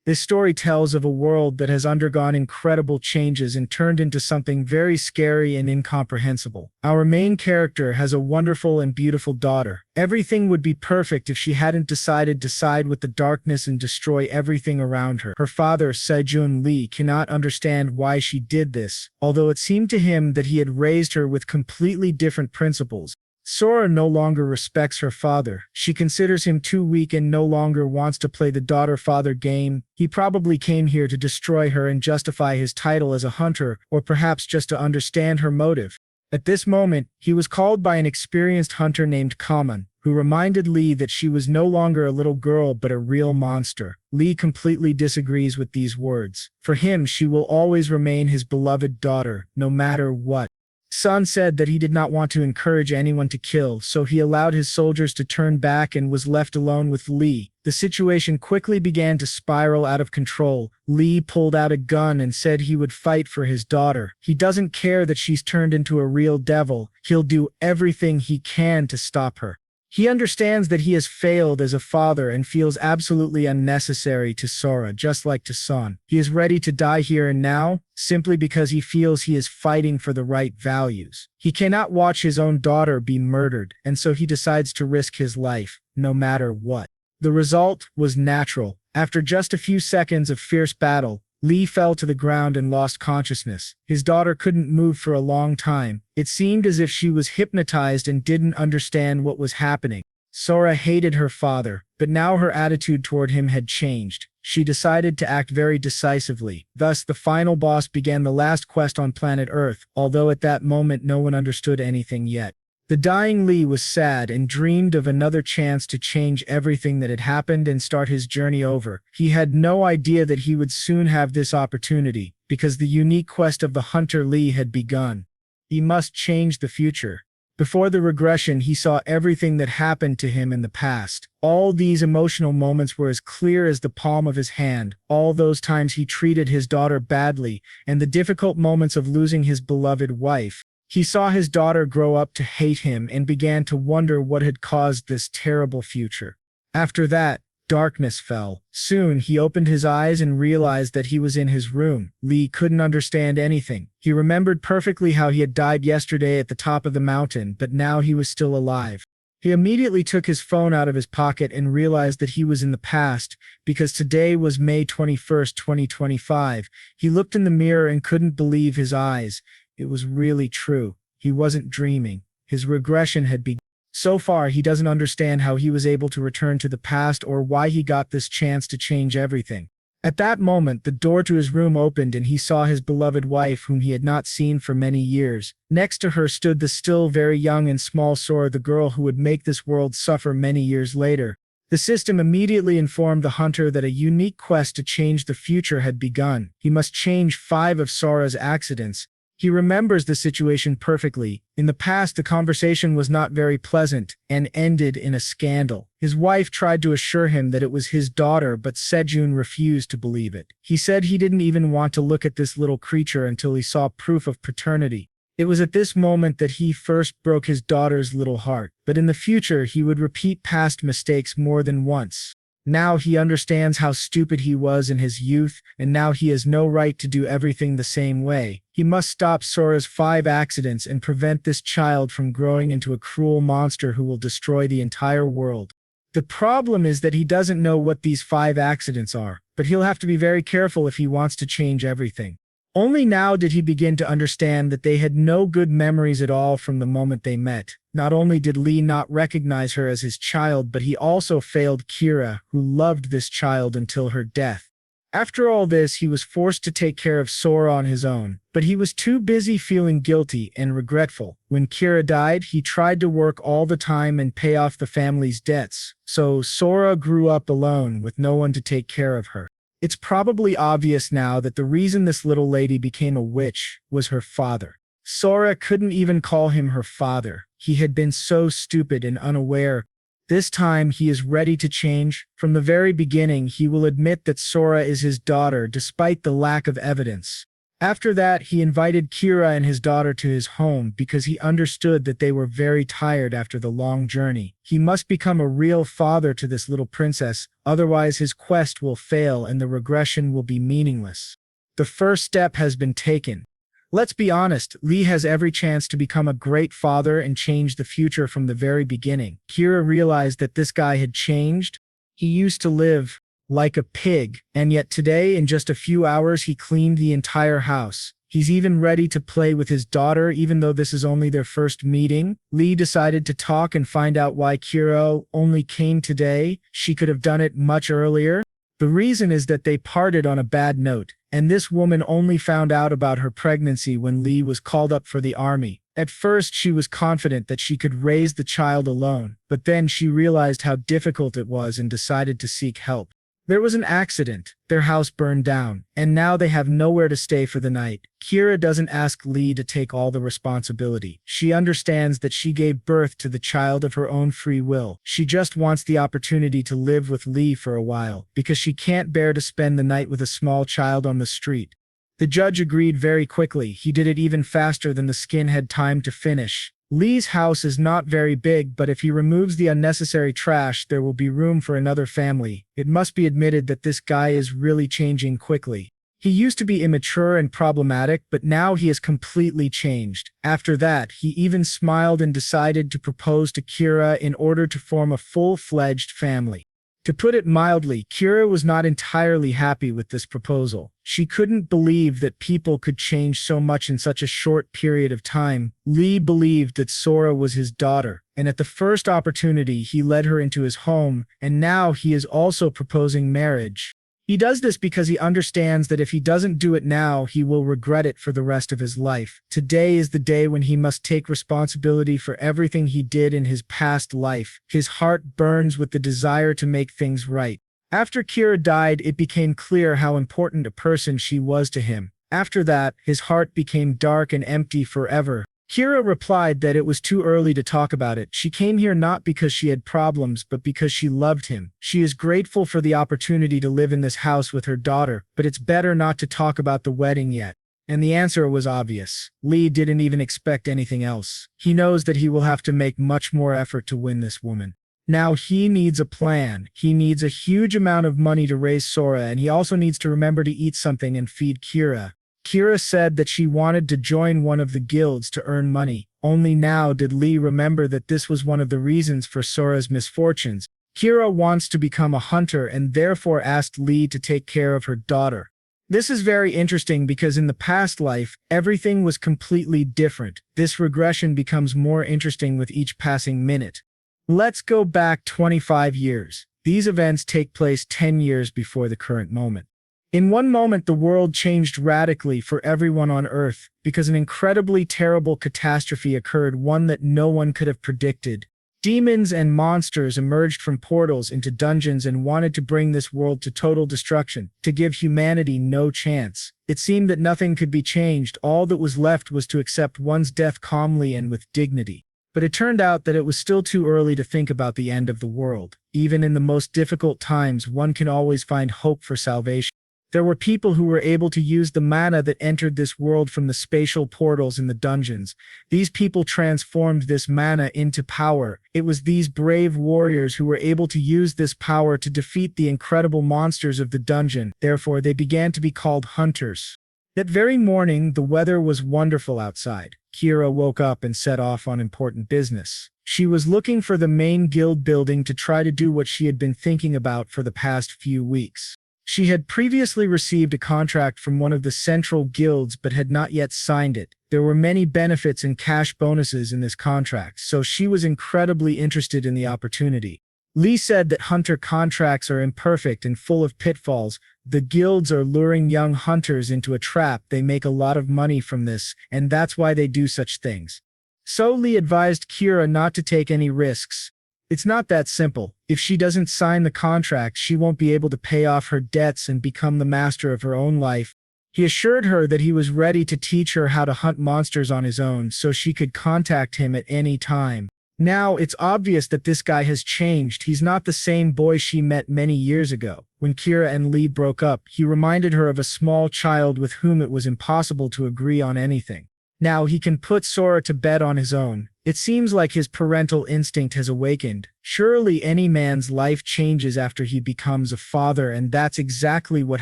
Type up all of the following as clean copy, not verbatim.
This story tells of a world that has undergone incredible changes and turned into something very scary and incomprehensible. Our main character has a wonderful and beautiful daughter. Everything would be perfect if she hadn't decided to side with the darkness and destroy everything around her. Her father, Seo-jun Lee, cannot understand why she did this, although it seemed to him that he had raised her with completely different principles. Sora no longer respects her father. She considers him too weak and no longer wants to play the daughter-father game. He probably came here to destroy her and justify his title as a hunter, or perhaps just to understand her motive. At this moment, he was called by an experienced hunter named Kamen, who reminded Lee that she was no longer a little girl but a real monster. Lee completely disagrees with these words. For him, she will always remain his beloved daughter, no matter what. Sun said that he did not want to encourage anyone to kill, so he allowed his soldiers to turn back and was left alone with Lee. The situation quickly began to spiral out of control. Lee pulled out a gun and said he would fight for his daughter. He doesn't care that she's turned into a real devil. He'll do everything he can to stop her. He understands that he has failed as a father and feels absolutely unnecessary to Sora, just like to Sun. He is ready to die here and now, simply because he feels he is fighting for the right values. He cannot watch his own daughter be murdered, and so he decides to risk his life, no matter what. The result was natural. After just a few seconds of fierce battle, Lee fell to the ground and lost consciousness. His daughter couldn't move for a long time. It seemed as if she was hypnotized and didn't understand what was happening. Sora hated her father, but now her attitude toward him had changed. She decided to act very decisively. Thus, the final boss began the last quest on planet Earth, although at that moment no one understood anything yet. The dying Lee was sad and dreamed of another chance to change everything that had happened and start his journey over. He had no idea that he would soon have this opportunity, because the unique quest of the hunter Lee had begun. He must change the future. Before the regression, he saw everything that happened to him in the past. All these emotional moments were as clear as the palm of his hand. All those times he treated his daughter badly, and the difficult moments of losing his beloved wife. He saw his daughter grow up to hate him and began to wonder what had caused this terrible future. After that, darkness fell. Soon, he opened his eyes and realized that he was in his room. Lee couldn't understand anything. He remembered perfectly how he had died yesterday at the top of the mountain, but now he was still alive. He immediately took his phone out of his pocket and realized that he was in the past, because today was May 21st, 2025. He looked in the mirror and couldn't believe his eyes. It was really true. He wasn't dreaming. His regression had begun. So far, he doesn't understand how he was able to return to the past or why he got this chance to change everything. At that moment, the door to his room opened and he saw his beloved wife, whom he had not seen for many years. Next to her stood the still very young and small Sora, the girl who would make this world suffer many years later. The system immediately informed the hunter that a unique quest to change the future had begun. He must change 5 of Sora's accidents. He remembers the situation perfectly. In the past, the conversation was not very pleasant and ended in a scandal. His wife tried to assure him that it was his daughter, but Seo-jun refused to believe it. He said he didn't even want to look at this little creature until he saw proof of paternity. It was at this moment that he first broke his daughter's little heart, but in the future he would repeat past mistakes more than once. Now he understands how stupid he was in his youth, and now he has no right to do everything the same way. He must stop Sora's 5 accidents and prevent this child from growing into a cruel monster who will destroy the entire world. The problem is that he doesn't know what these 5 accidents are, but he'll have to be very careful if he wants to change everything. Only now did he begin to understand that they had no good memories at all from the moment they met. Not only did Lee not recognize her as his child, but he also failed Kira, who loved this child until her death. After all this, he was forced to take care of Sora on his own, but he was too busy feeling guilty and regretful. When Kira died, he tried to work all the time and pay off the family's debts, so Sora grew up alone with no one to take care of her. It's probably obvious now that the reason this little lady became a witch was her father. Sora couldn't even call him her father. He had been so stupid and unaware. This time he is ready to change. From the very beginning, he will admit that Sora is his daughter despite the lack of evidence. After that, he invited Kira and his daughter to his home because he understood that they were very tired after the long journey. He must become a real father to this little princess, otherwise his quest will fail and the regression will be meaningless. The first step has been taken. Let's be honest, Lee has every chance to become a great father and change the future from the very beginning. Kira realized that this guy had changed. He used to live like a pig, and yet today, in just a few hours, he cleaned the entire house. He's even ready to play with his daughter, even though this is only their first meeting. Lee decided to talk and find out why Kira only came today. She could have done it much earlier. The reason is that they parted on a bad note, and this woman only found out about her pregnancy when Lee was called up for the army. At first, she was confident that she could raise the child alone, but then she realized how difficult it was and decided to seek help. There was an accident, their house burned down, and now they have nowhere to stay for the night. Kira doesn't ask Lee to take all the responsibility. She understands that she gave birth to the child of her own free will. She just wants the opportunity to live with Lee for a while, because she can't bear to spend the night with a small child on the street. The judge agreed very quickly. He did it even faster than the skin had time to finish. Lee's house is not very big, but if he removes the unnecessary trash, there will be room for another family. It must be admitted that this guy is really changing quickly. He used to be immature and problematic, but now he has completely changed. After that, he even smiled and decided to propose to Kira in order to form a full-fledged family. To put it mildly, Kira was not entirely happy with this proposal. She couldn't believe that people could change so much in such a short period of time. Lee believed that Sora was his daughter, and at the first opportunity he led her into his home, and now he is also proposing marriage. He does this because he understands that if he doesn't do it now, he will regret it for the rest of his life. Today is the day when he must take responsibility for everything he did in his past life. His heart burns with the desire to make things right. After Kira died, it became clear how important a person she was to him. After that, his heart became dark and empty forever. Kira replied that it was too early to talk about it. She came here not because she had problems, but because she loved him. She is grateful for the opportunity to live in this house with her daughter, but it's better not to talk about the wedding yet. And the answer was obvious. Lee didn't even expect anything else. He knows that he will have to make much more effort to win this woman. Now he needs a plan. He needs a huge amount of money to raise Sora, and he also needs to remember to eat something and feed Kira. Kira said that she wanted to join one of the guilds to earn money. Only now did Lee remember that this was one of the reasons for Sora's misfortunes. Kira wants to become a hunter and therefore asked Lee to take care of her daughter. This is very interesting because in the past life, everything was completely different. This regression becomes more interesting with each passing minute. Let's go back 25 years. These events take place 10 years before the current moment. In one moment, the world changed radically for everyone on Earth because an incredibly terrible catastrophe occurred, one that no one could have predicted. Demons and monsters emerged from portals into dungeons and wanted to bring this world to total destruction, to give humanity no chance. It seemed that nothing could be changed. All that was left was to accept one's death calmly and with dignity. But it turned out that it was still too early to think about the end of the world. Even in the most difficult times, one can always find hope for salvation. There were people who were able to use the mana that entered this world from the spatial portals in the dungeons. These people transformed this mana into power. It was these brave warriors who were able to use this power to defeat the incredible monsters of the dungeon. Therefore, they began to be called hunters. That very morning, the weather was wonderful outside. Kira woke up and set off on important business. She was looking for the main guild building to try to do what she had been thinking about for the past few weeks. She had previously received a contract from one of the central guilds but had not yet signed it. There were many benefits and cash bonuses in this contract, so she was incredibly interested in the opportunity. Lee said that hunter contracts are imperfect and full of pitfalls. The guilds are luring young hunters into a trap. They make a lot of money from this, and that's why they do such things. So Lee advised Kira not to take any risks. It's not that simple. If she doesn't sign the contract, she won't be able to pay off her debts and become the master of her own life. He assured her that he was ready to teach her how to hunt monsters on his own so she could contact him at any time. Now, it's obvious that this guy has changed. He's not the same boy she met many years ago. When Kira and Lee broke up, he reminded her of a small child with whom it was impossible to agree on anything. Now he can put Sora to bed on his own. It seems like his parental instinct has awakened. Surely any man's life changes after he becomes a father, and that's exactly what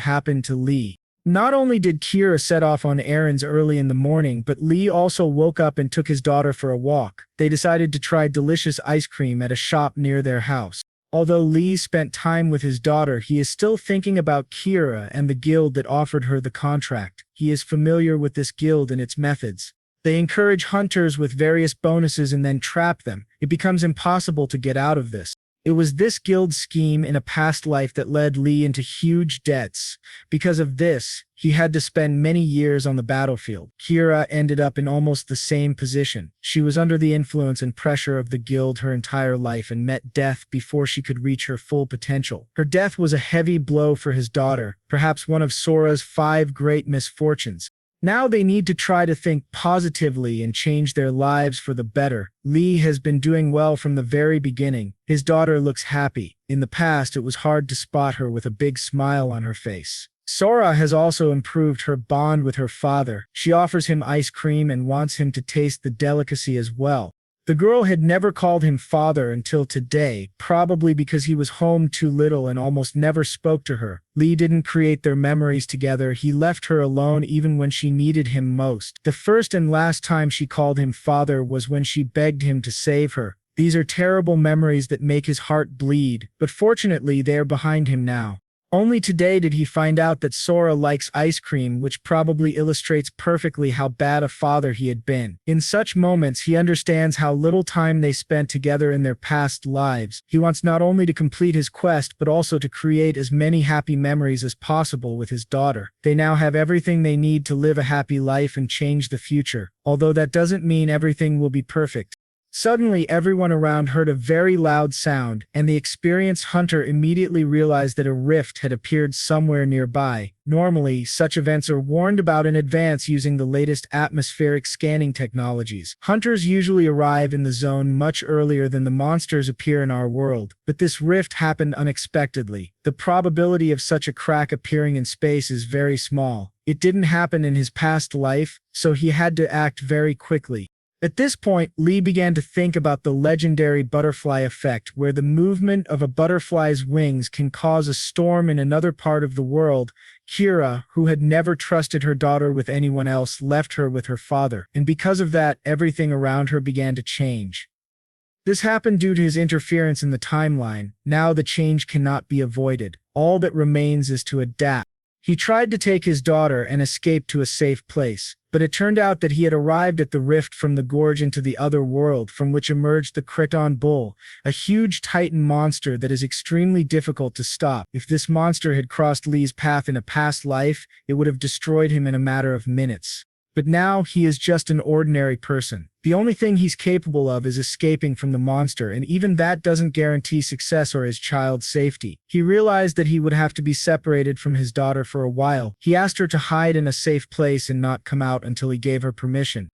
happened to Lee. Not only did Kira set off on errands early in the morning, but Lee also woke up and took his daughter for a walk. They decided to try delicious ice cream at a shop near their house. Although Lee spent time with his daughter, he is still thinking about Kira and the guild that offered her the contract. He is familiar with this guild and its methods. They encourage hunters with various bonuses and then trap them. It becomes impossible to get out of this. It was this guild scheme in a past life that led Lee into huge debts. Because of this, he had to spend many years on the battlefield. Kira ended up in almost the same position. She was under the influence and pressure of the guild her entire life and met death before she could reach her full potential. Her death was a heavy blow for his daughter, perhaps one of Sora's 5 great misfortunes. Now they need to try to think positively and change their lives for the better. Lee has been doing well from the very beginning. His daughter looks happy. In the past, it was hard to spot her with a big smile on her face. Sora has also improved her bond with her father. She offers him ice cream and wants him to taste the delicacy as well. The girl had never called him father until today, probably because he was home too little and almost never spoke to her. Lee didn't create their memories together. He left her alone even when she needed him most. The first and last time she called him father was when she begged him to save her. These are terrible memories that make his heart bleed, but fortunately they are behind him now. Only today did he find out that Sora likes ice cream, which probably illustrates perfectly how bad a father he had been. In such moments, he understands how little time they spent together in their past lives. He wants not only to complete his quest, but also to create as many happy memories as possible with his daughter. They now have everything they need to live a happy life and change the future, although that doesn't mean everything will be perfect. Suddenly, everyone around heard a very loud sound, and the experienced hunter immediately realized that a rift had appeared somewhere nearby. Normally, such events are warned about in advance using the latest atmospheric scanning technologies. Hunters usually arrive in the zone much earlier than the monsters appear in our world, but this rift happened unexpectedly. The probability of such a crack appearing in space is very small. It didn't happen in his past life, so he had to act very quickly. At this point, Lee began to think about the legendary butterfly effect, where the movement of a butterfly's wings can cause a storm in another part of the world. Kira, who had never trusted her daughter with anyone else, left her with her father, and because of that, everything around her began to change. This happened due to his interference in the timeline. Now the change cannot be avoided. All that remains is to adapt. He tried to take his daughter and escape to a safe place, but it turned out that he had arrived at the rift from the gorge into the other world, from which emerged the Creton Bull, a huge titan monster that is extremely difficult to stop. If this monster had crossed Lee's path in a past life, it would have destroyed him in a matter of minutes. But now he is just an ordinary person. The only thing he's capable of is escaping from the monster, and even that doesn't guarantee success or his child's safety. He realized that he would have to be separated from his daughter for a while. He asked her to hide in a safe place and not come out until he gave her permission.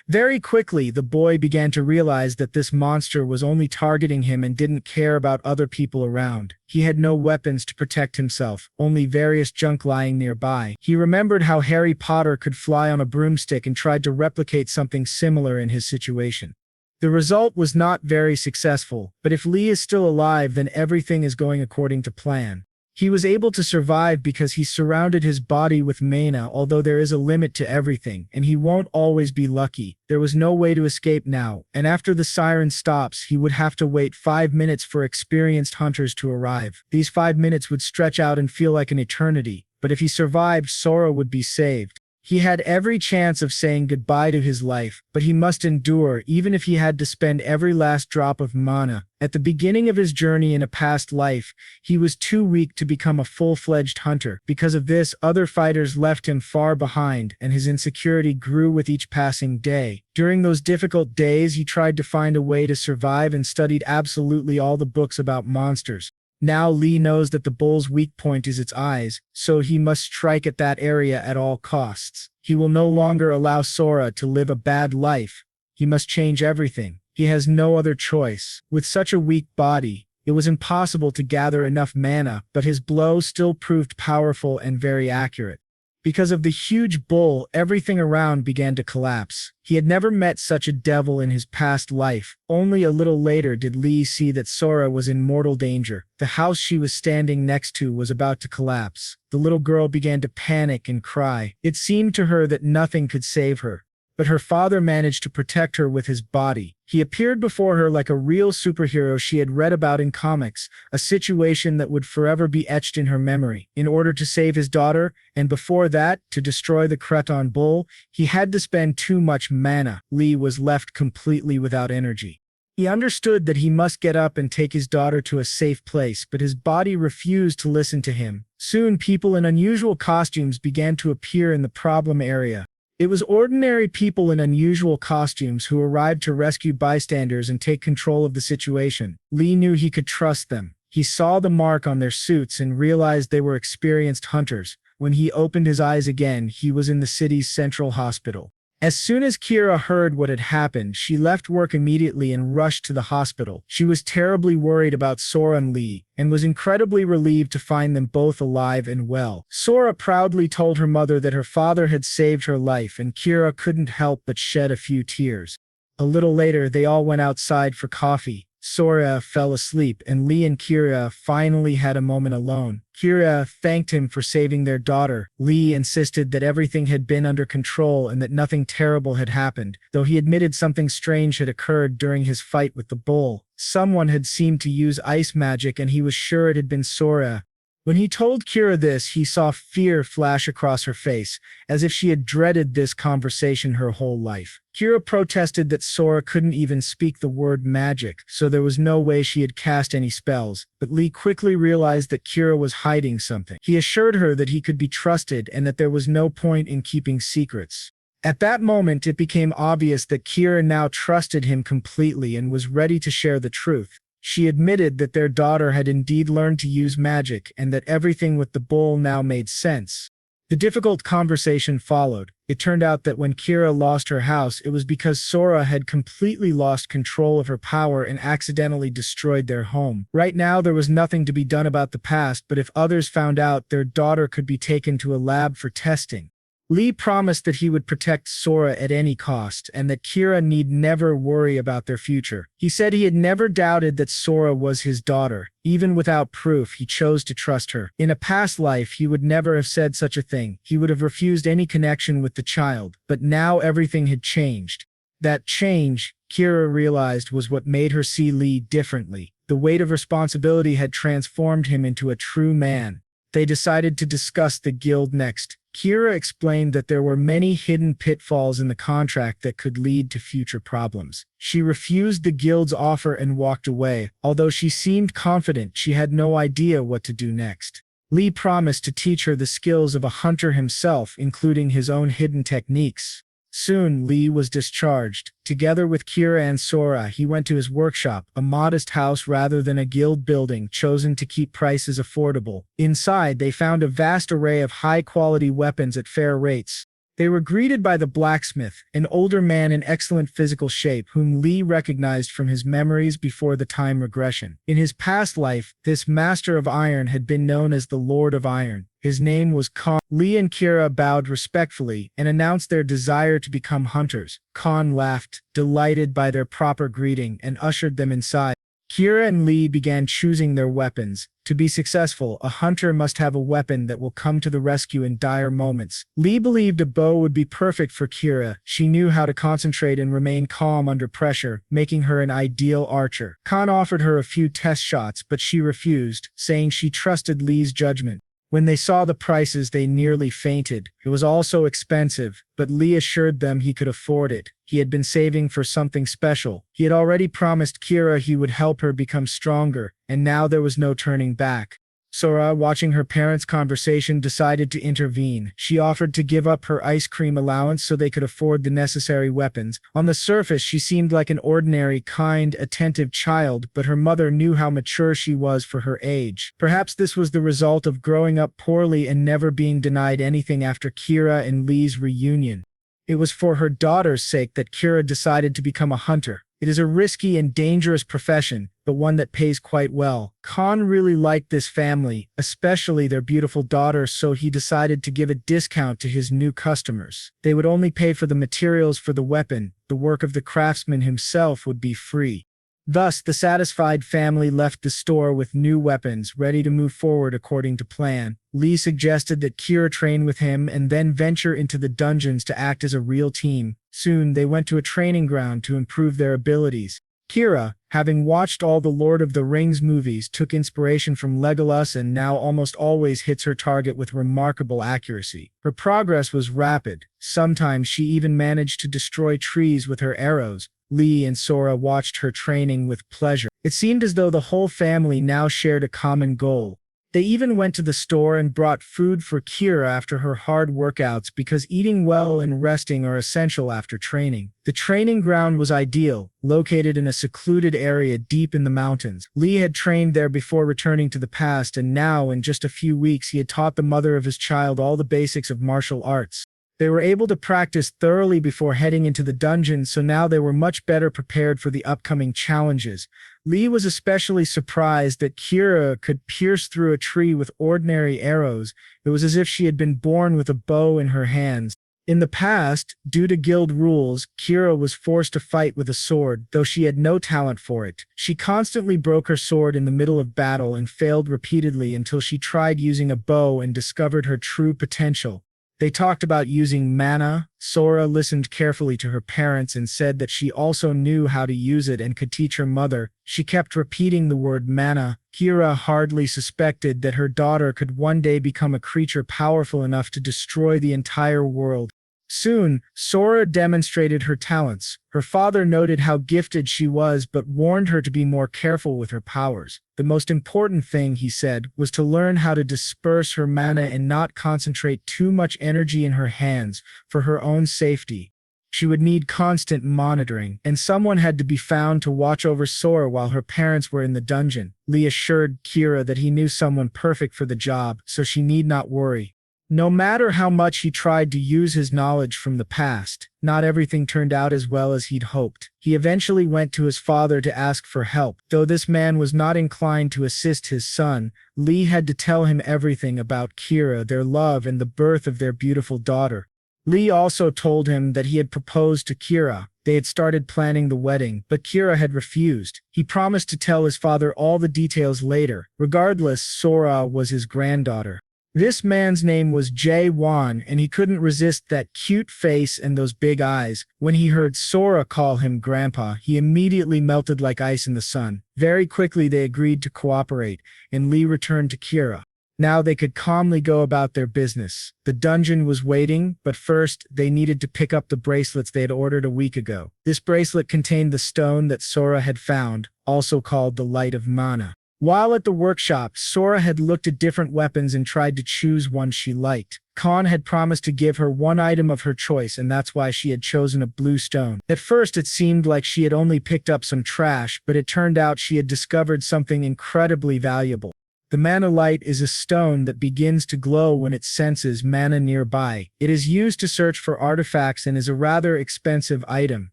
Very quickly, the boy began to realize that this monster was only targeting him and didn't care about other people around. He had no weapons to protect himself, only various junk lying nearby. He remembered how Harry Potter could fly on a broomstick and tried to replicate something similar in his situation. The result was not very successful, but if Lee is still alive, then everything is going according to plan. He was able to survive because he surrounded his body with mana, although there is a limit to everything, and he won't always be lucky. There was no way to escape now, and after the siren stops, he would have to wait 5 minutes for experienced hunters to arrive. These 5 minutes would stretch out and feel like an eternity, but if he survived, Sora would be saved. He had every chance of saying goodbye to his life, but he must endure even if he had to spend every last drop of mana. At the beginning of his journey in a past life, he was too weak to become a full-fledged hunter. Because of this, other fighters left him far behind, and his insecurity grew with each passing day. During those difficult days, he tried to find a way to survive and studied absolutely all the books about monsters. Now Lee knows that the bull's weak point is its eyes, so he must strike at that area at all costs. He will no longer allow Sora to live a bad life. He must change everything. He has no other choice. With such a weak body, it was impossible to gather enough mana, but his blow still proved powerful and very accurate. Because of the huge bull, everything around began to collapse. He had never met such a devil in his past life. Only a little later did Lee see that Sora was in mortal danger. The house she was standing next to was about to collapse. The little girl began to panic and cry. It seemed to her that nothing could save her. But her father managed to protect her with his body. He appeared before her like a real superhero she had read about in comics, a situation that would forever be etched in her memory. In order to save his daughter, and before that, to destroy the Creton Bull, he had to spend too much mana. Lee was left completely without energy. He understood that he must get up and take his daughter to a safe place, but his body refused to listen to him. Soon, people in unusual costumes began to appear in the problem area. It was ordinary people in unusual costumes who arrived to rescue bystanders and take control of the situation. Lee knew he could trust them. He saw the mark on their suits and realized they were experienced hunters. When he opened his eyes again, he was in the city's central hospital. As soon as Kira heard what had happened, she left work immediately and rushed to the hospital. She was terribly worried about Sora and Lee, and was incredibly relieved to find them both alive and well. Sora proudly told her mother that her father had saved her life, and Kira couldn't help but shed a few tears. A little later, they all went outside for coffee. Sora fell asleep, and Lee and Kira finally had a moment alone. Kira thanked him for saving their daughter. Lee insisted that everything had been under control and that nothing terrible had happened, though he admitted something strange had occurred during his fight with the bull. Someone had seemed to use ice magic, and he was sure it had been Sora. When he told Kira this, he saw fear flash across her face, as if she had dreaded this conversation her whole life. Kira protested that Sora couldn't even speak the word magic, so there was no way she had cast any spells, but Lee quickly realized that Kira was hiding something. He assured her that he could be trusted and that there was no point in keeping secrets. At that moment, it became obvious that Kira now trusted him completely and was ready to share the truth. She admitted that their daughter had indeed learned to use magic and that everything with the bull now made sense. The difficult conversation followed. It turned out that when Kira lost her house, it was because Sora had completely lost control of her power and accidentally destroyed their home. Right now, there was nothing to be done about the past, but if others found out, their daughter could be taken to a lab for testing. Lee promised that he would protect Sora at any cost and that Kira need never worry about their future. He said he had never doubted that Sora was his daughter. Even without proof, he chose to trust her. In a past life, he would never have said such a thing. He would have refused any connection with the child. But now everything had changed. That change, Kira realized, was what made her see Lee differently. The weight of responsibility had transformed him into a true man. They decided to discuss the guild next. Kira explained that there were many hidden pitfalls in the contract that could lead to future problems. She refused the guild's offer and walked away. Although she seemed confident, she had no idea what to do next. Lee promised to teach her the skills of a hunter himself, including his own hidden techniques. Soon, Lee was discharged. Together with Kira and Sora, he went to his workshop, a modest house rather than a guild building, chosen to keep prices affordable. Inside, they found a vast array of high-quality weapons at fair rates. They were greeted by the blacksmith, an older man in excellent physical shape, whom Lee recognized from his memories before the time regression. In his past life, this master of iron had been known as the Lord of Iron. His name was Khan. Lee and Kira bowed respectfully and announced their desire to become hunters. Khan laughed, delighted by their proper greeting, and ushered them inside. Kira and Lee began choosing their weapons. To be successful, a hunter must have a weapon that will come to the rescue in dire moments. Lee believed a bow would be perfect for Kira. She knew how to concentrate and remain calm under pressure, making her an ideal archer. Khan offered her a few test shots, but she refused, saying she trusted Lee's judgment. When they saw the prices, they nearly fainted. It was all so expensive, but Lee assured them he could afford it. He had been saving for something special. He had already promised Kira he would help her become stronger, and now there was no turning back. Sora, watching her parents' conversation, decided to intervene. She offered to give up her ice cream allowance so they could afford the necessary weapons. On the surface, she seemed like an ordinary, kind, attentive child, but her mother knew how mature she was for her age. Perhaps this was the result of growing up poorly and never being denied anything after Kira and Lee's reunion. It was for her daughter's sake that Kira decided to become a hunter. It is a risky and dangerous profession, but one that pays quite well. Khan really liked this family, especially their beautiful daughter, so he decided to give a discount to his new customers. They would only pay for the materials for the weapon. The work of the craftsman himself would be free. Thus, the satisfied family left the store with new weapons, ready to move forward according to plan. Lee suggested that Kira train with him and then venture into the dungeons to act as a real team. Soon, they went to a training ground to improve their abilities. Kira, having watched all the Lord of the Rings movies, took inspiration from Legolas and now almost always hits her target with remarkable accuracy. Her progress was rapid. Sometimes she even managed to destroy trees with her arrows. Lee and Sora watched her training with pleasure. It seemed as though the whole family now shared a common goal. They even went to the store and brought food for Kira after her hard workouts because eating well and resting are essential after training. The training ground was ideal, located in a secluded area deep in the mountains. Lee had trained there before returning to the past, and now, in just a few weeks, he had taught the mother of his child all the basics of martial arts. They were able to practice thoroughly before heading into the dungeon, so now they were much better prepared for the upcoming challenges. Lee was especially surprised that Kira could pierce through a tree with ordinary arrows. It was as if she had been born with a bow in her hands. In the past, due to guild rules, Kira was forced to fight with a sword, though she had no talent for it. She constantly broke her sword in the middle of battle and failed repeatedly until she tried using a bow and discovered her true potential. They talked about using mana. Sora listened carefully to her parents and said that she also knew how to use it and could teach her mother. She kept repeating the word mana. Kira hardly suspected that her daughter could one day become a creature powerful enough to destroy the entire world. Soon, Sora demonstrated her talents. Her father noted how gifted she was but warned her to be more careful with her powers. The most important thing, he said, was to learn how to disperse her mana and not concentrate too much energy in her hands for her own safety. She would need constant monitoring, and someone had to be found to watch over Sora while her parents were in the dungeon. Lee assured Kira that he knew someone perfect for the job, so she need not worry. No matter how much he tried to use his knowledge from the past, not everything turned out as well as he'd hoped. He eventually went to his father to ask for help. Though this man was not inclined to assist his son, Lee had to tell him everything about Kira, their love, and the birth of their beautiful daughter. Lee also told him that he had proposed to Kira. They had started planning the wedding, but Kira had refused. He promised to tell his father all the details later. Regardless, Sora was his granddaughter. This man's name was Jae-won, and he couldn't resist that cute face and those big eyes. When he heard Sora call him Grandpa, he immediately melted like ice in the sun. Very quickly they agreed to cooperate, and Lee returned to Kira. Now they could calmly go about their business. The dungeon was waiting, but first, they needed to pick up the bracelets they had ordered a week ago. This bracelet contained the stone that Sora had found, also called the Light of Mana. While at the workshop, Sora had looked at different weapons and tried to choose one she liked. Khan had promised to give her one item of her choice, and that's why she had chosen a blue stone. At first, it seemed like she had only picked up some trash, but it turned out she had discovered something incredibly valuable. The mana light is a stone that begins to glow when it senses mana nearby. It is used to search for artifacts and is a rather expensive item.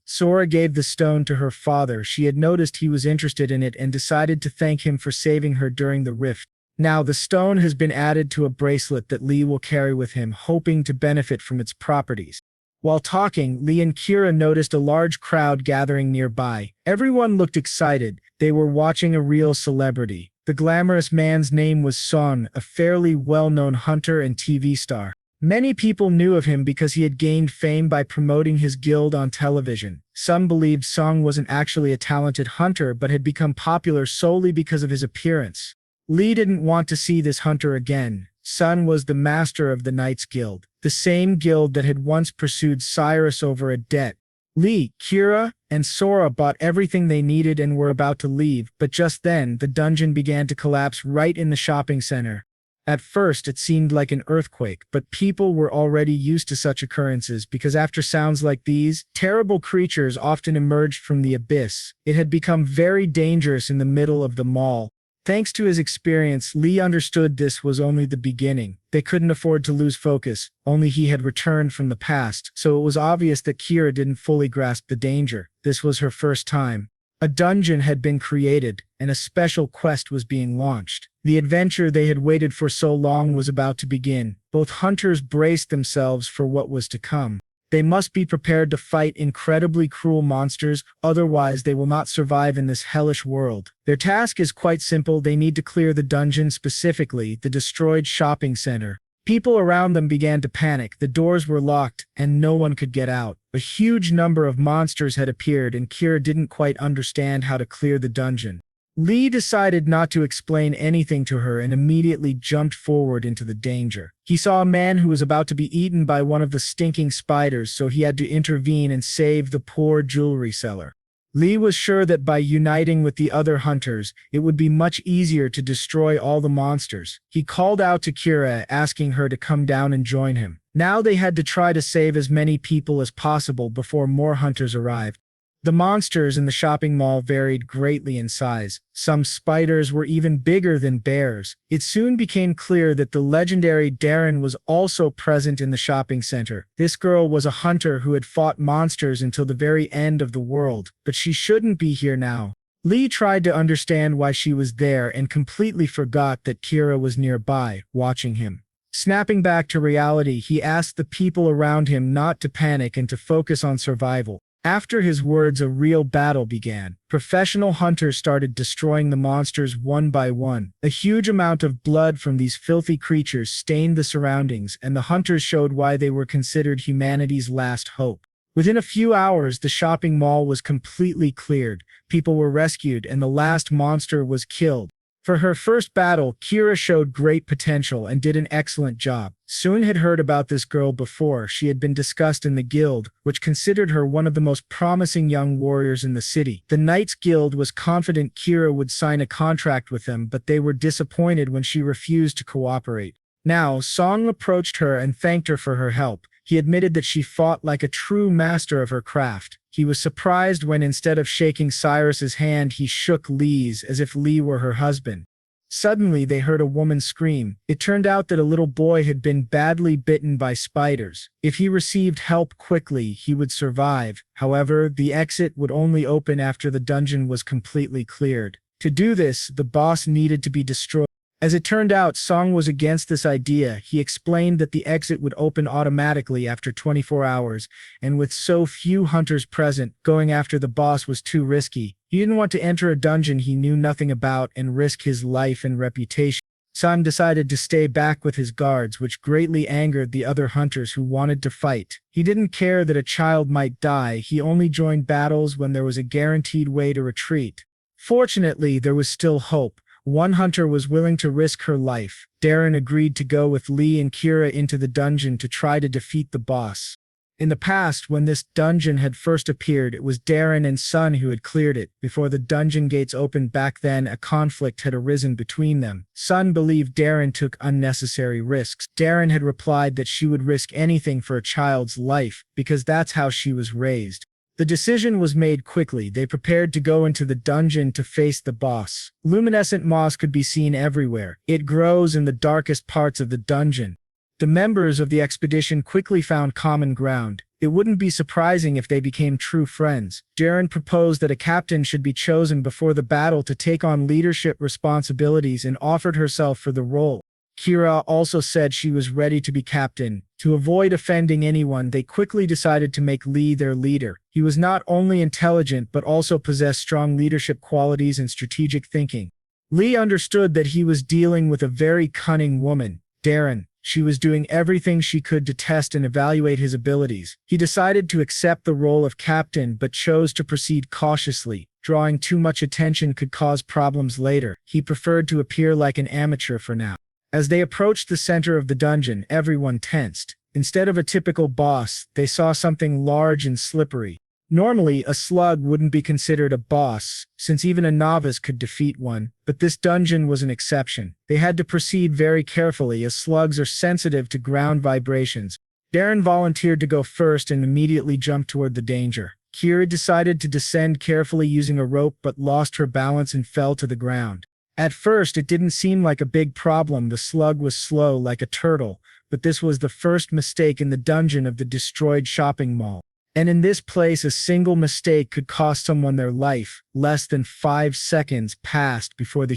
Sora gave the stone to her father. She had noticed he was interested in it and decided to thank him for saving her during the rift. Now the stone has been added to a bracelet that Lee will carry with him, hoping to benefit from its properties. While talking, Lee and Kira noticed a large crowd gathering nearby. Everyone looked excited. They were watching a real celebrity. The glamorous man's name was Song, a fairly well-known hunter and TV star. Many people knew of him because he had gained fame by promoting his guild on television. Some believed Song wasn't actually a talented hunter but had become popular solely because of his appearance. Lee didn't want to see this hunter again. Sun was the master of the Knights Guild, the same guild that had once pursued Cyrus over a debt. Lee, Kira, and Sora bought everything they needed and were about to leave, but just then, the dungeon began to collapse right in the shopping center. At first, it seemed like an earthquake, but people were already used to such occurrences because after sounds like these, terrible creatures often emerged from the abyss. It had become very dangerous in the middle of the mall. Thanks to his experience, Lee understood this was only the beginning. They couldn't afford to lose focus, only he had returned from the past, so it was obvious that Kira didn't fully grasp the danger. This was her first time. A dungeon had been created, and a special quest was being launched. The adventure they had waited for so long was about to begin. Both hunters braced themselves for what was to come. They must be prepared to fight incredibly cruel monsters, otherwise they will not survive in this hellish world. Their task is quite simple. They need to clear the dungeon, specifically the destroyed shopping center. People around them began to panic. The doors were locked, and no one could get out. A huge number of monsters had appeared, and Kira didn't quite understand how to clear the dungeon. Lee decided not to explain anything to her and immediately jumped forward into the danger. He saw a man who was about to be eaten by one of the stinking spiders, so he had to intervene and save the poor jewelry seller. Lee was sure that by uniting with the other hunters, it would be much easier to destroy all the monsters. He called out to Kira, asking her to come down and join him. Now they had to try to save as many people as possible before more hunters arrived. The monsters in the shopping mall varied greatly in size. Some spiders were even bigger than bears. It soon became clear that the legendary Darren was also present in the shopping center. This girl was a hunter who had fought monsters until the very end of the world, but she shouldn't be here now. Lee tried to understand why she was there and completely forgot that Kira was nearby, watching him. Snapping back to reality, he asked the people around him not to panic and to focus on survival. After his words, a real battle began. Professional hunters started destroying the monsters one by one. A huge amount of blood from these filthy creatures stained the surroundings, and the hunters showed why they were considered humanity's last hope. Within a few hours, the shopping mall was completely cleared. People were rescued, and the last monster was killed. For her first battle, Kira showed great potential and did an excellent job. Seo-jun had heard about this girl before. She had been discussed in the guild, which considered her one of the most promising young warriors in the city. The Knights Guild was confident Kira would sign a contract with them, but they were disappointed when she refused to cooperate. Now, Song approached her and thanked her for her help. He admitted that she fought like a true master of her craft. He was surprised when instead of shaking Cyrus's hand, he shook Lee's as if Lee were her husband. Suddenly, they heard a woman scream. It turned out that a little boy had been badly bitten by spiders. If he received help quickly, he would survive. However, the exit would only open after the dungeon was completely cleared. To do this, the boss needed to be destroyed. As it turned out, Song was against this idea. He explained that the exit would open automatically after 24 hours, and with so few hunters present, going after the boss was too risky. He didn't want to enter a dungeon he knew nothing about and risk his life and reputation. Song decided to stay back with his guards, which greatly angered the other hunters who wanted to fight. He didn't care that a child might die. He only joined battles when there was a guaranteed way to retreat. Fortunately, there was still hope. One hunter was willing to risk her life. Darren agreed to go with Lee and Kira into the dungeon to try to defeat the boss. In the past, when this dungeon had first appeared, it was Darren and Sun who had cleared it. Before the dungeon gates opened back then, a conflict had arisen between them. Sun believed Darren took unnecessary risks. Darren had replied that she would risk anything for a child's life, because that's how she was raised. The decision was made quickly. They prepared to go into the dungeon to face the boss. Luminescent moss could be seen everywhere. It grows in the darkest parts of the dungeon. The members of the expedition quickly found common ground. It wouldn't be surprising if they became true friends. Darren proposed that a captain should be chosen before the battle to take on leadership responsibilities and offered herself for the role. Kira also said she was ready to be captain. To avoid offending anyone, they quickly decided to make Lee their leader. He was not only intelligent but also possessed strong leadership qualities and strategic thinking. Lee understood that he was dealing with a very cunning woman, Darren. She was doing everything she could to test and evaluate his abilities. He decided to accept the role of captain but chose to proceed cautiously. Drawing too much attention could cause problems later. He preferred to appear like an amateur for now. As they approached the center of the dungeon, everyone tensed. Instead of a typical boss, they saw something large and slippery. Normally, a slug wouldn't be considered a boss, since even a novice could defeat one, but this dungeon was an exception. They had to proceed very carefully, as slugs are sensitive to ground vibrations. Darren volunteered to go first and immediately jumped toward the danger. Kira decided to descend carefully using a rope but lost her balance and fell to the ground. At first, it didn't seem like a big problem. The slug was slow like a turtle, but this was the first mistake in the dungeon of the destroyed shopping mall. And in this place, a single mistake could cost someone their life. Less than 5 seconds passed before the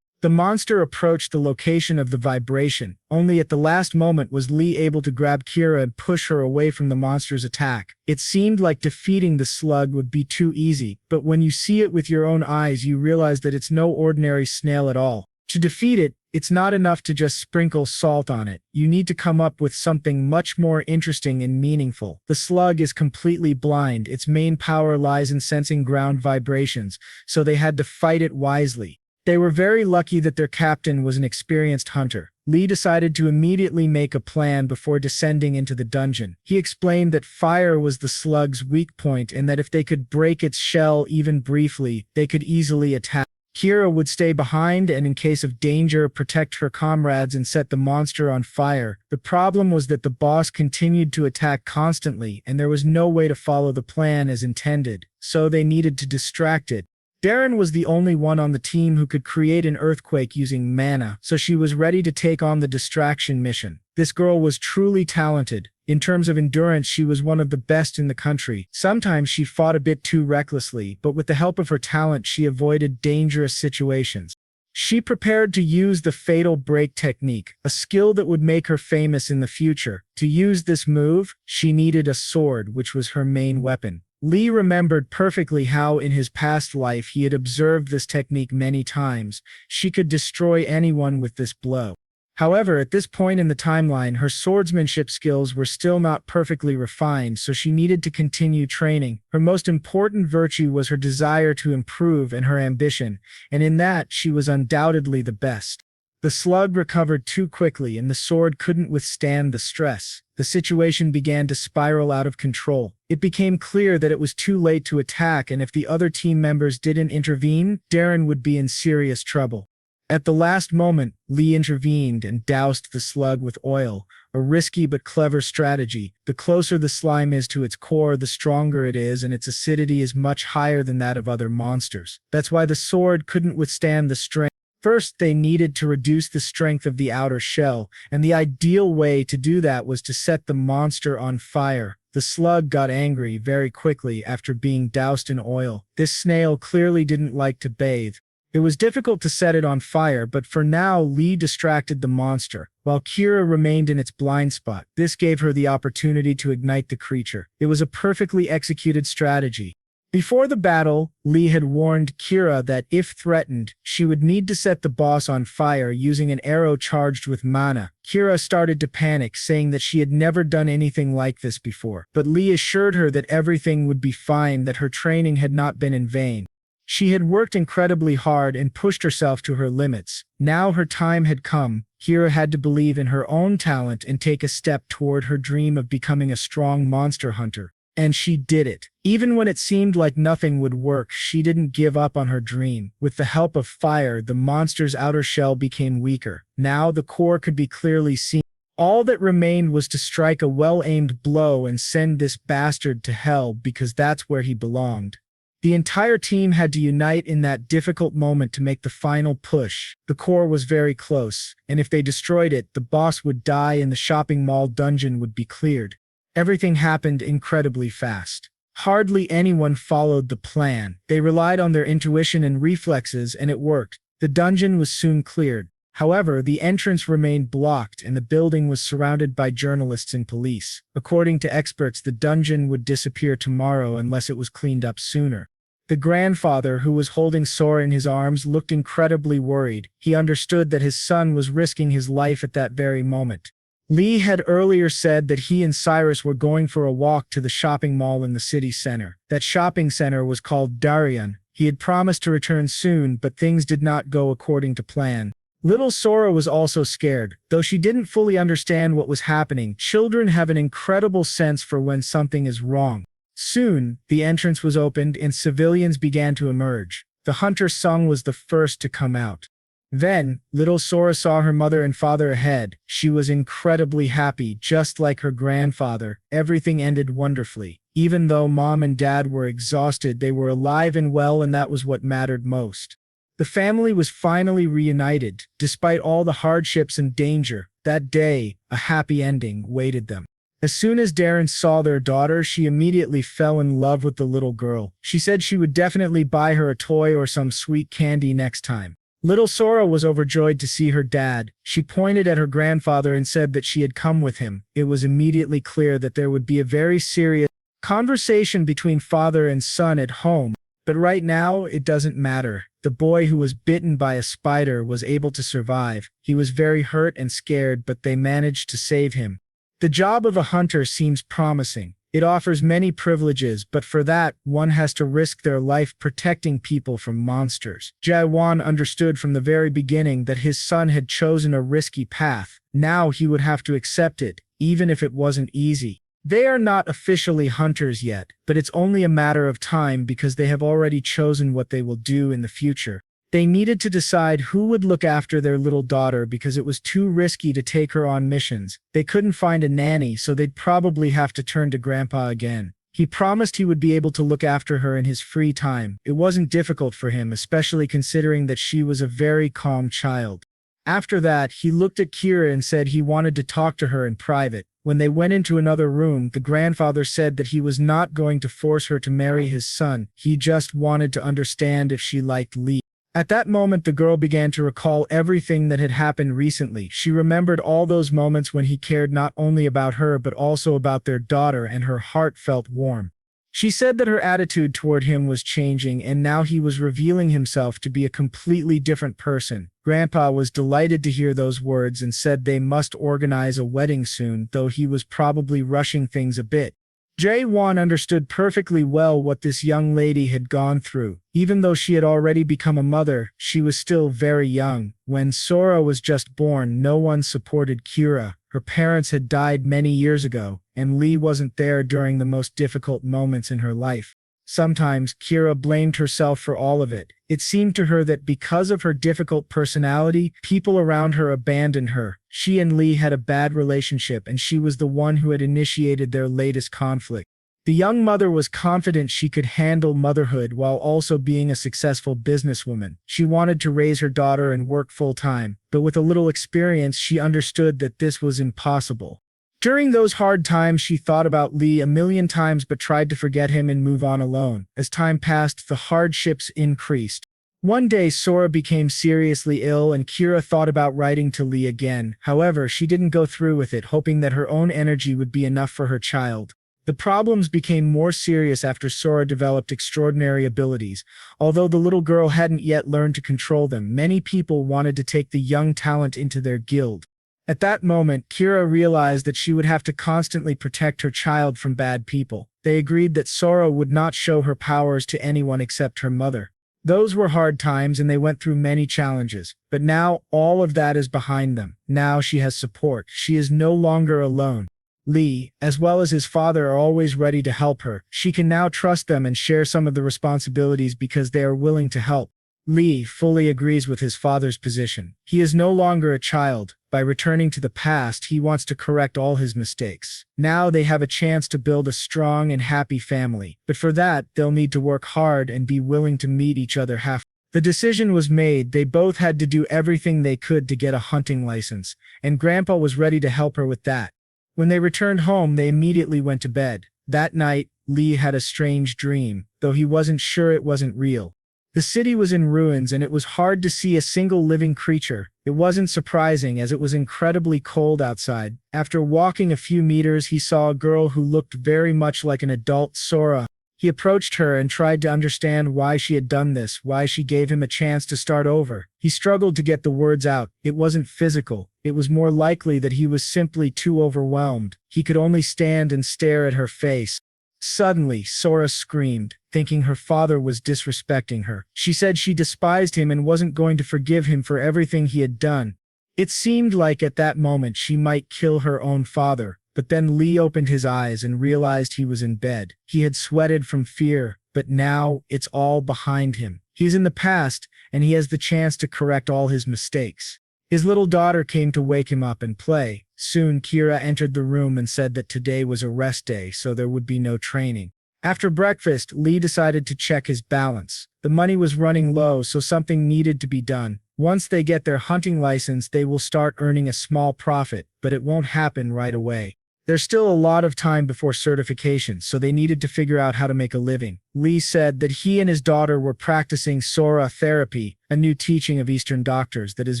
monster approached the location of the vibration. Only at the last moment was Lee able to grab Kira and push her away from the monster's attack. It seemed like defeating the slug would be too easy, but when you see it with your own eyes, you realize that it's no ordinary snail at all. To defeat it, it's not enough to just sprinkle salt on it. You need to come up with something much more interesting and meaningful. The slug is completely blind. Its main power lies in sensing ground vibrations, so they had to fight it wisely. They were very lucky that their captain was an experienced hunter. Lee decided to immediately make a plan before descending into the dungeon. He explained that fire was the slug's weak point and that if they could break its shell even briefly, they could easily attack. Kira would stay behind and in case of danger protect her comrades and set the monster on fire. The problem was that the boss continued to attack constantly and there was no way to follow the plan as intended, so they needed to distract it. Darren was the only one on the team who could create an earthquake using mana, so she was ready to take on the distraction mission. This girl was truly talented. In terms of endurance, she was one of the best in the country. Sometimes she fought a bit too recklessly, but with the help of her talent, she avoided dangerous situations. She prepared to use the fatal break technique, a skill that would make her famous in the future. To use this move, she needed a sword, which was her main weapon. Lee remembered perfectly how in his past life he had observed this technique many times. She could destroy anyone with this blow. However, at this point in the timeline, her swordsmanship skills were still not perfectly refined, so she needed to continue training. Her most important virtue was her desire to improve and her ambition, and in that, she was undoubtedly the best. The slug recovered too quickly and the sword couldn't withstand the stress. The situation began to spiral out of control. It became clear that it was too late to attack, and if the other team members didn't intervene, Darren would be in serious trouble. At the last moment, Lee intervened and doused the slug with oil, a risky but clever strategy. The closer the slime is to its core, the stronger it is, and its acidity is much higher than that of other monsters. That's why the sword couldn't withstand the strain. First, they needed to reduce the strength of the outer shell, and the ideal way to do that was to set the monster on fire. The slug got angry very quickly after being doused in oil. This snail clearly didn't like to bathe. It was difficult to set it on fire, but for now, Lee distracted the monster, while Kira remained in its blind spot. This gave her the opportunity to ignite the creature. It was a perfectly executed strategy. Before the battle, Lee had warned Kira that if threatened, she would need to set the boss on fire using an arrow charged with mana. Kira started to panic, saying that she had never done anything like this before, but Lee assured her that everything would be fine, that her training had not been in vain. She had worked incredibly hard and pushed herself to her limits. Now her time had come. Kira had to believe in her own talent and take a step toward her dream of becoming a strong monster hunter. And she did it. Even when it seemed like nothing would work, she didn't give up on her dream. With the help of fire, the monster's outer shell became weaker. Now the core could be clearly seen. All that remained was to strike a well-aimed blow and send this bastard to hell, because that's where he belonged. The entire team had to unite in that difficult moment to make the final push. The core was very close, and if they destroyed it, the boss would die and the shopping mall dungeon would be cleared. Everything happened incredibly fast. Hardly anyone followed the plan. They relied on their intuition and reflexes, and it worked. The dungeon was soon cleared. However, the entrance remained blocked and the building was surrounded by journalists and police. According to experts, the dungeon would disappear tomorrow unless it was cleaned up sooner. The grandfather, who was holding Sora in his arms, looked incredibly worried. He understood that his son was risking his life at that very moment. Lee had earlier said that he and Cyrus were going for a walk to the shopping mall in the city center. That shopping center was called Darien. He had promised to return soon, but things did not go according to plan. Little Sora was also scared. Though she didn't fully understand what was happening, children have an incredible sense for when something is wrong. Soon, the entrance was opened and civilians began to emerge. The hunter Sung was the first to come out. Then, little Sora saw her mother and father ahead. She was incredibly happy, just like her grandfather. Everything ended wonderfully. Even though mom and dad were exhausted, they were alive and well, and that was what mattered most. The family was finally reunited, despite all the hardships and danger. That day, a happy ending waited them. As soon as Darren saw their daughter, she immediately fell in love with the little girl. She said she would definitely buy her a toy or some sweet candy next time. Little Sora was overjoyed to see her dad. She pointed at her grandfather and said that she had come with him. It was immediately clear that there would be a very serious conversation between father and son at home. But right now, it doesn't matter. The boy who was bitten by a spider was able to survive. He was very hurt and scared, but they managed to save him. The job of a hunter seems promising. It offers many privileges, but for that, one has to risk their life protecting people from monsters. Jae-won understood from the very beginning that his son had chosen a risky path. Now he would have to accept it, even if it wasn't easy. They are not officially hunters yet, but it's only a matter of time because they have already chosen what they will do in the future. They needed to decide who would look after their little daughter because it was too risky to take her on missions. They couldn't find a nanny, so they'd probably have to turn to Grandpa again. He promised he would be able to look after her in his free time. It wasn't difficult for him, especially considering that she was a very calm child. After that, he looked at Kira and said he wanted to talk to her in private. When they went into another room, the grandfather said that he was not going to force her to marry his son. He just wanted to understand if she liked Lee. At that moment, the girl began to recall everything that had happened recently. She remembered all those moments when he cared not only about her but also about their daughter, and her heart felt warm. She said that her attitude toward him was changing, and now he was revealing himself to be a completely different person. Grandpa was delighted to hear those words and said they must organize a wedding soon, though he was probably rushing things a bit. Jae-won understood perfectly well what this young lady had gone through. Even though she had already become a mother, she was still very young. When Sora was just born, no one supported Kira. Her parents had died many years ago, and Lee wasn't there during the most difficult moments in her life. Sometimes, Kira blamed herself for all of it. It seemed to her that because of her difficult personality, people around her abandoned her. She and Lee had a bad relationship, and she was the one who had initiated their latest conflict. The young mother was confident she could handle motherhood while also being a successful businesswoman. She wanted to raise her daughter and work full-time, but with a little experience, she understood that this was impossible. During those hard times, she thought about Lee a million times but tried to forget him and move on alone. As time passed, the hardships increased. One day, Sora became seriously ill and Kira thought about writing to Lee again. However, she didn't go through with it, hoping that her own energy would be enough for her child. The problems became more serious after Sora developed extraordinary abilities. Although the little girl hadn't yet learned to control them, many people wanted to take the young talent into their guild. At that moment, Kira realized that she would have to constantly protect her child from bad people. They agreed that Sora would not show her powers to anyone except her mother. Those were hard times and they went through many challenges. But now, all of that is behind them. Now she has support. She is no longer alone. Lee, as well as his father, are always ready to help her. She can now trust them and share some of the responsibilities because they are willing to help. Lee fully agrees with his father's position. He is no longer a child. By returning to the past, he wants to correct all his mistakes. Now they have a chance to build a strong and happy family. But for that, they'll need to work hard and be willing to meet each other halfway. The decision was made. They both had to do everything they could to get a hunting license, and Grandpa was ready to help her with that. When they returned home, they immediately went to bed. That night, Lee had a strange dream, though he wasn't sure it wasn't real. The city was in ruins and it was hard to see a single living creature. It wasn't surprising as it was incredibly cold outside. After walking a few meters, he saw a girl who looked very much like an adult Sora. He approached her and tried to understand why she had done this, why she gave him a chance to start over. He struggled to get the words out. It wasn't physical. It was more likely that he was simply too overwhelmed. He could only stand and stare at her face. Suddenly, Sora screamed, thinking her father was disrespecting her. She said she despised him and wasn't going to forgive him for everything he had done. It seemed like at that moment she might kill her own father, but then Lee opened his eyes and realized he was in bed. He had sweated from fear, but now it's all behind him. He's in the past, and he has the chance to correct all his mistakes. His little daughter came to wake him up and play. Soon Kira entered the room and said that today was a rest day, so there would be no training. After breakfast, Lee decided to check his balance. The money was running low, so something needed to be done. Once they get their hunting license, they will start earning a small profit, but it won't happen right away. There's still a lot of time before certification, so they needed to figure out how to make a living. Lee said that he and his daughter were practicing Sora therapy, a new teaching of Eastern doctors that is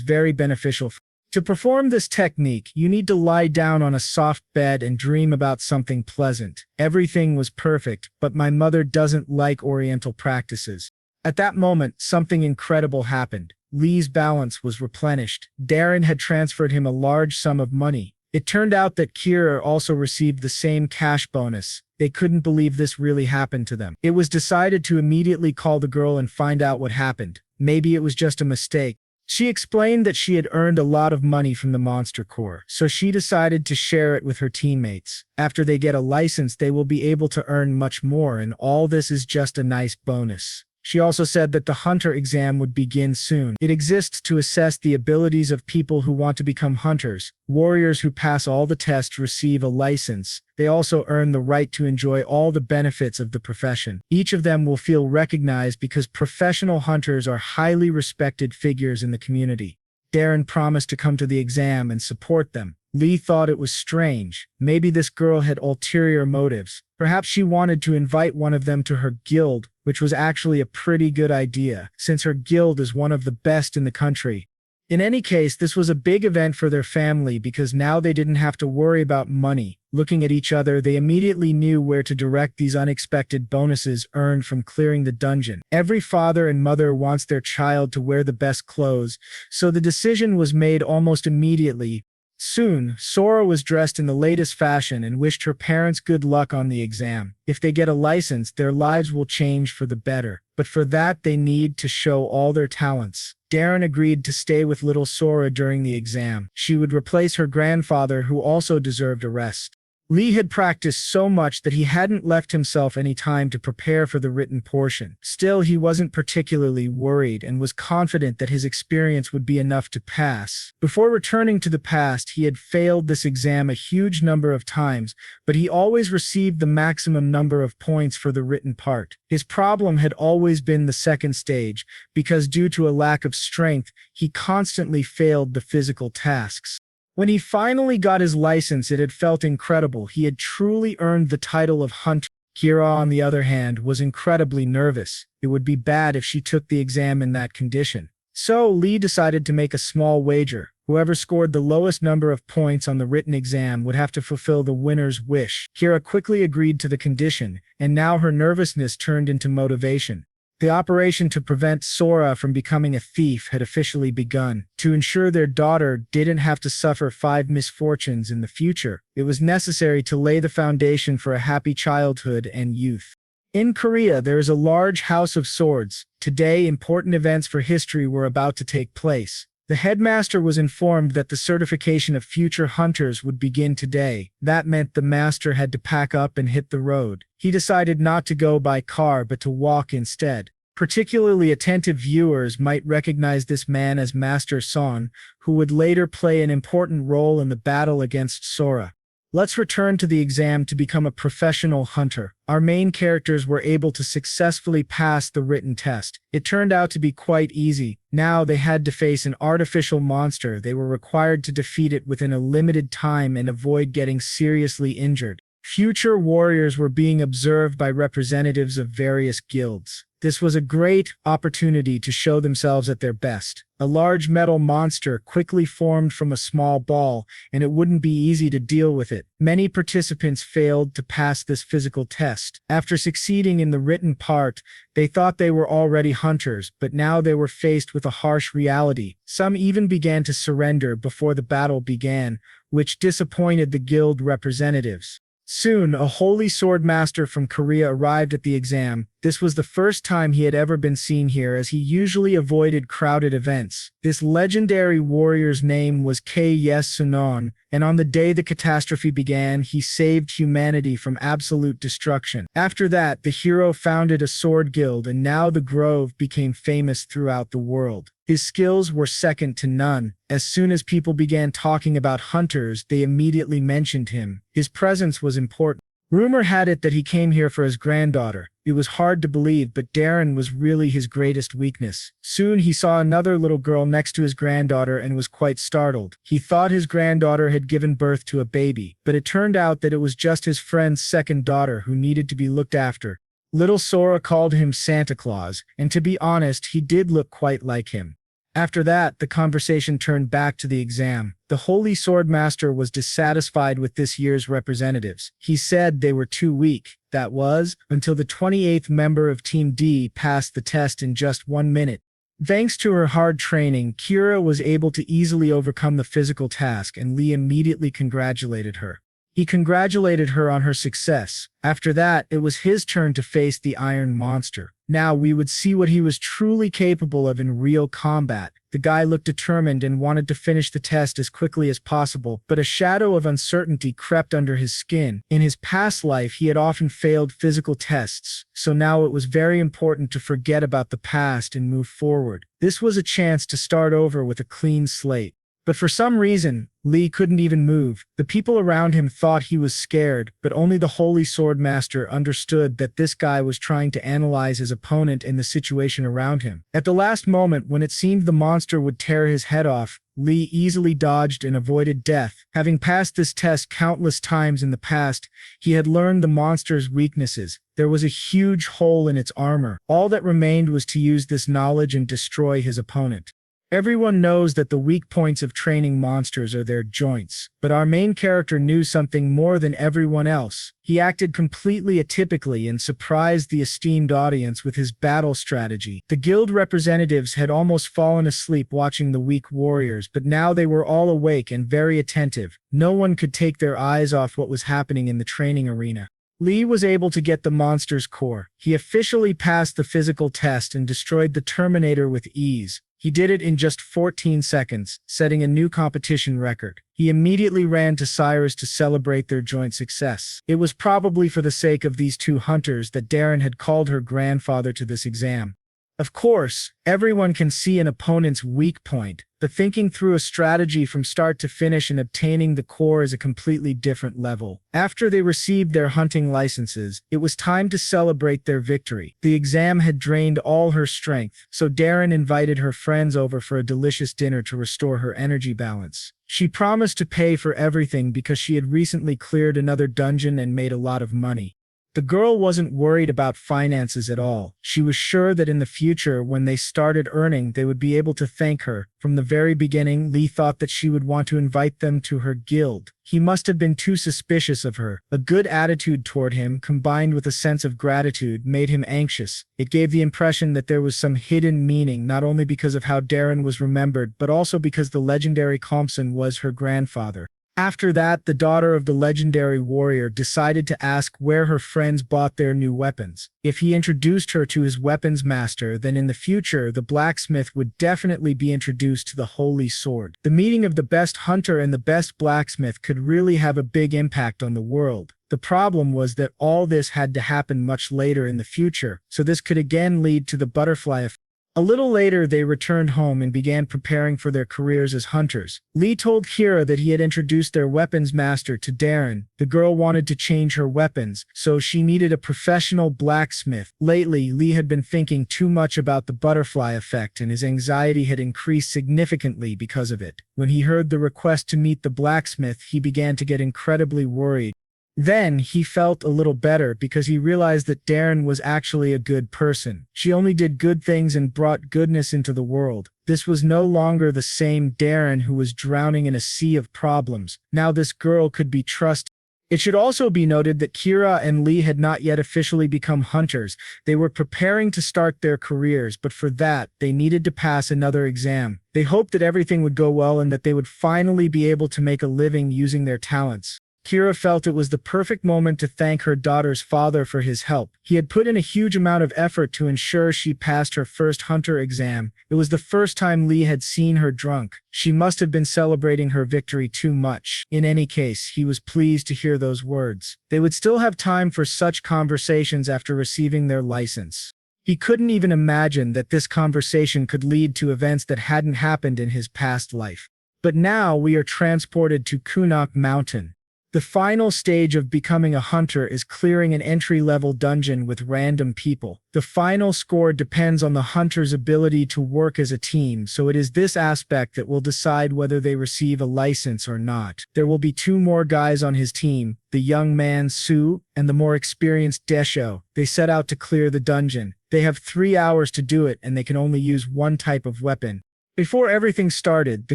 very beneficial. To perform this technique, you need to lie down on a soft bed and dream about something pleasant. Everything was perfect, but my mother doesn't like Oriental practices. At that moment, something incredible happened. Lee's balance was replenished. Darren had transferred him a large sum of money. It turned out that Kira also received the same cash bonus. They couldn't believe this really happened to them. It was decided to immediately call the girl and find out what happened. Maybe it was just a mistake. She explained that she had earned a lot of money from the Monster Corps, so she decided to share it with her teammates. After they get a license, they will be able to earn much more, and all this is just a nice bonus. She also said that the hunter exam would begin soon. It exists to assess the abilities of people who want to become hunters. Warriors who pass all the tests receive a license. They also earn the right to enjoy all the benefits of the profession. Each of them will feel recognized because professional hunters are highly respected figures in the community. Darren promised to come to the exam and support them. Lee thought it was strange. Maybe this girl had ulterior motives. Perhaps she wanted to invite one of them to her guild, which was actually a pretty good idea, since her guild is one of the best in the country. In any case, this was a big event for their family because now they didn't have to worry about money. Looking at each other, they immediately knew where to direct these unexpected bonuses earned from clearing the dungeon. Every father and mother wants their child to wear the best clothes, so the decision was made almost immediately. Soon, Sora was dressed in the latest fashion and wished her parents good luck on the exam. If they get a license, their lives will change for the better. But for that, they need to show all their talents. Darren agreed to stay with little Sora during the exam. She would replace her grandfather, who also deserved a rest. Lee had practiced so much that he hadn't left himself any time to prepare for the written portion. Still, he wasn't particularly worried and was confident that his experience would be enough to pass. Before returning to the past, he had failed this exam a huge number of times, but he always received the maximum number of points for the written part. His problem had always been the second stage, because due to a lack of strength, he constantly failed the physical tasks. When he finally got his license, it had felt incredible. He had truly earned the title of hunter. Kira, on the other hand, was incredibly nervous. It would be bad if she took the exam in that condition. So Lee decided to make a small wager. Whoever scored the lowest number of points on the written exam would have to fulfill the winner's wish. Kira quickly agreed to the condition, and now her nervousness turned into motivation. The operation to prevent Sora from becoming a thief had officially begun. To ensure their daughter didn't have to suffer 5 misfortunes in the future, it was necessary to lay the foundation for a happy childhood and youth. In Korea, there is a large house of swords. Today, important events for history were about to take place. The headmaster was informed that the certification of future hunters would begin today. That meant the master had to pack up and hit the road. He decided not to go by car but to walk instead. Particularly attentive viewers might recognize this man as Master Son, who would later play an important role in the battle against Sora. Let's return to the exam to become a professional hunter. Our main characters were able to successfully pass the written test. It turned out to be quite easy. Now they had to face an artificial monster. They were required to defeat it within a limited time and avoid getting seriously injured. Future warriors were being observed by representatives of various guilds. This was a great opportunity to show themselves at their best. A large metal monster quickly formed from a small ball, and it wouldn't be easy to deal with it. Many participants failed to pass this physical test. After succeeding in the written part, they thought they were already hunters, but now they were faced with a harsh reality. Some even began to surrender before the battle began, which disappointed the guild representatives. Soon, a holy sword master from Korea arrived at the exam. This was the first time he had ever been seen here, as he usually avoided crowded events. This legendary warrior's name was Sunon, and on the day the catastrophe began, he saved humanity from absolute destruction. After that, the hero founded a sword guild, and now the grove became famous throughout the world. His skills were second to none. As soon as people began talking about hunters, they immediately mentioned him. His presence was important. Rumor had it that he came here for his granddaughter. It was hard to believe, but Darren was really his greatest weakness. Soon he saw another little girl next to his granddaughter and was quite startled. He thought his granddaughter had given birth to a baby, but it turned out that it was just his friend's second daughter who needed to be looked after. Little Sora called him Santa Claus, and to be honest, he did look quite like him. After that, the conversation turned back to the exam. The Holy Sword Master was dissatisfied with this year's representatives. He said they were too weak. That was, until the 28th member of Team D passed the test in just 1 minute. Thanks to her hard training, Kira was able to easily overcome the physical task, and Lee immediately congratulated her. He congratulated her on her success. After that, it was his turn to face the Iron Monster. Now we would see what he was truly capable of in real combat. The guy looked determined and wanted to finish the test as quickly as possible, but a shadow of uncertainty crept under his skin. In his past life, he had often failed physical tests, so now it was very important to forget about the past and move forward. This was a chance to start over with a clean slate. But for some reason, Lee couldn't even move. The people around him thought he was scared, but only the Holy Sword Master understood that this guy was trying to analyze his opponent and the situation around him. At the last moment, when it seemed the monster would tear his head off, Lee easily dodged and avoided death. Having passed this test countless times in the past, he had learned the monster's weaknesses. There was a huge hole in its armor. All that remained was to use this knowledge and destroy his opponent. Everyone knows that the weak points of training monsters are their joints, but our main character knew something more than everyone else. He acted completely atypically and surprised the esteemed audience with his battle strategy. The guild representatives had almost fallen asleep watching the weak warriors, but now they were all awake and very attentive. No one could take their eyes off what was happening in the training arena. Lee was able to get the monster's core. He officially passed the physical test and destroyed the Terminator with ease. He did it in just 14 seconds, setting a new competition record. He immediately ran to Cyrus to celebrate their joint success. It was probably for the sake of these two hunters that Darren had called her grandfather to this exam. Of course, everyone can see an opponent's weak point, but thinking through a strategy from start to finish and obtaining the core is a completely different level. After they received their hunting licenses, it was time to celebrate their victory. The exam had drained all her strength, so Darren invited her friends over for a delicious dinner to restore her energy balance. She promised to pay for everything because she had recently cleared another dungeon and made a lot of money. The girl wasn't worried about finances at all. She was sure that in the future, when they started earning, they would be able to thank her. From the very beginning, Lee thought that she would want to invite them to her guild. He must have been too suspicious of her. A good attitude toward him, combined with a sense of gratitude, made him anxious. It gave the impression that there was some hidden meaning, not only because of how Darren was remembered, but also because the legendary Compson was her grandfather. After that, the daughter of the legendary warrior decided to ask where her friends bought their new weapons. If he introduced her to his weapons master, then in the future, the blacksmith would definitely be introduced to the holy sword. The meeting of the best hunter and the best blacksmith could really have a big impact on the world. The problem was that all this had to happen much later in the future, so this could again lead to the butterfly effect. A little later, they returned home and began preparing for their careers as hunters. Lee told Kira that he had introduced their weapons master to Darren. The girl wanted to change her weapons, so she needed a professional blacksmith. Lately, Lee had been thinking too much about the butterfly effect, and his anxiety had increased significantly because of it. When he heard the request to meet the blacksmith, he began to get incredibly worried. Then he felt a little better because he realized that Darren was actually a good person. She only did good things and brought goodness into the world. This was no longer the same Darren who was drowning in a sea of problems. Now this girl could be trusted. It should also be noted that Kira and Lee had not yet officially become hunters. They were preparing to start their careers, but for that, they needed to pass another exam. They hoped that everything would go well and that they would finally be able to make a living using their talents. Kira felt it was the perfect moment to thank her daughter's father for his help. He had put in a huge amount of effort to ensure she passed her first hunter exam. It was the first time Lee had seen her drunk. She must have been celebrating her victory too much. In any case, he was pleased to hear those words. They would still have time for such conversations after receiving their license. He couldn't even imagine that this conversation could lead to events that hadn't happened in his past life. But now we are transported to Kunak Mountain. The final stage of becoming a hunter is clearing an entry-level dungeon with random people. The final score depends on the hunter's ability to work as a team, so it is this aspect that will decide whether they receive a license or not. There will be two more guys on his team, the young man Soo and the more experienced Desho. They set out to clear the dungeon. They have 3 hours to do it, and they can only use one type of weapon. Before everything started, the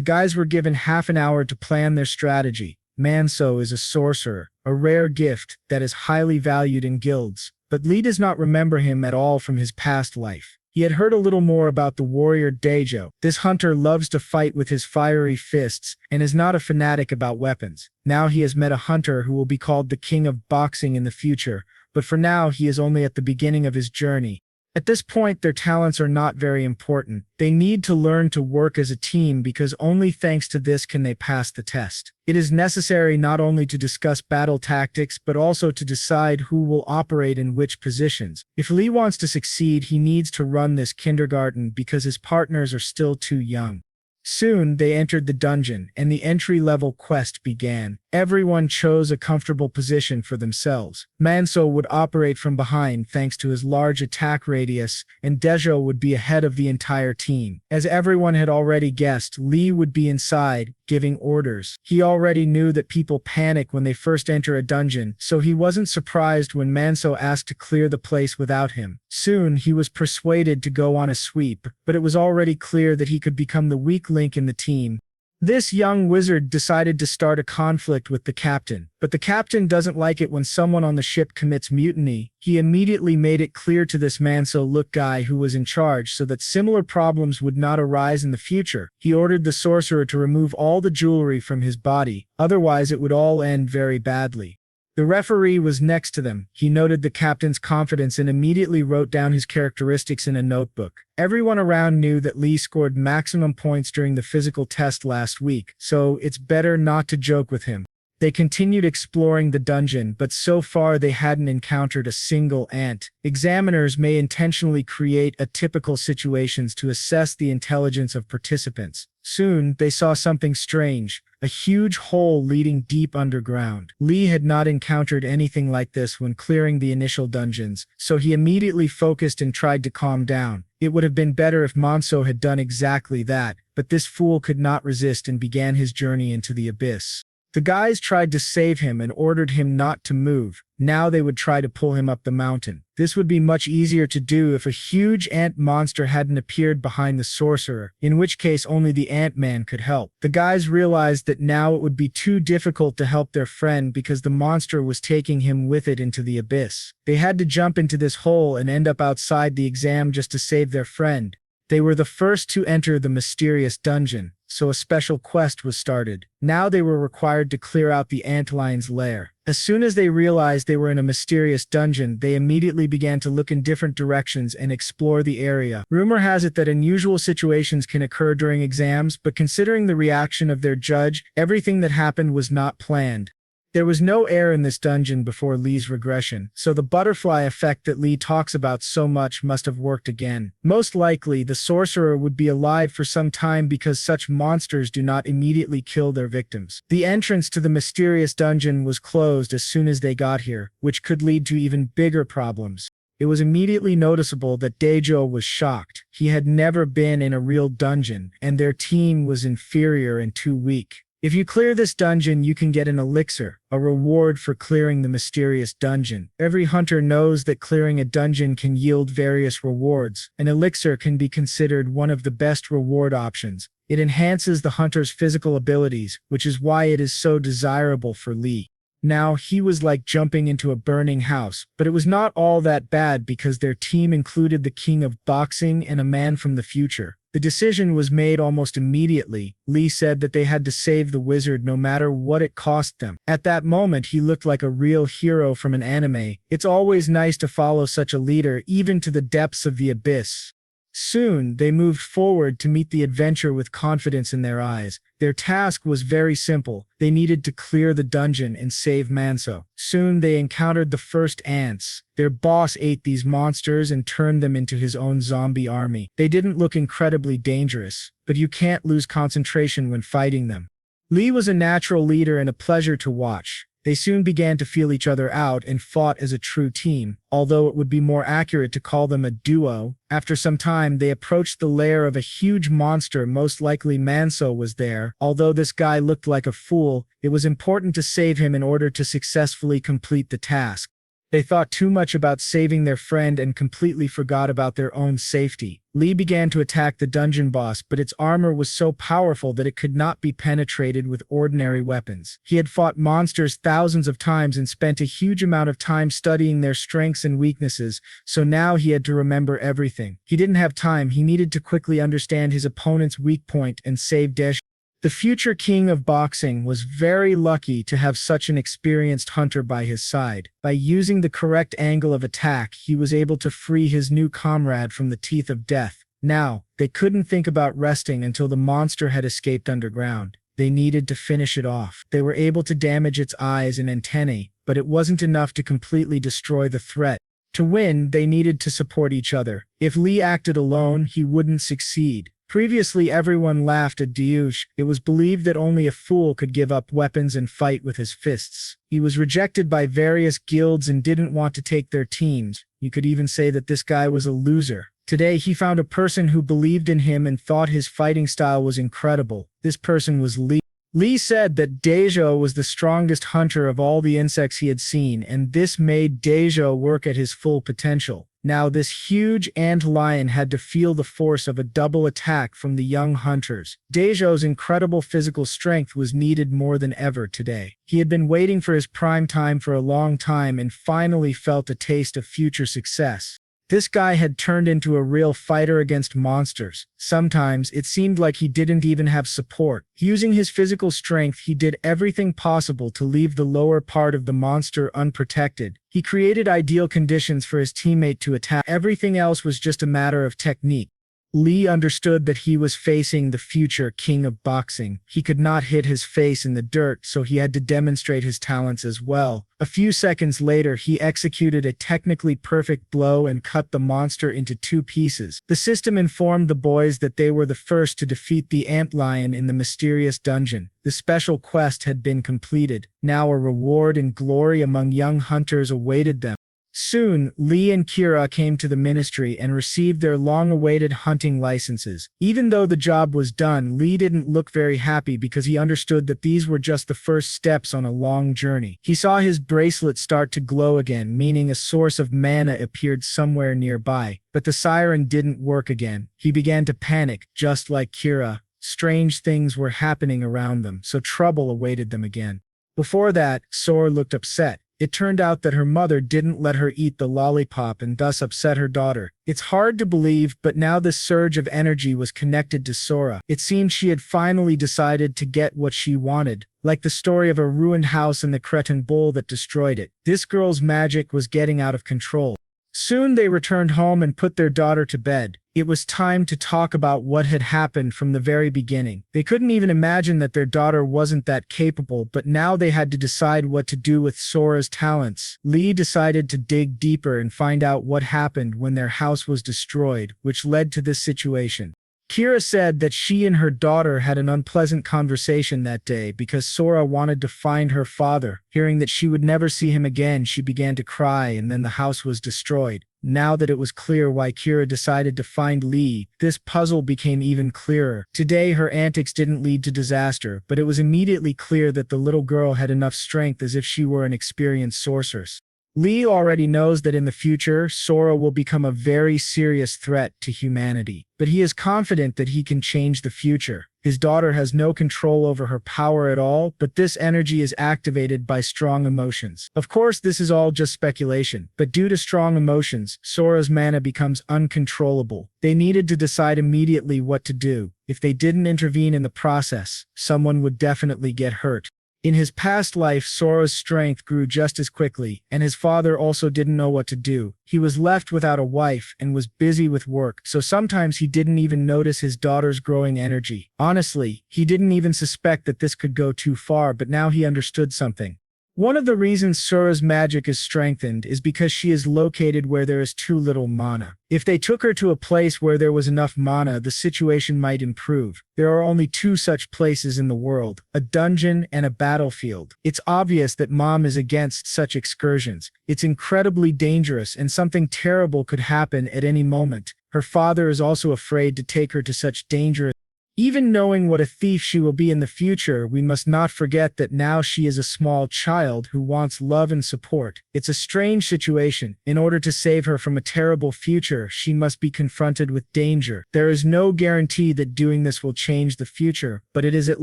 guys were given half an hour to plan their strategy. Manso is a sorcerer, a rare gift that is highly valued in guilds, but Lee does not remember him at all from his past life. He had heard a little more about the warrior Daejo. This hunter loves to fight with his fiery fists and is not a fanatic about weapons. Now he has met a hunter who will be called the king of boxing in the future, but for now he is only at the beginning of his journey. At this point, their talents are not very important. They need to learn to work as a team because only thanks to this can they pass the test. It is necessary not only to discuss battle tactics but also to decide who will operate in which positions. If Lee wants to succeed, he needs to run this kindergarten because his partners are still too young. Soon, they entered the dungeon, and the entry-level quest began. Everyone chose a comfortable position for themselves. Manso would operate from behind thanks to his large attack radius, and Daejo would be ahead of the entire team. As everyone had already guessed, Lee would be inside, giving orders. He already knew that people panic when they first enter a dungeon, so he wasn't surprised when Manso asked to clear the place without him. Soon, he was persuaded to go on a sweep, but it was already clear that he could become the weak link in the team. This young wizard decided to start a conflict with the captain, but the captain doesn't like it when someone on the ship commits mutiny. He immediately made it clear to this Manso-look guy who was in charge so that similar problems would not arise in the future. He ordered the sorcerer to remove all the jewelry from his body, otherwise it would all end very badly. The referee was next to them. He noted the captain's confidence and immediately wrote down his characteristics in a notebook. Everyone around knew that Lee scored maximum points during the physical test last week, so it's better not to joke with him. They continued exploring the dungeon, but so far they hadn't encountered a single ant. Examiners may intentionally create atypical situations to assess the intelligence of participants. Soon, they saw something strange, a huge hole leading deep underground. Lee had not encountered anything like this when clearing the initial dungeons, so he immediately focused and tried to calm down. It would have been better if Manso had done exactly that, but this fool could not resist and began his journey into the abyss. The guys tried to save him and ordered him not to move. Now they would try to pull him up the mountain. This would be much easier to do if a huge ant monster hadn't appeared behind the sorcerer, in which case only the Ant-Man could help. The guys realized that now it would be too difficult to help their friend because the monster was taking him with it into the abyss. They had to jump into this hole and end up outside the exam just to save their friend. They were the first to enter the mysterious dungeon, so a special quest was started. Now they were required to clear out the antlion's lair. As soon as they realized they were in a mysterious dungeon, they immediately began to look in different directions and explore the area. Rumor has it that unusual situations can occur during exams, but considering the reaction of their judge, everything that happened was not planned. There was no air in this dungeon before Lee's regression, so the butterfly effect that Lee talks about so much must have worked again. Most likely, the sorcerer would be alive for some time because such monsters do not immediately kill their victims. The entrance to the mysterious dungeon was closed as soon as they got here, which could lead to even bigger problems. It was immediately noticeable that Daejo was shocked. He had never been in a real dungeon, and their team was inferior and too weak. If you clear this dungeon, you can get an elixir, a reward for clearing the mysterious dungeon. Every hunter knows that clearing a dungeon can yield various rewards. An elixir can be considered one of the best reward options. It enhances the hunter's physical abilities, which is why it is so desirable for Lee. Now, he was like jumping into a burning house, but it was not all that bad because their team included the king of boxing and a man from the future. The decision was made almost immediately. Lee said that they had to save the wizard no matter what it cost them. At that moment, he looked like a real hero from an anime. It's always nice to follow such a leader, even to the depths of the abyss. Soon, they moved forward to meet the adventure with confidence in their eyes. Their task was very simple. They needed to clear the dungeon and save Manso. Soon, they encountered the first ants. Their boss ate these monsters and turned them into his own zombie army. They didn't look incredibly dangerous, but you can't lose concentration when fighting them. Lee was a natural leader and a pleasure to watch. They soon began to feel each other out and fought as a true team, although it would be more accurate to call them a duo. After some time, they approached the lair of a huge monster. Most likely Manso was there. Although this guy looked like a fool, it was important to save him in order to successfully complete the task. They thought too much about saving their friend and completely forgot about their own safety. Lee began to attack the dungeon boss, but its armor was so powerful that it could not be penetrated with ordinary weapons. He had fought monsters thousands of times and spent a huge amount of time studying their strengths and weaknesses, so now he had to remember everything. He didn't have time. He needed to quickly understand his opponent's weak point and save Daesh. The future king of boxing was very lucky to have such an experienced hunter by his side. By using the correct angle of attack, he was able to free his new comrade from the teeth of death. Now, they couldn't think about resting until the monster had escaped underground. They needed to finish it off. They were able to damage its eyes and antennae, but it wasn't enough to completely destroy the threat. To win, they needed to support each other. If Lee acted alone, he wouldn't succeed. Previously, everyone laughed at Daesh. It was believed that only a fool could give up weapons and fight with his fists. He was rejected by various guilds and didn't want to take their teams. You could even say that this guy was a loser. Today, he found a person who believed in him and thought his fighting style was incredible. This person was Lee. Lee said that Daejo was the strongest hunter of all the insects he had seen, and this made Daejo work at his full potential. Now this huge ant lion had to feel the force of a double attack from the young hunters. Daejo's incredible physical strength was needed more than ever today. He had been waiting for his prime time for a long time and finally felt a taste of future success. This guy had turned into a real fighter against monsters. Sometimes it seemed like he didn't even have support. Using his physical strength, he did everything possible to leave the lower part of the monster unprotected. He created ideal conditions for his teammate to attack. Everything else was just a matter of technique. Lee understood that he was facing the future king of boxing. He could not hit his face in the dirt, so he had to demonstrate his talents as well. A few seconds later, he executed a technically perfect blow and cut the monster into 2 pieces. The system informed the boys that they were the first to defeat the antlion in the mysterious dungeon. The special quest had been completed. Now a reward and glory among young hunters awaited them. Soon, Lee and Kira came to the ministry and received their long-awaited hunting licenses. Even though the job was done, Lee didn't look very happy because he understood that these were just the first steps on a long journey. He saw his bracelet start to glow again, meaning a source of mana appeared somewhere nearby. But the siren didn't work again. He began to panic, just like Kira. Strange things were happening around them, so trouble awaited them again. Before that, Sora looked upset. It turned out that her mother didn't let her eat the lollipop and thus upset her daughter. It's hard to believe, but now this surge of energy was connected to Sora. It seemed she had finally decided to get what she wanted, like the story of a ruined house and the cretin bull that destroyed it. This girl's magic was getting out of control. Soon they returned home and put their daughter to bed. It was time to talk about what had happened from the very beginning. They couldn't even imagine that their daughter wasn't that capable, but now they had to decide what to do with Sora's talents. Lee decided to dig deeper and find out what happened when their house was destroyed, which led to this situation. Kira said that she and her daughter had an unpleasant conversation that day because Sora wanted to find her father. Hearing that she would never see him again, she began to cry, and then the house was destroyed. Now that it was clear why Kira decided to find Lee, this puzzle became even clearer. Today, her antics didn't lead to disaster, but it was immediately clear that the little girl had enough strength as if she were an experienced sorceress. Lee already knows that in the future, Sora will become a very serious threat to humanity, but he is confident that he can change the future. His daughter has no control over her power at all, but this energy is activated by strong emotions. Of course, this is all just speculation, but due to strong emotions, Sora's mana becomes uncontrollable. They needed to decide immediately what to do. If they didn't intervene in the process, someone would definitely get hurt. In his past life, Sora's strength grew just as quickly, and his father also didn't know what to do. He was left without a wife and was busy with work, so sometimes he didn't even notice his daughter's growing energy. Honestly, he didn't even suspect that this could go too far, but now he understood something. One of the reasons Sora's magic is strengthened is because she is located where there is too little mana. If they took her to a place where there was enough mana, the situation might improve. There are only two such places in the world, a dungeon and a battlefield. It's obvious that Mom is against such excursions. It's incredibly dangerous and something terrible could happen at any moment. Her father is also afraid to take her to such dangerous. Even knowing what a thief she will be in the future, we must not forget that now she is a small child who wants love and support. It's a strange situation. In order to save her from a terrible future, she must be confronted with danger. There is no guarantee that doing this will change the future, but it is at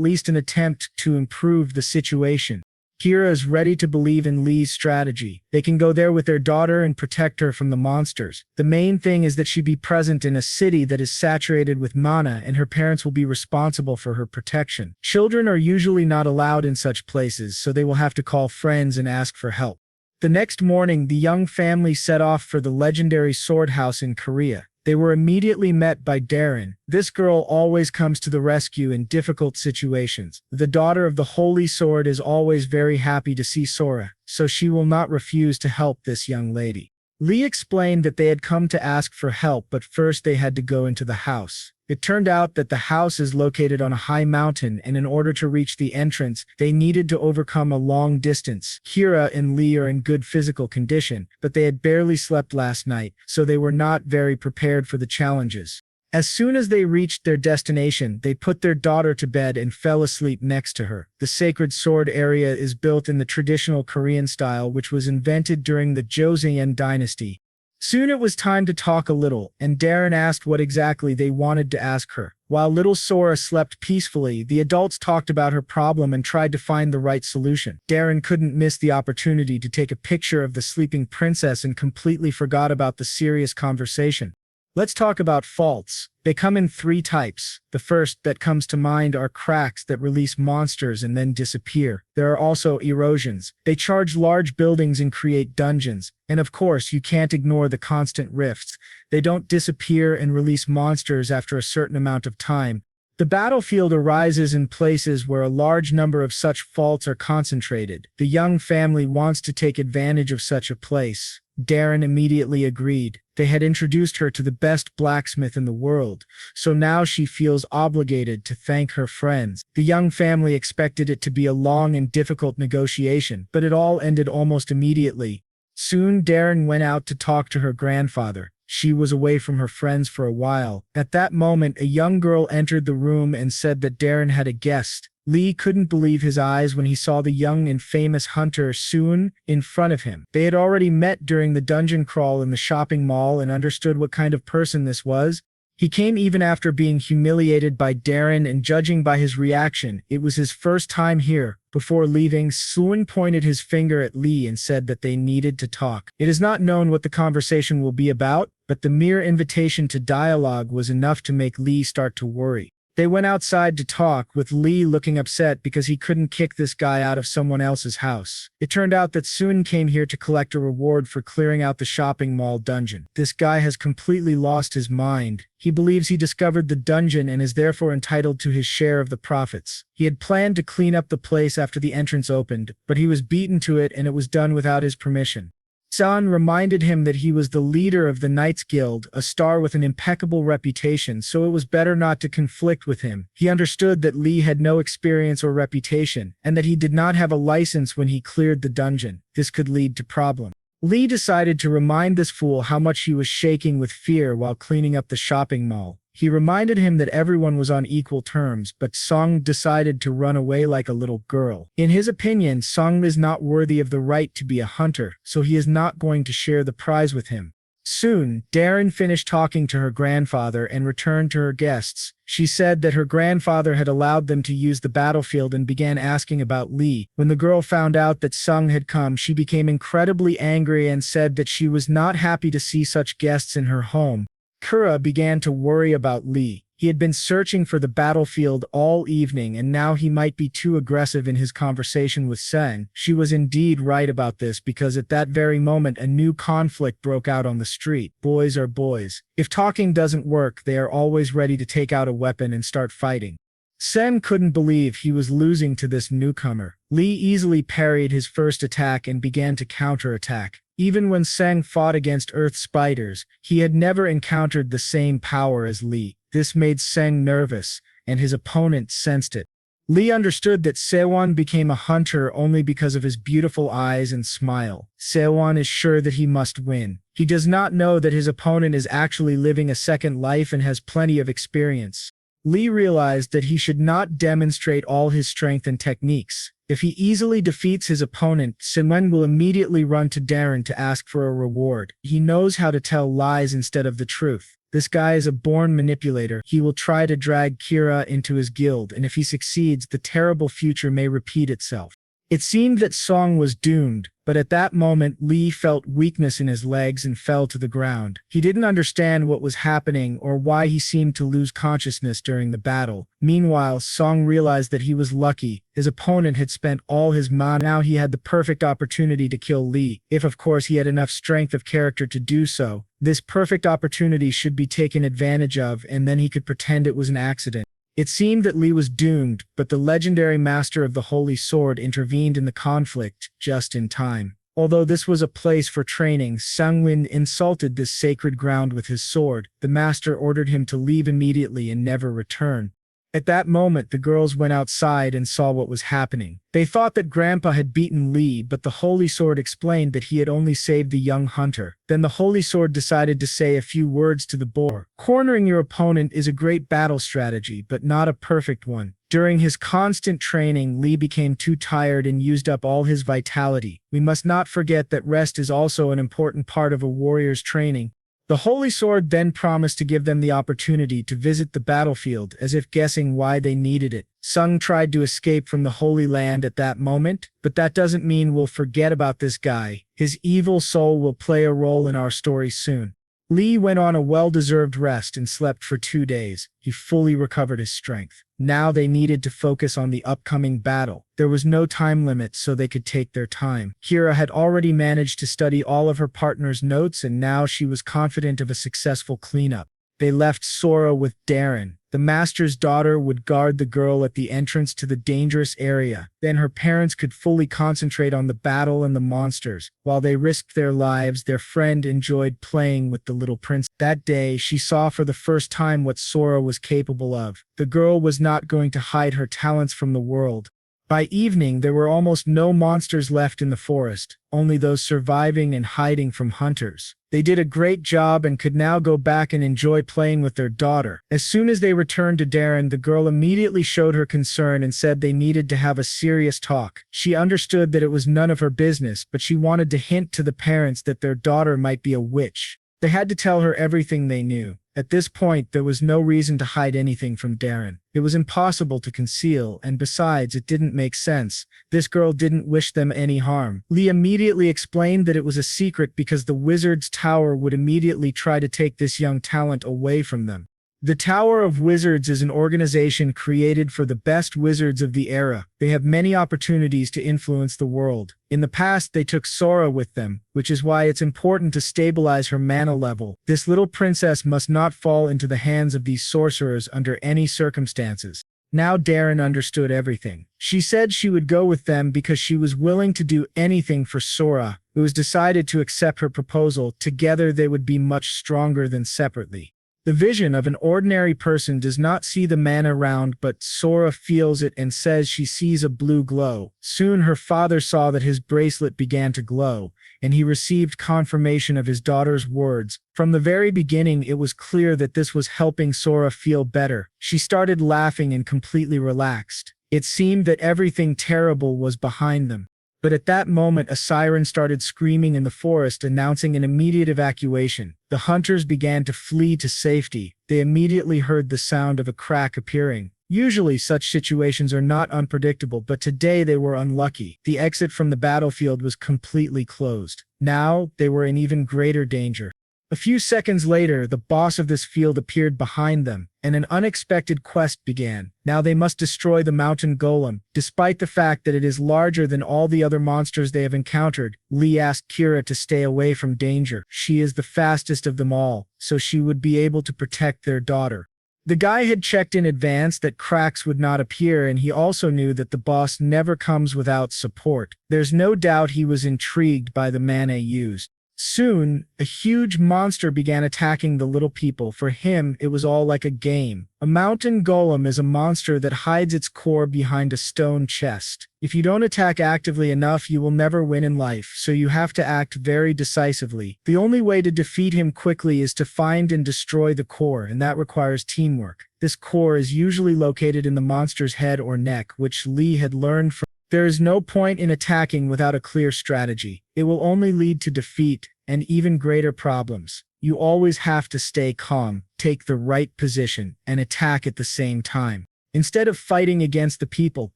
least an attempt to improve the situation. Kira is ready to believe in Lee's strategy. They can go there with their daughter and protect her from the monsters. The main thing is that she be present in a city that is saturated with mana, and her parents will be responsible for her protection. Children are usually not allowed in such places, so they will have to call friends and ask for help. The next morning, the young family set off for the legendary sword house in Korea. They were immediately met by Darren. This girl always comes to the rescue in difficult situations. The daughter of the Holy Sword is always very happy to see Sora, so she will not refuse to help this young lady. Lee explained that they had come to ask for help, but first they had to go into the house. It turned out that the house is located on a high mountain, and in order to reach the entrance, they needed to overcome a long distance. Kira and Lee are in good physical condition, but they had barely slept last night, so they were not very prepared for the challenges. As soon as they reached their destination, they put their daughter to bed and fell asleep next to her. The sacred sword area is built in the traditional Korean style, which was invented during the Joseon dynasty. Soon it was time to talk a little, and Darren asked what exactly they wanted to ask her. While little Sora slept peacefully, the adults talked about her problem and tried to find the right solution. Darren couldn't miss the opportunity to take a picture of the sleeping princess and completely forgot about the serious conversation. Let's talk about faults. They come in three types. The first that comes to mind are cracks that release monsters and then disappear. There are also erosions. They charge large buildings and create dungeons. And of course, you can't ignore the constant rifts. They don't disappear and release monsters after a certain amount of time. The battlefield arises in places where a large number of such faults are concentrated. The young family wants to take advantage of such a place. Darren immediately agreed. They had introduced her to the best blacksmith in the world, so now she feels obligated to thank her friends. The young family expected it to be a long and difficult negotiation, but it all ended almost immediately. Soon Darren went out to talk to her grandfather. She was away from her friends for a while. At that moment, a young girl entered the room and said that Darren had a guest. Lee couldn't believe his eyes when he saw the young and famous hunter Seo-jun in front of him. They had already met during the dungeon crawl in the shopping mall and understood what kind of person this was. He came even after being humiliated by Darren, and judging by his reaction, it was his first time here. Before leaving, Seo-jun pointed his finger at Lee and said that they needed to talk. It is not known what the conversation will be about, but the mere invitation to dialogue was enough to make Lee start to worry. They went outside to talk, with Lee looking upset because he couldn't kick this guy out of someone else's house. It turned out that Seo-jun came here to collect a reward for clearing out the shopping mall dungeon. This guy has completely lost his mind. He believes he discovered the dungeon and is therefore entitled to his share of the profits. He had planned to clean up the place after the entrance opened, but he was beaten to it and it was done without his permission. Seo-jun reminded him that he was the leader of the Knights Guild, a star with an impeccable reputation, so it was better not to conflict with him. He understood that Lee had no experience or reputation, and that he did not have a license when he cleared the dungeon. This could lead to problems. Lee decided to remind this fool how much he was shaking with fear while cleaning up the shopping mall. He reminded him that everyone was on equal terms, but Song decided to run away like a little girl. In his opinion, Song is not worthy of the right to be a hunter, so he is not going to share the prize with him. Soon, Darren finished talking to her grandfather and returned to her guests. She said that her grandfather had allowed them to use the battlefield and began asking about Lee. When the girl found out that Sung had come, she became incredibly angry and said that she was not happy to see such guests in her home. Kura began to worry about Lee. He had been searching for the battlefield all evening, and now he might be too aggressive in his conversation with Seng. She was indeed right about this, because at that very moment a new conflict broke out on the street. Boys are boys. If talking doesn't work, they are always ready to take out a weapon and start fighting. Seng couldn't believe he was losing to this newcomer. Lee easily parried his first attack and began to counterattack. Even when Seng fought against Earth spiders, he had never encountered the same power as Lee. This made Seng nervous, and his opponent sensed it. Lee understood that Seo-jun became a hunter only because of his beautiful eyes and smile. Seo-jun is sure that he must win. He does not know that his opponent is actually living a second life and has plenty of experience. Lee realized that he should not demonstrate all his strength and techniques. If he easily defeats his opponent, Seo-jun will immediately run to Darren to ask for a reward. He knows how to tell lies instead of the truth. This guy is a born manipulator. He will try to drag Kira into his guild, and if he succeeds, the terrible future may repeat itself. It seemed that Song was doomed, but at that moment Lee felt weakness in his legs and fell to the ground. He didn't understand what was happening or why he seemed to lose consciousness during the battle. Meanwhile, Song realized that he was lucky. His opponent had spent all his mana. Now he had the perfect opportunity to kill Lee, if of course he had enough strength of character to do so. This perfect opportunity should be taken advantage of, and then he could pretend it was an accident. It seemed that Lee was doomed, but the legendary master of the Holy Sword intervened in the conflict just in time. Although this was a place for training, Sang-win insulted this sacred ground with his sword. The master ordered him to leave immediately and never return. At that moment, the girls went outside and saw what was happening. They thought that Grandpa had beaten Lee, but the Holy Sword explained that he had only saved the young hunter. Then the Holy Sword decided to say a few words to the boy. Cornering your opponent is a great battle strategy, but not a perfect one. During his constant training, Lee became too tired and used up all his vitality. We must not forget that rest is also an important part of a warrior's training. The Holy Sword then promised to give them the opportunity to visit the battlefield, as if guessing why they needed it. Sung tried to escape from the Holy Land at that moment, but that doesn't mean we'll forget about this guy. His evil soul will play a role in our story soon. Lee went on a well-deserved rest and slept for 2 days. He fully recovered his strength. Now they needed to focus on the upcoming battle. There was no time limit, so they could take their time. Kira had already managed to study all of her partner's notes, and now she was confident of a successful cleanup. They left Sora with Darren. The master's daughter would guard the girl at the entrance to the dangerous area. Then her parents could fully concentrate on the battle and the monsters. While they risked their lives, their friend enjoyed playing with the little prince. That day, she saw for the first time what Sora was capable of. The girl was not going to hide her talents from the world. By evening, there were almost no monsters left in the forest, only those surviving and hiding from hunters. They did a great job and could now go back and enjoy playing with their daughter. As soon as they returned to Darren, the girl immediately showed her concern and said they needed to have a serious talk. She understood that it was none of her business, but she wanted to hint to the parents that their daughter might be a witch. They had to tell her everything they knew. At this point, there was no reason to hide anything from Darren. It was impossible to conceal, and besides, it didn't make sense. This girl didn't wish them any harm. Lee immediately explained that it was a secret because the Wizard's Tower would immediately try to take this young talent away from them. The Tower of Wizards is an organization created for the best wizards of the era. They have many opportunities to influence the world. In the past, they took Sora with them, which is why it's important to stabilize her mana level. This little princess must not fall into the hands of these sorcerers under any circumstances. Now Darren understood everything. She said she would go with them because she was willing to do anything for Sora. It was decided to accept her proposal. Together they would be much stronger than separately. The vision of an ordinary person does not see the mana round, but Sora feels it and says she sees a blue glow. Soon her father saw that his bracelet began to glow, and he received confirmation of his daughter's words. From the very beginning, it was clear that this was helping Sora feel better. She started laughing and completely relaxed. It seemed that everything terrible was behind them. But at that moment, a siren started screaming in the forest, announcing an immediate evacuation. The hunters began to flee to safety. They immediately heard the sound of a crack appearing. Usually such situations are not unpredictable, but today they were unlucky. The exit from the battlefield was completely closed. Now, they were in even greater danger. A few seconds later, the boss of this field appeared behind them, and an unexpected quest began. Now they must destroy the mountain golem. Despite the fact that it is larger than all the other monsters they have encountered, Lee asked Kira to stay away from danger. She is the fastest of them all, so she would be able to protect their daughter. The guy had checked in advance that cracks would not appear, and he also knew that the boss never comes without support. There's no doubt he was intrigued by the mana used. Soon, a huge monster began attacking the little people. For him, it was all like a game. A mountain golem is a monster that hides its core behind a stone chest. If you don't attack actively enough, you will never win in life, so you have to act very decisively. The only way to defeat him quickly is to find and destroy the core, and that requires teamwork. This core is usually located in the monster's head or neck, which Lee had learned from. There is no point in attacking without a clear strategy. It will only lead to defeat and even greater problems. You always have to stay calm, take the right position, and attack at the same time. Instead of fighting against the people,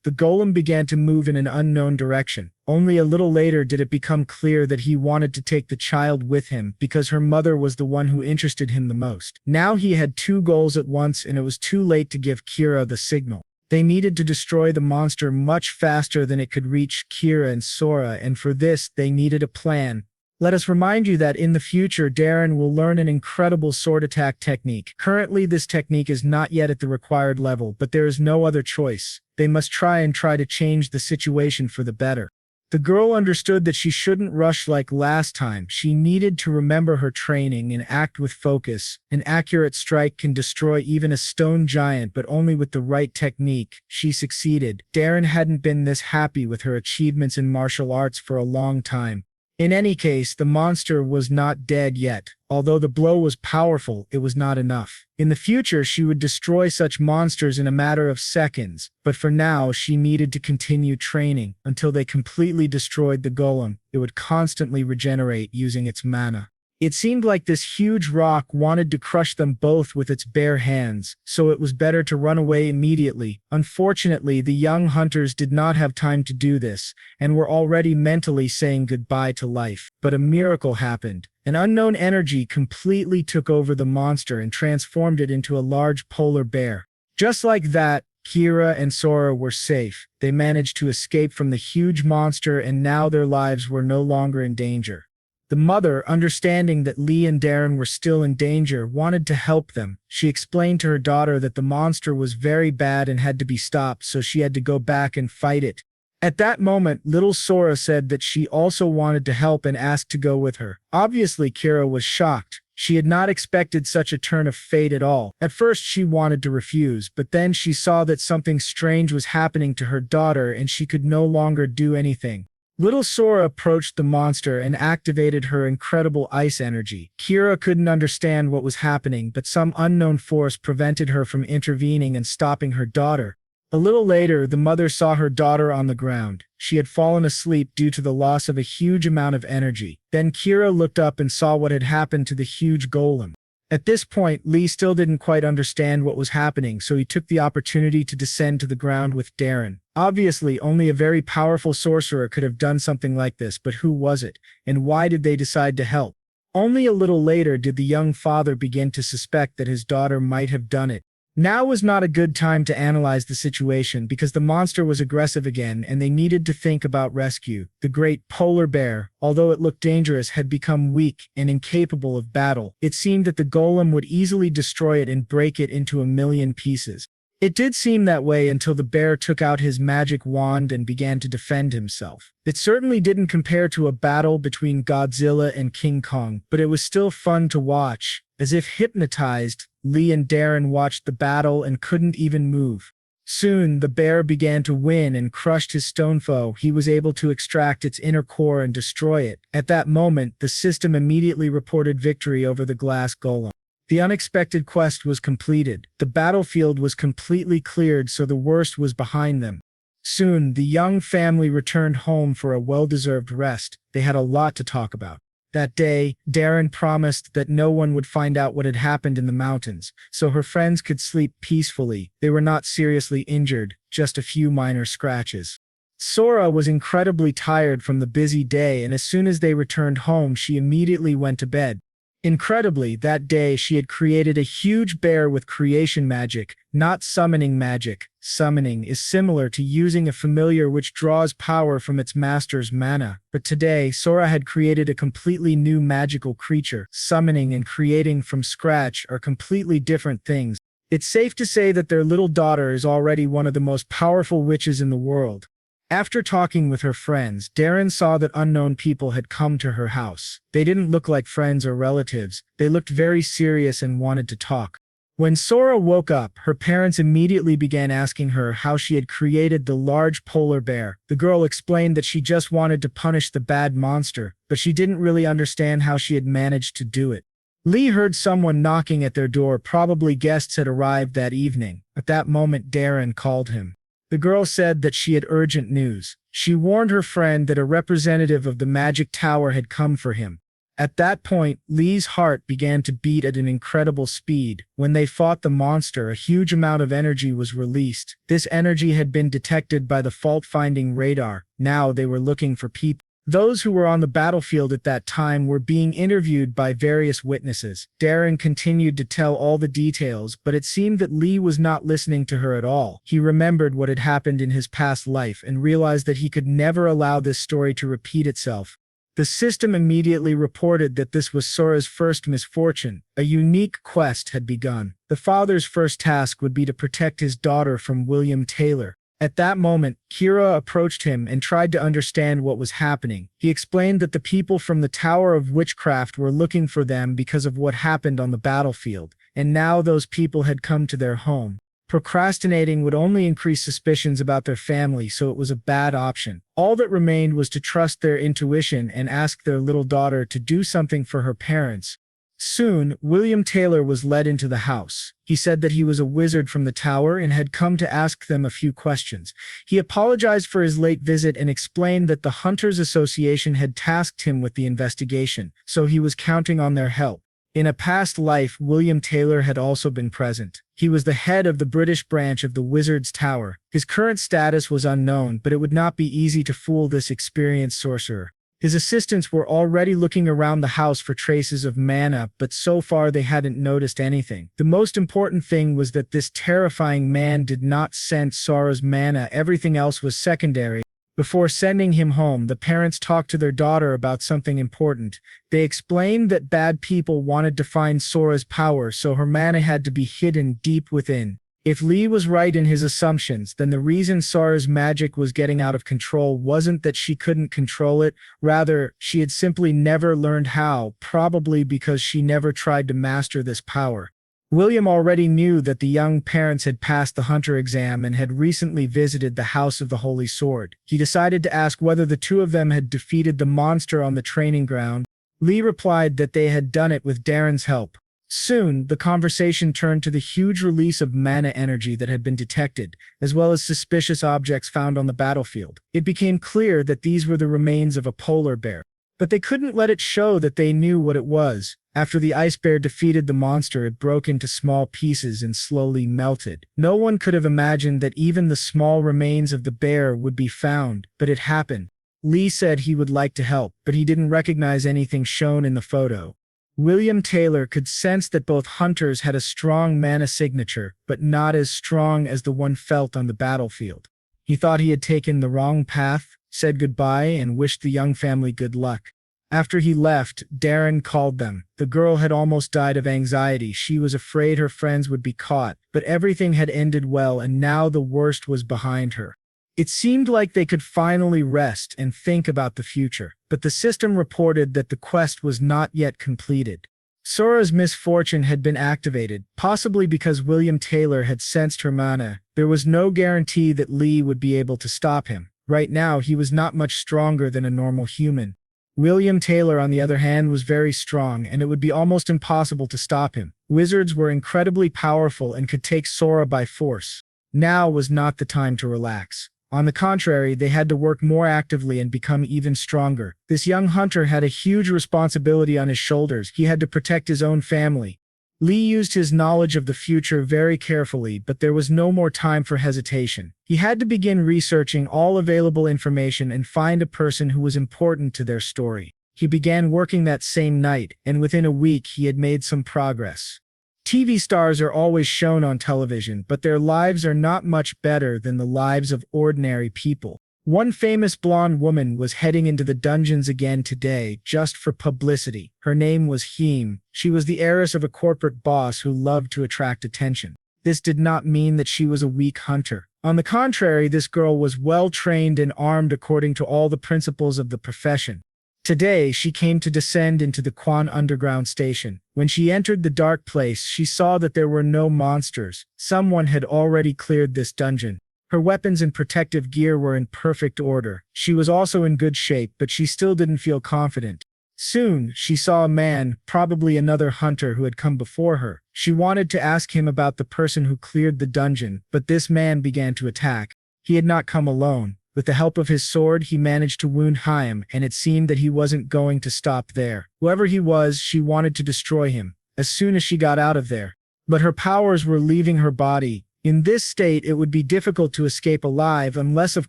the golem began to move in an unknown direction. Only a little later did it become clear that he wanted to take the child with him because her mother was the one who interested him the most. Now he had two goals at once, and it was too late to give Kira the signal. They needed to destroy the monster much faster than it could reach Kira and Sora, and for this, they needed a plan. Let us remind you that in the future, Darren will learn an incredible sword attack technique. Currently, this technique is not yet at the required level, but there is no other choice. They must try to change the situation for the better. The girl understood that she shouldn't rush like last time. She needed to remember her training and act with focus. An accurate strike can destroy even a stone giant, but only with the right technique. She succeeded. Darren hadn't been this happy with her achievements in martial arts for a long time. In any case, the monster was not dead yet. Although the blow was powerful, it was not enough. In the future, she would destroy such monsters in a matter of seconds, but for now, she needed to continue training until they completely destroyed the golem. It would constantly regenerate using its mana. It seemed like this huge rock wanted to crush them both with its bare hands, so it was better to run away immediately. Unfortunately, the young hunters did not have time to do this, and were already mentally saying goodbye to life. But a miracle happened. An unknown energy completely took over the monster and transformed it into a large polar bear. Just like that, Kira and Sora were safe. They managed to escape from the huge monster, and now their lives were no longer in danger. The mother, understanding that Lee and Darren were still in danger, wanted to help them. She explained to her daughter that the monster was very bad and had to be stopped, so she had to go back and fight it. At that moment, little Sora said that she also wanted to help and asked to go with her. Obviously, Kira was shocked. She had not expected such a turn of fate at all. At first, she wanted to refuse, but then she saw that something strange was happening to her daughter and she could no longer do anything. Little Sora approached the monster and activated her incredible ice energy. Kira couldn't understand what was happening, but some unknown force prevented her from intervening and stopping her daughter. A little later, the mother saw her daughter on the ground. She had fallen asleep due to the loss of a huge amount of energy. Then Kira looked up and saw what had happened to the huge golem. At this point, Lee still didn't quite understand what was happening, so he took the opportunity to descend to the ground with Darren. Obviously, only a very powerful sorcerer could have done something like this, but who was it, and why did they decide to help? Only a little later did the young father begin to suspect that his daughter might have done it. Now was not a good time to analyze the situation because the monster was aggressive again and they needed to think about rescue. The great polar bear, although it looked dangerous, had become weak and incapable of battle. It seemed that the golem would easily destroy it and break it into a million pieces. It did seem that way until the bear took out his magic wand and began to defend himself. It certainly didn't compare to a battle between Godzilla and King Kong, but it was still fun to watch. As if hypnotized, Lee and Darren watched the battle and couldn't even move. Soon, the bear began to win and crushed his stone foe. He was able to extract its inner core and destroy it. At that moment, the system immediately reported victory over the glass golem. The unexpected quest was completed. The battlefield was completely cleared, so the worst was behind them. Soon, the young family returned home for a well-deserved rest. They had a lot to talk about. That day, Darren promised that no one would find out what had happened in the mountains, so her friends could sleep peacefully. They were not seriously injured, just a few minor scratches. Sora was incredibly tired from the busy day, and as soon as they returned home, she immediately went to bed. Incredibly, that day she had created a huge bear with creation magic, not summoning magic. Summoning is similar to using a familiar which draws power from its master's mana. But today, Sora had created a completely new magical creature. Summoning and creating from scratch are completely different things. It's safe to say that their little daughter is already one of the most powerful witches in the world. After talking with her friends, Darren saw that unknown people had come to her house. They didn't look like friends or relatives. They looked very serious and wanted to talk. When Sora woke up, her parents immediately began asking her how she had created the large polar bear. The girl explained that she just wanted to punish the bad monster, but she didn't really understand how she had managed to do it. Lee heard someone knocking at their door. Probably guests had arrived that evening. At that moment, Darren called him. The girl said that she had urgent news. She warned her friend that a representative of the magic tower had come for him. At that point, Lee's heart began to beat at an incredible speed. When they fought the monster, a huge amount of energy was released. This energy had been detected by the fault-finding radar. Now they were looking for people. Those who were on the battlefield at that time were being interviewed by various witnesses. Darren continued to tell all the details, but it seemed that Lee was not listening to her at all. He remembered what had happened in his past life and realized that he could never allow this story to repeat itself. The system immediately reported that this was Sora's first misfortune. A unique quest had begun. The father's first task would be to protect his daughter from William Taylor. At that moment, Kira approached him and tried to understand what was happening. He explained that the people from the Tower of Witchcraft were looking for them because of what happened on the battlefield, and now those people had come to their home. Procrastinating would only increase suspicions about their family, so it was a bad option. All that remained was to trust their intuition and ask their little daughter to do something for her parents. Soon, William Taylor was led into the house. He said that he was a wizard from the tower and had come to ask them a few questions. He apologized for his late visit and explained that the Hunters Association had tasked him with the investigation, so he was counting on their help. In a past life, William Taylor had also been present. He was the head of the British branch of the Wizard's Tower. His current status was unknown, but it would not be easy to fool this experienced sorcerer. His assistants were already looking around the house for traces of mana, but so far they hadn't noticed anything. The most important thing was that this terrifying man did not sense Sora's mana. Everything else was secondary. Before sending him home, the parents talked to their daughter about something important. They explained that bad people wanted to find Sora's power, so her mana had to be hidden deep within. If Lee was right in his assumptions, then the reason Sora's magic was getting out of control wasn't that she couldn't control it, rather, she had simply never learned how, probably because she never tried to master this power. William already knew that the young parents had passed the hunter exam and had recently visited the House of the Holy Sword. He decided to ask whether the two of them had defeated the monster on the training ground. Lee replied that they had done it with Darren's help. Soon, the conversation turned to the huge release of mana energy that had been detected, as well as suspicious objects found on the battlefield. It became clear that these were the remains of a polar bear. But they couldn't let it show that they knew what it was. After the ice bear defeated the monster, it broke into small pieces and slowly melted. No one could have imagined that even the small remains of the bear would be found, but it happened. Lee said he would like to help, but he didn't recognize anything shown in the photo. William Taylor could sense that both hunters had a strong mana signature, but not as strong as the one felt on the battlefield. He thought he had taken the wrong path, said goodbye, and wished the young family good luck. After he left, Darren called them. The girl had almost died of anxiety. She was afraid her friends would be caught, but everything had ended well and now the worst was behind her. It seemed like they could finally rest and think about the future, but the system reported that the quest was not yet completed. Sora's misfortune had been activated, possibly because William Taylor had sensed her mana. There was no guarantee that Lee would be able to stop him. Right now, he was not much stronger than a normal human. William Taylor, on the other hand, was very strong, and it would be almost impossible to stop him. Wizards were incredibly powerful and could take Sora by force. Now was not the time to relax. On the contrary, they had to work more actively and become even stronger. This young hunter had a huge responsibility on his shoulders. He had to protect his own family. Lee used his knowledge of the future very carefully, but there was no more time for hesitation. He had to begin researching all available information and find a person who was important to their story. He began working that same night, and within a week he had made some progress. TV stars are always shown on television, but their lives are not much better than the lives of ordinary people. One famous blonde woman was heading into the dungeons again today, just for publicity. Her name was Heem. She was the heiress of a corporate boss who loved to attract attention. This did not mean that she was a weak hunter. On the contrary, this girl was well trained and armed according to all the principles of the profession. Today, she came to descend into the Kwan underground station. When she entered the dark place, she saw that there were no monsters. Someone had already cleared this dungeon. Her weapons and protective gear were in perfect order. She was also in good shape, but she still didn't feel confident. Soon, she saw a man, probably another hunter who had come before her. She wanted to ask him about the person who cleared the dungeon, but this man began to attack. He had not come alone. With the help of his sword, he managed to wound Haim, and it seemed that he wasn't going to stop there. Whoever he was, she wanted to destroy him as soon as she got out of there. But her powers were leaving her body. In this state, it would be difficult to escape alive unless, of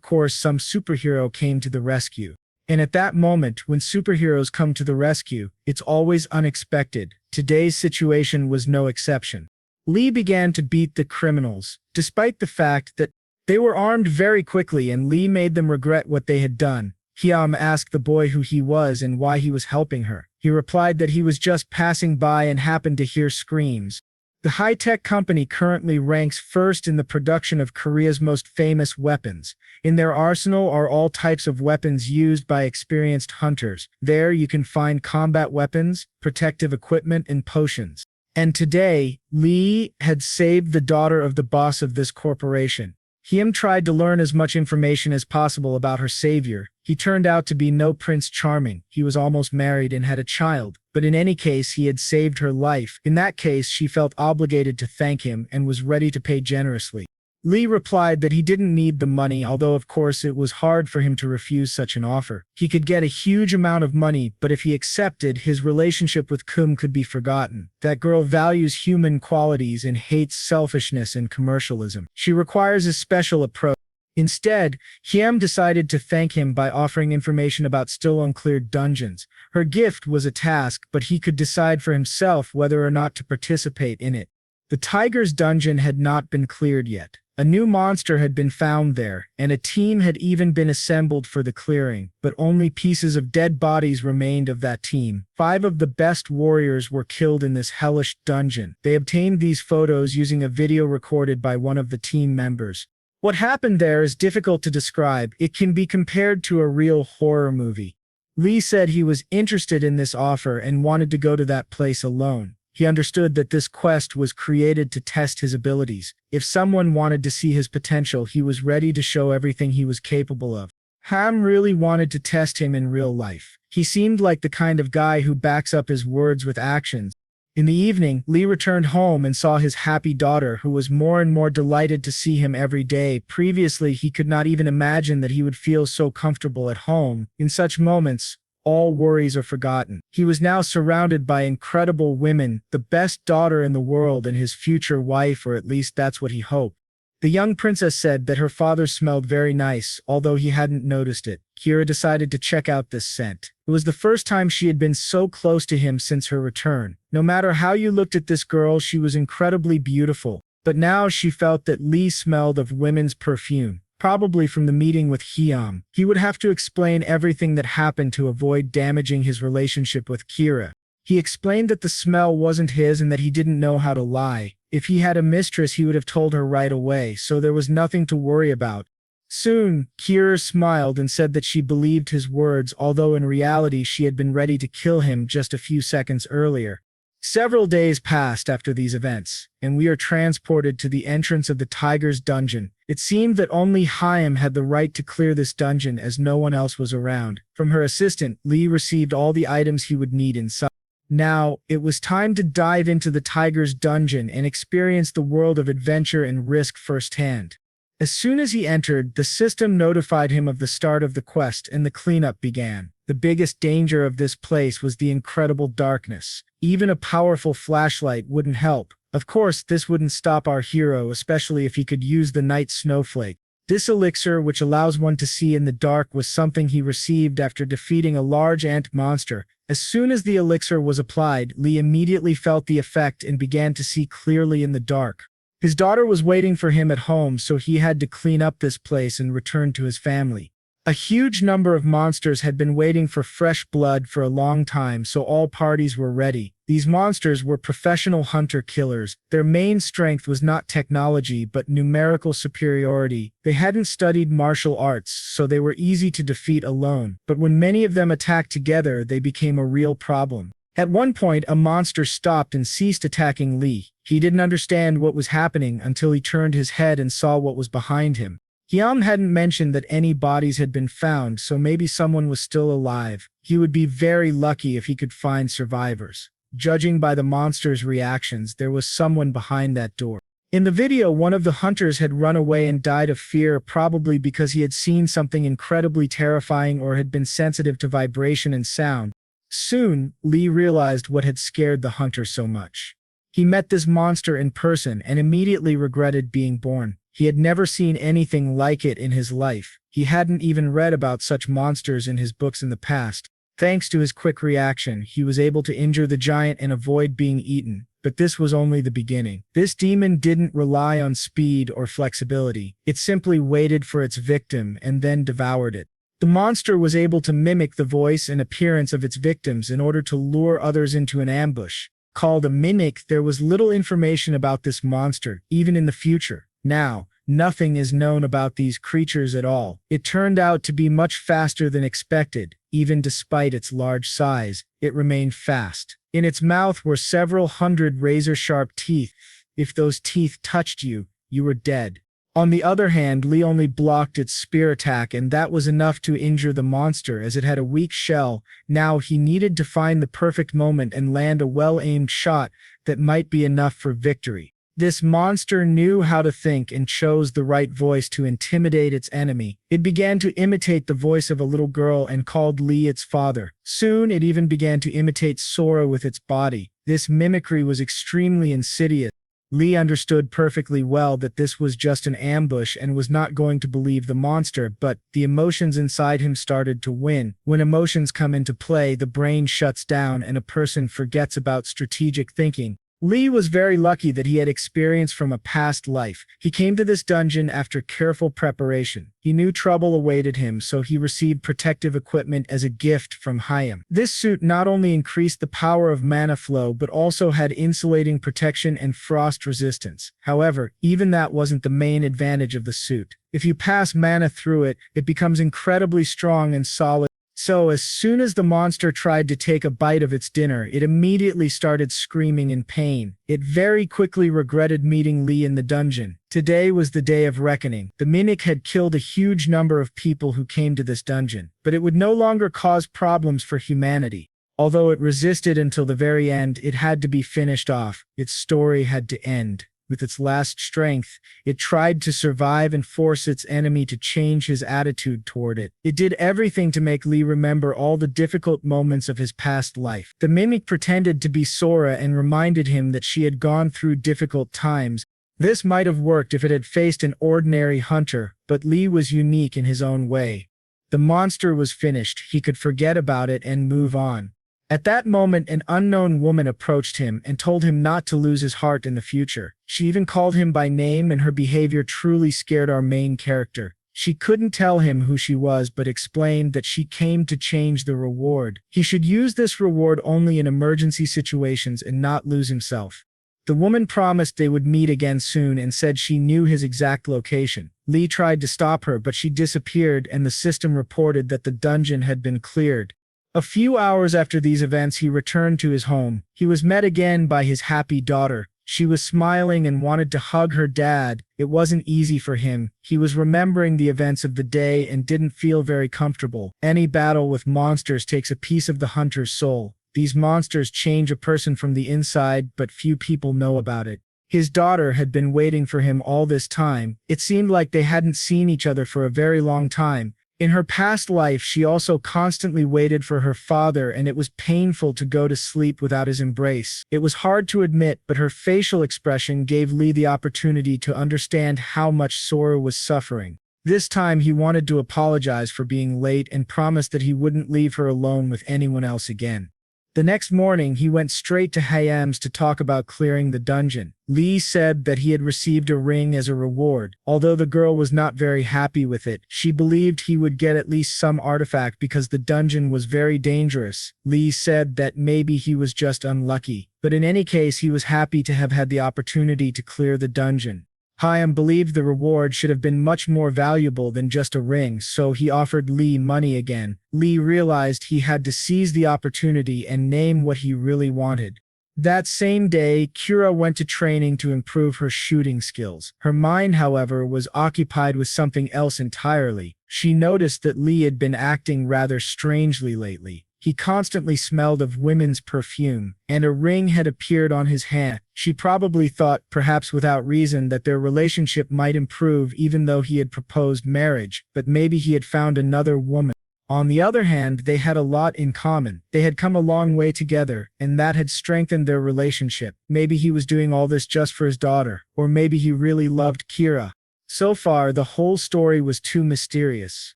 course, some superhero came to the rescue. And at that moment, when superheroes come to the rescue, it's always unexpected. Today's situation was no exception. Lee began to beat the criminals, despite the fact that they were armed very quickly, and Lee made them regret what they had done. Hyam asked the boy who he was and why he was helping her. He replied that he was just passing by and happened to hear screams. The high-tech company currently ranks first in the production of Korea's most famous weapons. In their arsenal are all types of weapons used by experienced hunters. There you can find combat weapons, protective equipment, and potions. And today, Lee had saved the daughter of the boss of this corporation. Hyam tried to learn as much information as possible about her savior. He turned out to be no Prince Charming. He was almost married and had a child. But in any case, he had saved her life. In that case, she felt obligated to thank him and was ready to pay generously. Lee replied that he didn't need the money, although of course it was hard for him to refuse such an offer. He could get a huge amount of money, but if he accepted, his relationship with Kum could be forgotten. That girl values human qualities and hates selfishness and commercialism. She requires a special approach. Instead, Hyam decided to thank him by offering information about still uncleared dungeons. Her gift was a task, but he could decide for himself whether or not to participate in it. The tiger's dungeon had not been cleared yet. A new monster had been found there, and a team had even been assembled for the clearing, but only pieces of dead bodies remained of that team. 5 of the best warriors were killed in this hellish dungeon. They obtained these photos using a video recorded by one of the team members. What happened there is difficult to describe. It can be compared to a real horror movie. Lee said he was interested in this offer and wanted to go to that place alone. He understood that this quest was created to test his abilities. If someone wanted to see his potential, he was ready to show everything he was capable of. Ham really wanted to test him in real life. He seemed like the kind of guy who backs up his words with actions. In the evening, Lee returned home and saw his happy daughter, who was more and more delighted to see him every day. Previously, he could not even imagine that he would feel so comfortable at home. In such moments, all worries are forgotten. He was now surrounded by incredible women, the best daughter in the world and his future wife, or at least that's what he hoped. The young princess said that her father smelled very nice, although he hadn't noticed it. Kira decided to check out this scent. It was the first time she had been so close to him since her return. No matter how you looked at this girl, she was incredibly beautiful. But now she felt that Lee smelled of women's perfume. Probably from the meeting with Hyam. He would have to explain everything that happened to avoid damaging his relationship with Kira. He explained that the smell wasn't his and that he didn't know how to lie. If he had a mistress, he would have told her right away, so there was nothing to worry about. Soon, Kira smiled and said that she believed his words, although in reality she had been ready to kill him just a few seconds earlier. Several days passed after these events, and we are transported to the entrance of the tiger's dungeon. It seemed that only Hyam had the right to clear this dungeon as no one else was around. From her assistant, Lee received all the items he would need inside. Now, it was time to dive into the tiger's dungeon and experience the world of adventure and risk firsthand. As soon as he entered, the system notified him of the start of the quest and the cleanup began. The biggest danger of this place was the incredible darkness. Even a powerful flashlight wouldn't help. Of course, this wouldn't stop our hero, especially if he could use the night snowflake. This elixir, which allows one to see in the dark, was something he received after defeating a large ant monster. As soon as the elixir was applied, Lee immediately felt the effect and began to see clearly in the dark. His daughter was waiting for him at home, so he had to clean up this place and return to his family. A huge number of monsters had been waiting for fresh blood for a long time, so all parties were ready. These monsters were professional hunter-killers. Their main strength was not technology but numerical superiority. They hadn't studied martial arts, so they were easy to defeat alone. But when many of them attacked together, they became a real problem. At one point, a monster stopped and ceased attacking Lee. He didn't understand what was happening until he turned his head and saw what was behind him. Hyam hadn't mentioned that any bodies had been found, so maybe someone was still alive. He would be very lucky if he could find survivors. Judging by the monster's reactions, there was someone behind that door. In the video, one of the hunters had run away and died of fear, probably because he had seen something incredibly terrifying or had been sensitive to vibration and sound. Soon, Lee realized what had scared the hunter so much. He met this monster in person and immediately regretted being born. He had never seen anything like it in his life. He hadn't even read about such monsters in his books in the past. Thanks to his quick reaction, he was able to injure the giant and avoid being eaten. But this was only the beginning. This demon didn't rely on speed or flexibility. It simply waited for its victim and then devoured it. The monster was able to mimic the voice and appearance of its victims in order to lure others into an ambush. Called a mimic, there was little information about this monster, even in the future. Now, nothing is known about these creatures at all. It turned out to be much faster than expected. Even despite its large size, it remained fast. In its mouth were several hundred razor-sharp teeth. If those teeth touched you, you were dead. On the other hand, Lee only blocked its spear attack, and that was enough to injure the monster as it had a weak shell. Now he needed to find the perfect moment and land a well-aimed shot that might be enough for victory. This monster knew how to think and chose the right voice to intimidate its enemy. It began to imitate the voice of a little girl and called Lee its father. Soon it even began to imitate Sora with its body. This mimicry was extremely insidious. Lee understood perfectly well that this was just an ambush and was not going to believe the monster, but the emotions inside him started to win. When emotions come into play, the brain shuts down and a person forgets about strategic thinking. Lee was very lucky that he had experience from a past life. He came to this dungeon after careful preparation. He knew trouble awaited him, so he received protective equipment as a gift from Hyam. This suit not only increased the power of mana flow, but also had insulating protection and frost resistance. However, even that wasn't the main advantage of the suit. If you pass mana through it, it becomes incredibly strong and solid. So as soon as the monster tried to take a bite of its dinner, it immediately started screaming in pain. It very quickly regretted meeting Lee in the dungeon. Today was the day of reckoning. The mimic had killed a huge number of people who came to this dungeon, but it would no longer cause problems for humanity. Although it resisted until the very end, it had to be finished off. Its story had to end. With its last strength, it tried to survive and force its enemy to change his attitude toward it. It did everything to make Lee remember all the difficult moments of his past life. The mimic pretended to be Sora and reminded him that she had gone through difficult times. This might have worked if it had faced an ordinary hunter, but Lee was unique in his own way. The monster was finished. He could forget about it and move on. At that moment, an unknown woman approached him and told him not to lose his heart in the future. She even called him by name, and her behavior truly scared our main character. She couldn't tell him who she was, but explained that she came to change the reward. He should use this reward only in emergency situations and not lose himself. The woman promised they would meet again soon and said she knew his exact location. Lee tried to stop her, but she disappeared, and the system reported that the dungeon had been cleared. A few hours after these events, he returned to his home. He was met again by his happy daughter. She was smiling and wanted to hug her dad. It wasn't easy for him. He was remembering the events of the day and didn't feel very comfortable. Any battle with monsters takes a piece of the hunter's soul. These monsters change a person from the inside, but few people know about it. His daughter had been waiting for him all this time. It seemed like they hadn't seen each other for a very long time. In her past life, she also constantly waited for her father, and it was painful to go to sleep without his embrace. It was hard to admit, but her facial expression gave Lee the opportunity to understand how much Sora was suffering. This time, he wanted to apologize for being late and promised that he wouldn't leave her alone with anyone else again. The next morning, he went straight to Hayam's to talk about clearing the dungeon. Lee said that he had received a ring as a reward. Although the girl was not very happy with it, she believed he would get at least some artifact because the dungeon was very dangerous. Lee said that maybe he was just unlucky, but in any case, he was happy to have had the opportunity to clear the dungeon. Hayam believed the reward should have been much more valuable than just a ring, so he offered Lee money again. Lee realized he had to seize the opportunity and name what he really wanted. That same day, Kira went to training to improve her shooting skills. Her mind, however, was occupied with something else entirely. She noticed that Lee had been acting rather strangely lately. He constantly smelled of women's perfume, and a ring had appeared on his hand. She probably thought, perhaps without reason, that their relationship might improve even though he had proposed marriage, but maybe he had found another woman. On the other hand, they had a lot in common. They had come a long way together, and that had strengthened their relationship. Maybe he was doing all this just for his daughter, or maybe he really loved Kira. So far, the whole story was too mysterious.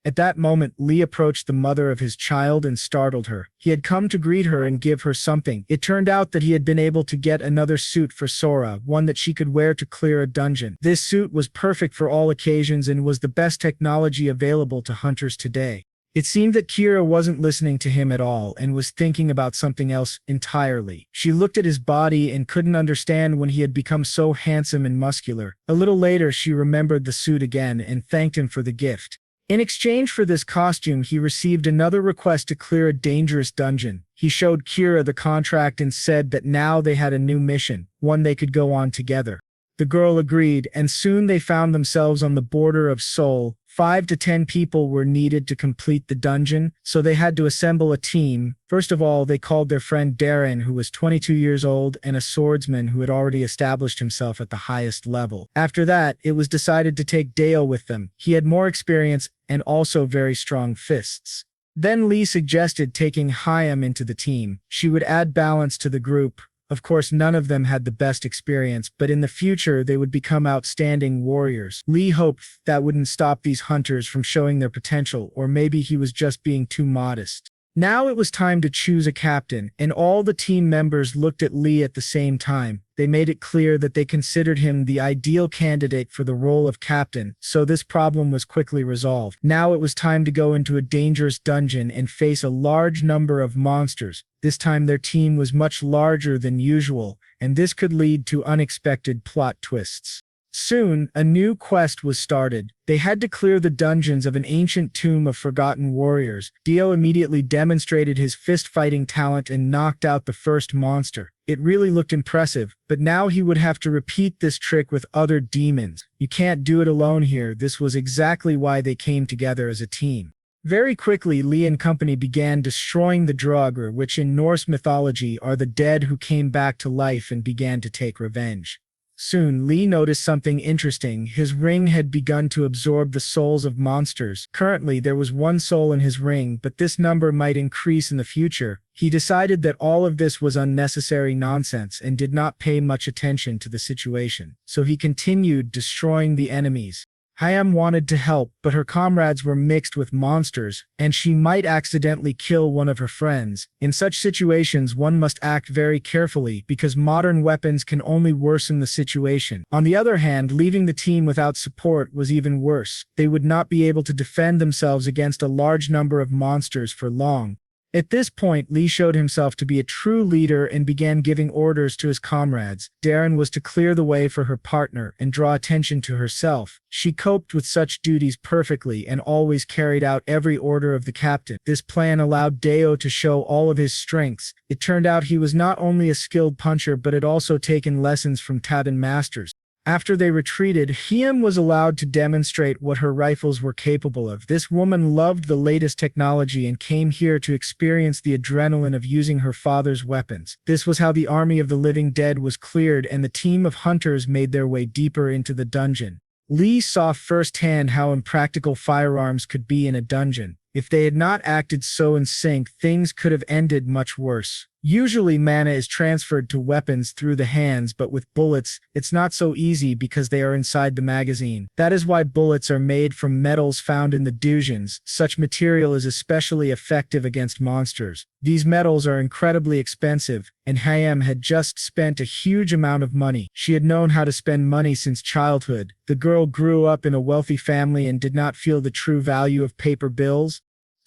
At that moment, Lee approached the mother of his child and startled her. He had come to greet her and give her something. It turned out that he had been able to get another suit for Sora, one that she could wear to clear a dungeon. This suit was perfect for all occasions and was the best technology available to hunters today. It seemed that Kira wasn't listening to him at all and was thinking about something else entirely. She looked at his body and couldn't understand when he had become so handsome and muscular. A little later, she remembered the suit again and thanked him for the gift. In exchange for this costume, he received another request to clear a dangerous dungeon. He showed Kira the contract and said that now they had a new mission, one they could go on together. The girl agreed, and soon they found themselves on the border of Seoul. 5 to 10 people were needed to complete the dungeon, so they had to assemble a team. First of all, they called their friend Darren, who was 22 years old and a swordsman who had already established himself at the highest level. After that, it was decided to take Dale with them. He had more experience and also very strong fists. Then Lee suggested taking Hayam into the team. She would add balance to the group. Of course, none of them had the best experience, but in the future they would become outstanding warriors. Lee hoped that wouldn't stop these hunters from showing their potential, or maybe he was just being too modest. Now it was time to choose a captain, and all the team members looked at Lee at the same time. They made it clear that they considered him the ideal candidate for the role of captain, so this problem was quickly resolved. Now it was time to go into a dangerous dungeon and face a large number of monsters. This time their team was much larger than usual, and this could lead to unexpected plot twists. Soon, a new quest was started. They had to clear the dungeons of an ancient tomb of forgotten warriors. Dio immediately demonstrated his fist-fighting talent and knocked out the first monster. It really looked impressive, but now he would have to repeat this trick with other demons. You can't do it alone here. This was exactly why they came together as a team. Very quickly, Lee and company began destroying the Draugr, which in Norse mythology are the dead who came back to life and began to take revenge. Soon, Lee noticed something interesting. His ring had begun to absorb the souls of monsters. Currently, there was 1 soul in his ring, but this number might increase in the future. He decided that all of this was unnecessary nonsense and did not pay much attention to the situation. So he continued destroying the enemies. Hayam wanted to help, but her comrades were mixed with monsters, and she might accidentally kill one of her friends. In such situations, one must act very carefully because modern weapons can only worsen the situation. On the other hand, leaving the team without support was even worse. They would not be able to defend themselves against a large number of monsters for long. At this point, Lee showed himself to be a true leader and began giving orders to his comrades. Darren was to clear the way for her partner and draw attention to herself. She coped with such duties perfectly and always carried out every order of the captain. This plan allowed Deo to show all of his strengths. It turned out he was not only a skilled puncher but had also taken lessons from Tadan masters. After they retreated, Hyam was allowed to demonstrate what her rifles were capable of. This woman loved the latest technology and came here to experience the adrenaline of using her father's weapons. This was how the army of the living dead was cleared, and the team of hunters made their way deeper into the dungeon. Lee saw firsthand how impractical firearms could be in a dungeon. If they had not acted so in sync, things could have ended much worse. Usually mana is transferred to weapons through the hands, but with bullets, it's not so easy because they are inside the magazine. That is why bullets are made from metals found in the dungeons. Such material is especially effective against monsters. These metals are incredibly expensive, and Hayam had just spent a huge amount of money. She had known how to spend money since childhood. The girl grew up in a wealthy family and did not feel the true value of paper bills.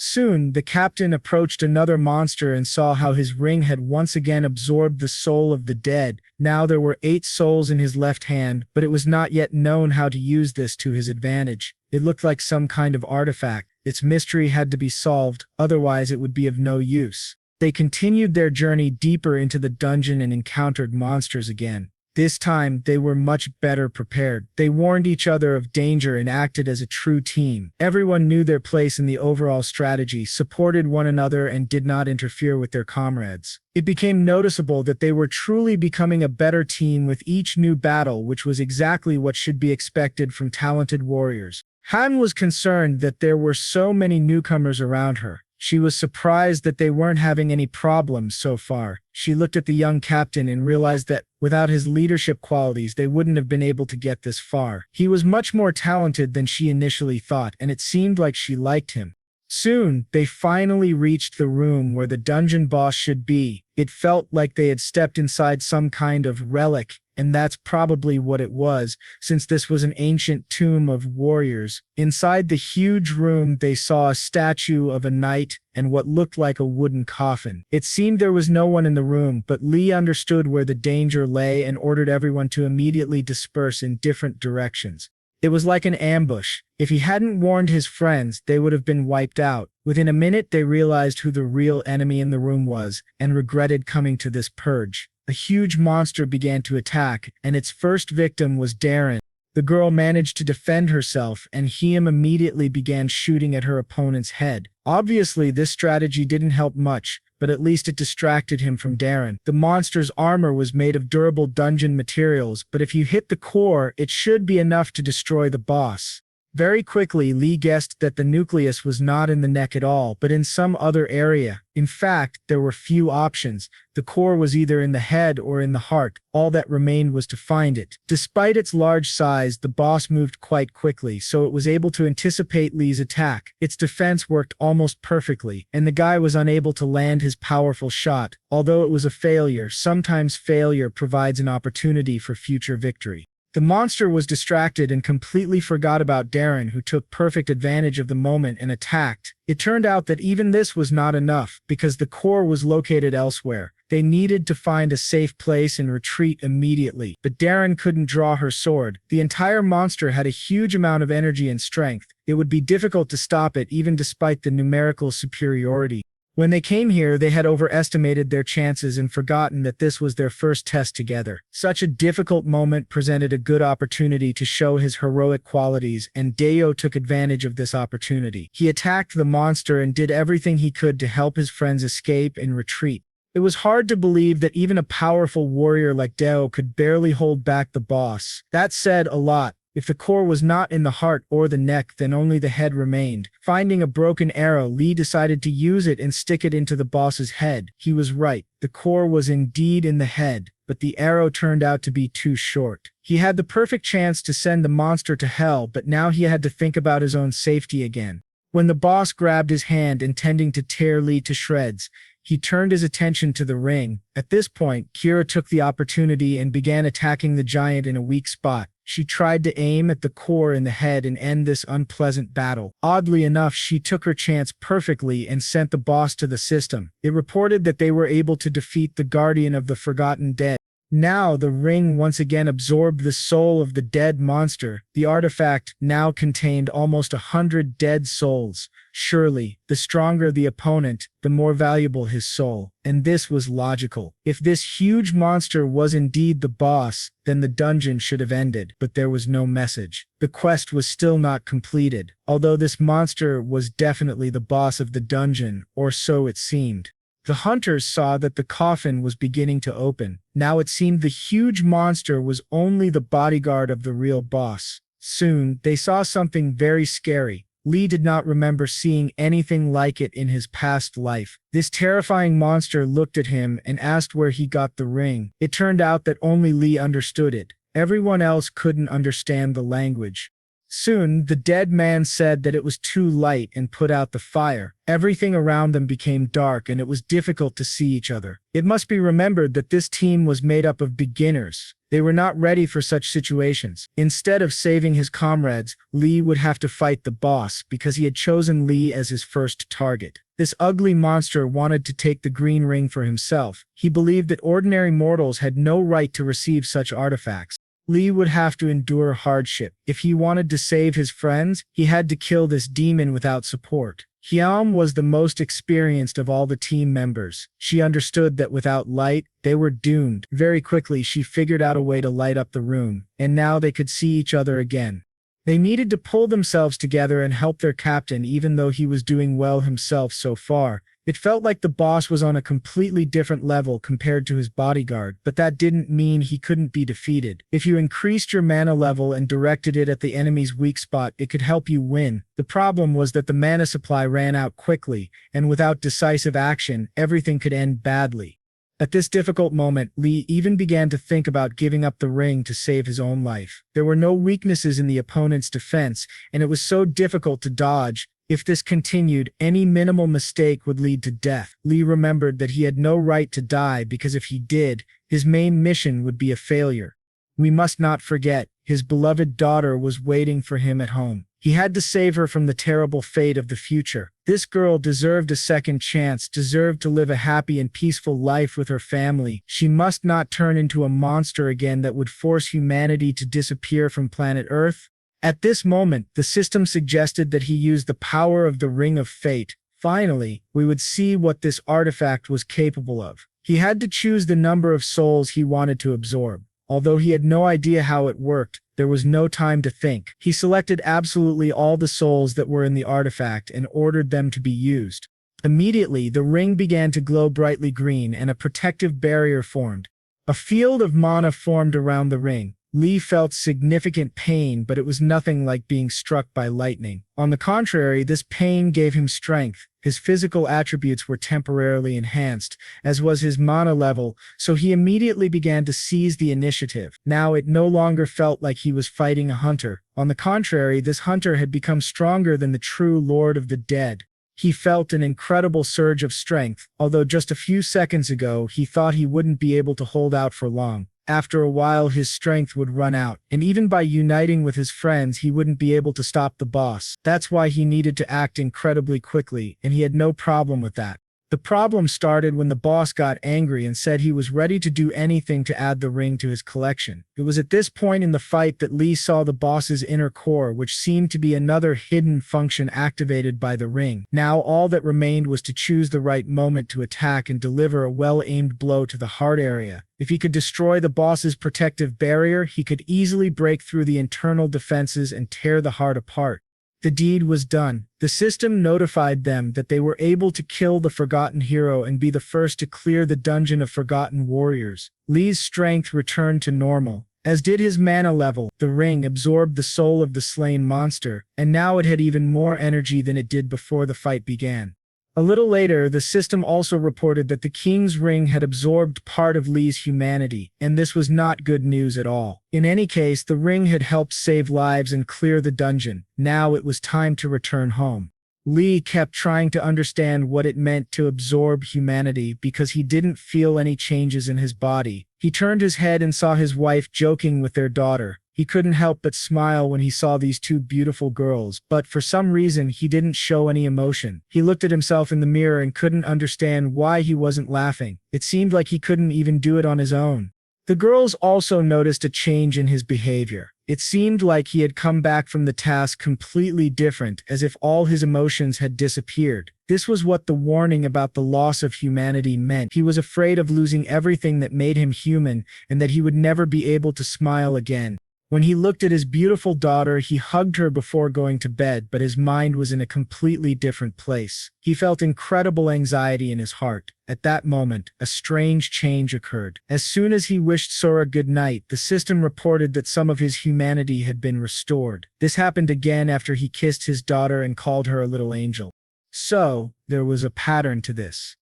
Soon, the captain approached another monster and saw how his ring had once again absorbed the soul of the dead. Now there were 8 souls in his left hand, but it was not yet known how to use this to his advantage. It looked like some kind of artifact. Its mystery had to be solved, otherwise it would be of no use. They continued their journey deeper into the dungeon and encountered monsters again. This time, they were much better prepared. They warned each other of danger and acted as a true team. Everyone knew their place in the overall strategy, supported one another, and did not interfere with their comrades. It became noticeable that they were truly becoming a better team with each new battle, which was exactly what should be expected from talented warriors. Han was concerned that there were so many newcomers around her. She was surprised that they weren't having any problems so far. She looked at the young captain and realized that, without his leadership qualities, they wouldn't have been able to get this far. He was much more talented than she initially thought, and it seemed like she liked him. Soon, they finally reached the room where the dungeon boss should be. It felt like they had stepped inside some kind of relic, and that's probably what it was, since this was an ancient tomb of warriors. Inside the huge room, they saw a statue of a knight and what looked like a wooden coffin. It seemed there was no one in the room, but Lee understood where the danger lay and ordered everyone to immediately disperse in different directions. It was like an ambush. If he hadn't warned his friends, they would have been wiped out. Within a minute, they realized who the real enemy in the room was, and regretted coming to this purge. A huge monster began to attack, and its first victim was Darren. The girl managed to defend herself, and Hyam immediately began shooting at her opponent's head. Obviously, this strategy didn't help much, but at least it distracted him from Darren. The monster's armor was made of durable dungeon materials, but if you hit the core, it should be enough to destroy the boss. Very quickly, Lee guessed that the nucleus was not in the neck at all, but in some other area. In fact, there were few options. The core was either in the head or in the heart. All that remained was to find it. Despite its large size, the boss moved quite quickly, so it was able to anticipate Lee's attack. Its defense worked almost perfectly, and the guy was unable to land his powerful shot. Although it was a failure, sometimes failure provides an opportunity for future victory. The monster was distracted and completely forgot about Darren, who took perfect advantage of the moment and attacked. It turned out that even this was not enough, because the core was located elsewhere. They needed to find a safe place and retreat immediately. But Darren couldn't draw her sword. The entire monster had a huge amount of energy and strength. It would be difficult to stop it even despite the numerical superiority. When they came here, they had overestimated their chances and forgotten that this was their first test together. Such a difficult moment presented a good opportunity to show his heroic qualities, and Deo took advantage of this opportunity. He attacked the monster and did everything he could to help his friends escape and retreat. It was hard to believe that even a powerful warrior like Deo could barely hold back the boss. That said a lot. If the core was not in the heart or the neck, then only the head remained. Finding a broken arrow, Lee decided to use it and stick it into the boss's head. He was right. The core was indeed in the head, but the arrow turned out to be too short. He had the perfect chance to send the monster to hell, but now he had to think about his own safety again. When the boss grabbed his hand, intending to tear Lee to shreds, he turned his attention to the ring. At this point, Kira took the opportunity and began attacking the giant in a weak spot. She tried to aim at the core in the head and end this unpleasant battle. Oddly enough, she took her chance perfectly and sent the boss to the system. It reported that they were able to defeat the Guardian of the Forgotten Dead. Now, the ring once again absorbed the soul of the dead monster. The artifact now contained almost 100 dead souls. Surely, the stronger the opponent, the more valuable his soul. And this was logical. If this huge monster was indeed the boss, then the dungeon should have ended. But there was no message. The quest was still not completed, although this monster was definitely the boss of the dungeon, or so it seemed. The hunters saw that the coffin was beginning to open. Now it seemed the huge monster was only the bodyguard of the real boss. Soon, they saw something very scary. Lee did not remember seeing anything like it in his past life. This terrifying monster looked at him and asked where he got the ring. It turned out that only Lee understood it. Everyone else couldn't understand the language. Soon, the dead man said that it was too light and put out the fire. Everything around them became dark and it was difficult to see each other. It must be remembered that this team was made up of beginners. They were not ready for such situations. Instead of saving his comrades, Lee would have to fight the boss because he had chosen Lee as his first target. This ugly monster wanted to take the green ring for himself. He believed that ordinary mortals had no right to receive such artifacts. Lee would have to endure hardship. If he wanted to save his friends, he had to kill this demon without support. Hyam was the most experienced of all the team members. She understood that without light, they were doomed. Very quickly, she figured out a way to light up the room, and now they could see each other again. They needed to pull themselves together and help their captain even though he was doing well himself so far. It felt like the boss was on a completely different level compared to his bodyguard, but that didn't mean he couldn't be defeated. If you increased your mana level and directed it at the enemy's weak spot, it could help you win. The problem was that the mana supply ran out quickly, and without decisive action, everything could end badly. At this difficult moment, Lee even began to think about giving up the ring to save his own life. There were no weaknesses in the opponent's defense, and it was so difficult to dodge. If this continued, any minimal mistake would lead to death. Lee remembered that he had no right to die because if he did, his main mission would be a failure. We must not forget, his beloved daughter was waiting for him at home. He had to save her from the terrible fate of the future. This girl deserved a second chance, deserved to live a happy and peaceful life with her family. She must not turn into a monster again that would force humanity to disappear from planet Earth. At this moment, the system suggested that he use the power of the Ring of Fate. Finally, we would see what this artifact was capable of. He had to choose the number of souls he wanted to absorb. Although he had no idea how it worked, there was no time to think. He selected absolutely all the souls that were in the artifact and ordered them to be used. Immediately, the ring began to glow brightly green and a protective barrier formed. A field of mana formed around the ring. Lee felt significant pain, but it was nothing like being struck by lightning. On the contrary, this pain gave him strength. His physical attributes were temporarily enhanced, as was his mana level, so he immediately began to seize the initiative. Now it no longer felt like he was fighting a hunter. On the contrary, this hunter had become stronger than the true Lord of the Dead. He felt an incredible surge of strength, although just a few seconds ago he thought he wouldn't be able to hold out for long. After a while his strength would run out, and even by uniting with his friends he wouldn't be able to stop the boss. That's why he needed to act incredibly quickly, and he had no problem with that. The problem started when the boss got angry and said he was ready to do anything to add the ring to his collection. It was at this point in the fight that Lee saw the boss's inner core, which seemed to be another hidden function activated by the ring. Now all that remained was to choose the right moment to attack and deliver a well-aimed blow to the heart area. If he could destroy the boss's protective barrier, he could easily break through the internal defenses and tear the heart apart. The deed was done. The system notified them that they were able to kill the Forgotten Hero and be the first to clear the dungeon of Forgotten Warriors. Lee's strength returned to normal, as did his mana level. The ring absorbed the soul of the slain monster, and now it had even more energy than it did before the fight began. A little later, the system also reported that the King's Ring had absorbed part of Lee's humanity, and this was not good news at all. In any case, the ring had helped save lives and clear the dungeon. Now it was time to return home. Lee kept trying to understand what it meant to absorb humanity because he didn't feel any changes in his body. He turned his head and saw his wife joking with their daughter. He couldn't help but smile when he saw these two beautiful girls, but for some reason he didn't show any emotion. He looked at himself in the mirror and couldn't understand why he wasn't laughing. It seemed like he couldn't even do it on his own. The girls also noticed a change in his behavior. It seemed like he had come back from the task completely different, as if all his emotions had disappeared. This was what the warning about the loss of humanity meant. He was afraid of losing everything that made him human, and that he would never be able to smile again. When he looked at his beautiful daughter, he hugged her before going to bed, but his mind was in a completely different place. He felt incredible anxiety in his heart. At that moment, a strange change occurred. As soon as he wished Sora good night, the system reported that some of his humanity had been restored. This happened again after he kissed his daughter and called her a little angel. So, there was a pattern to this.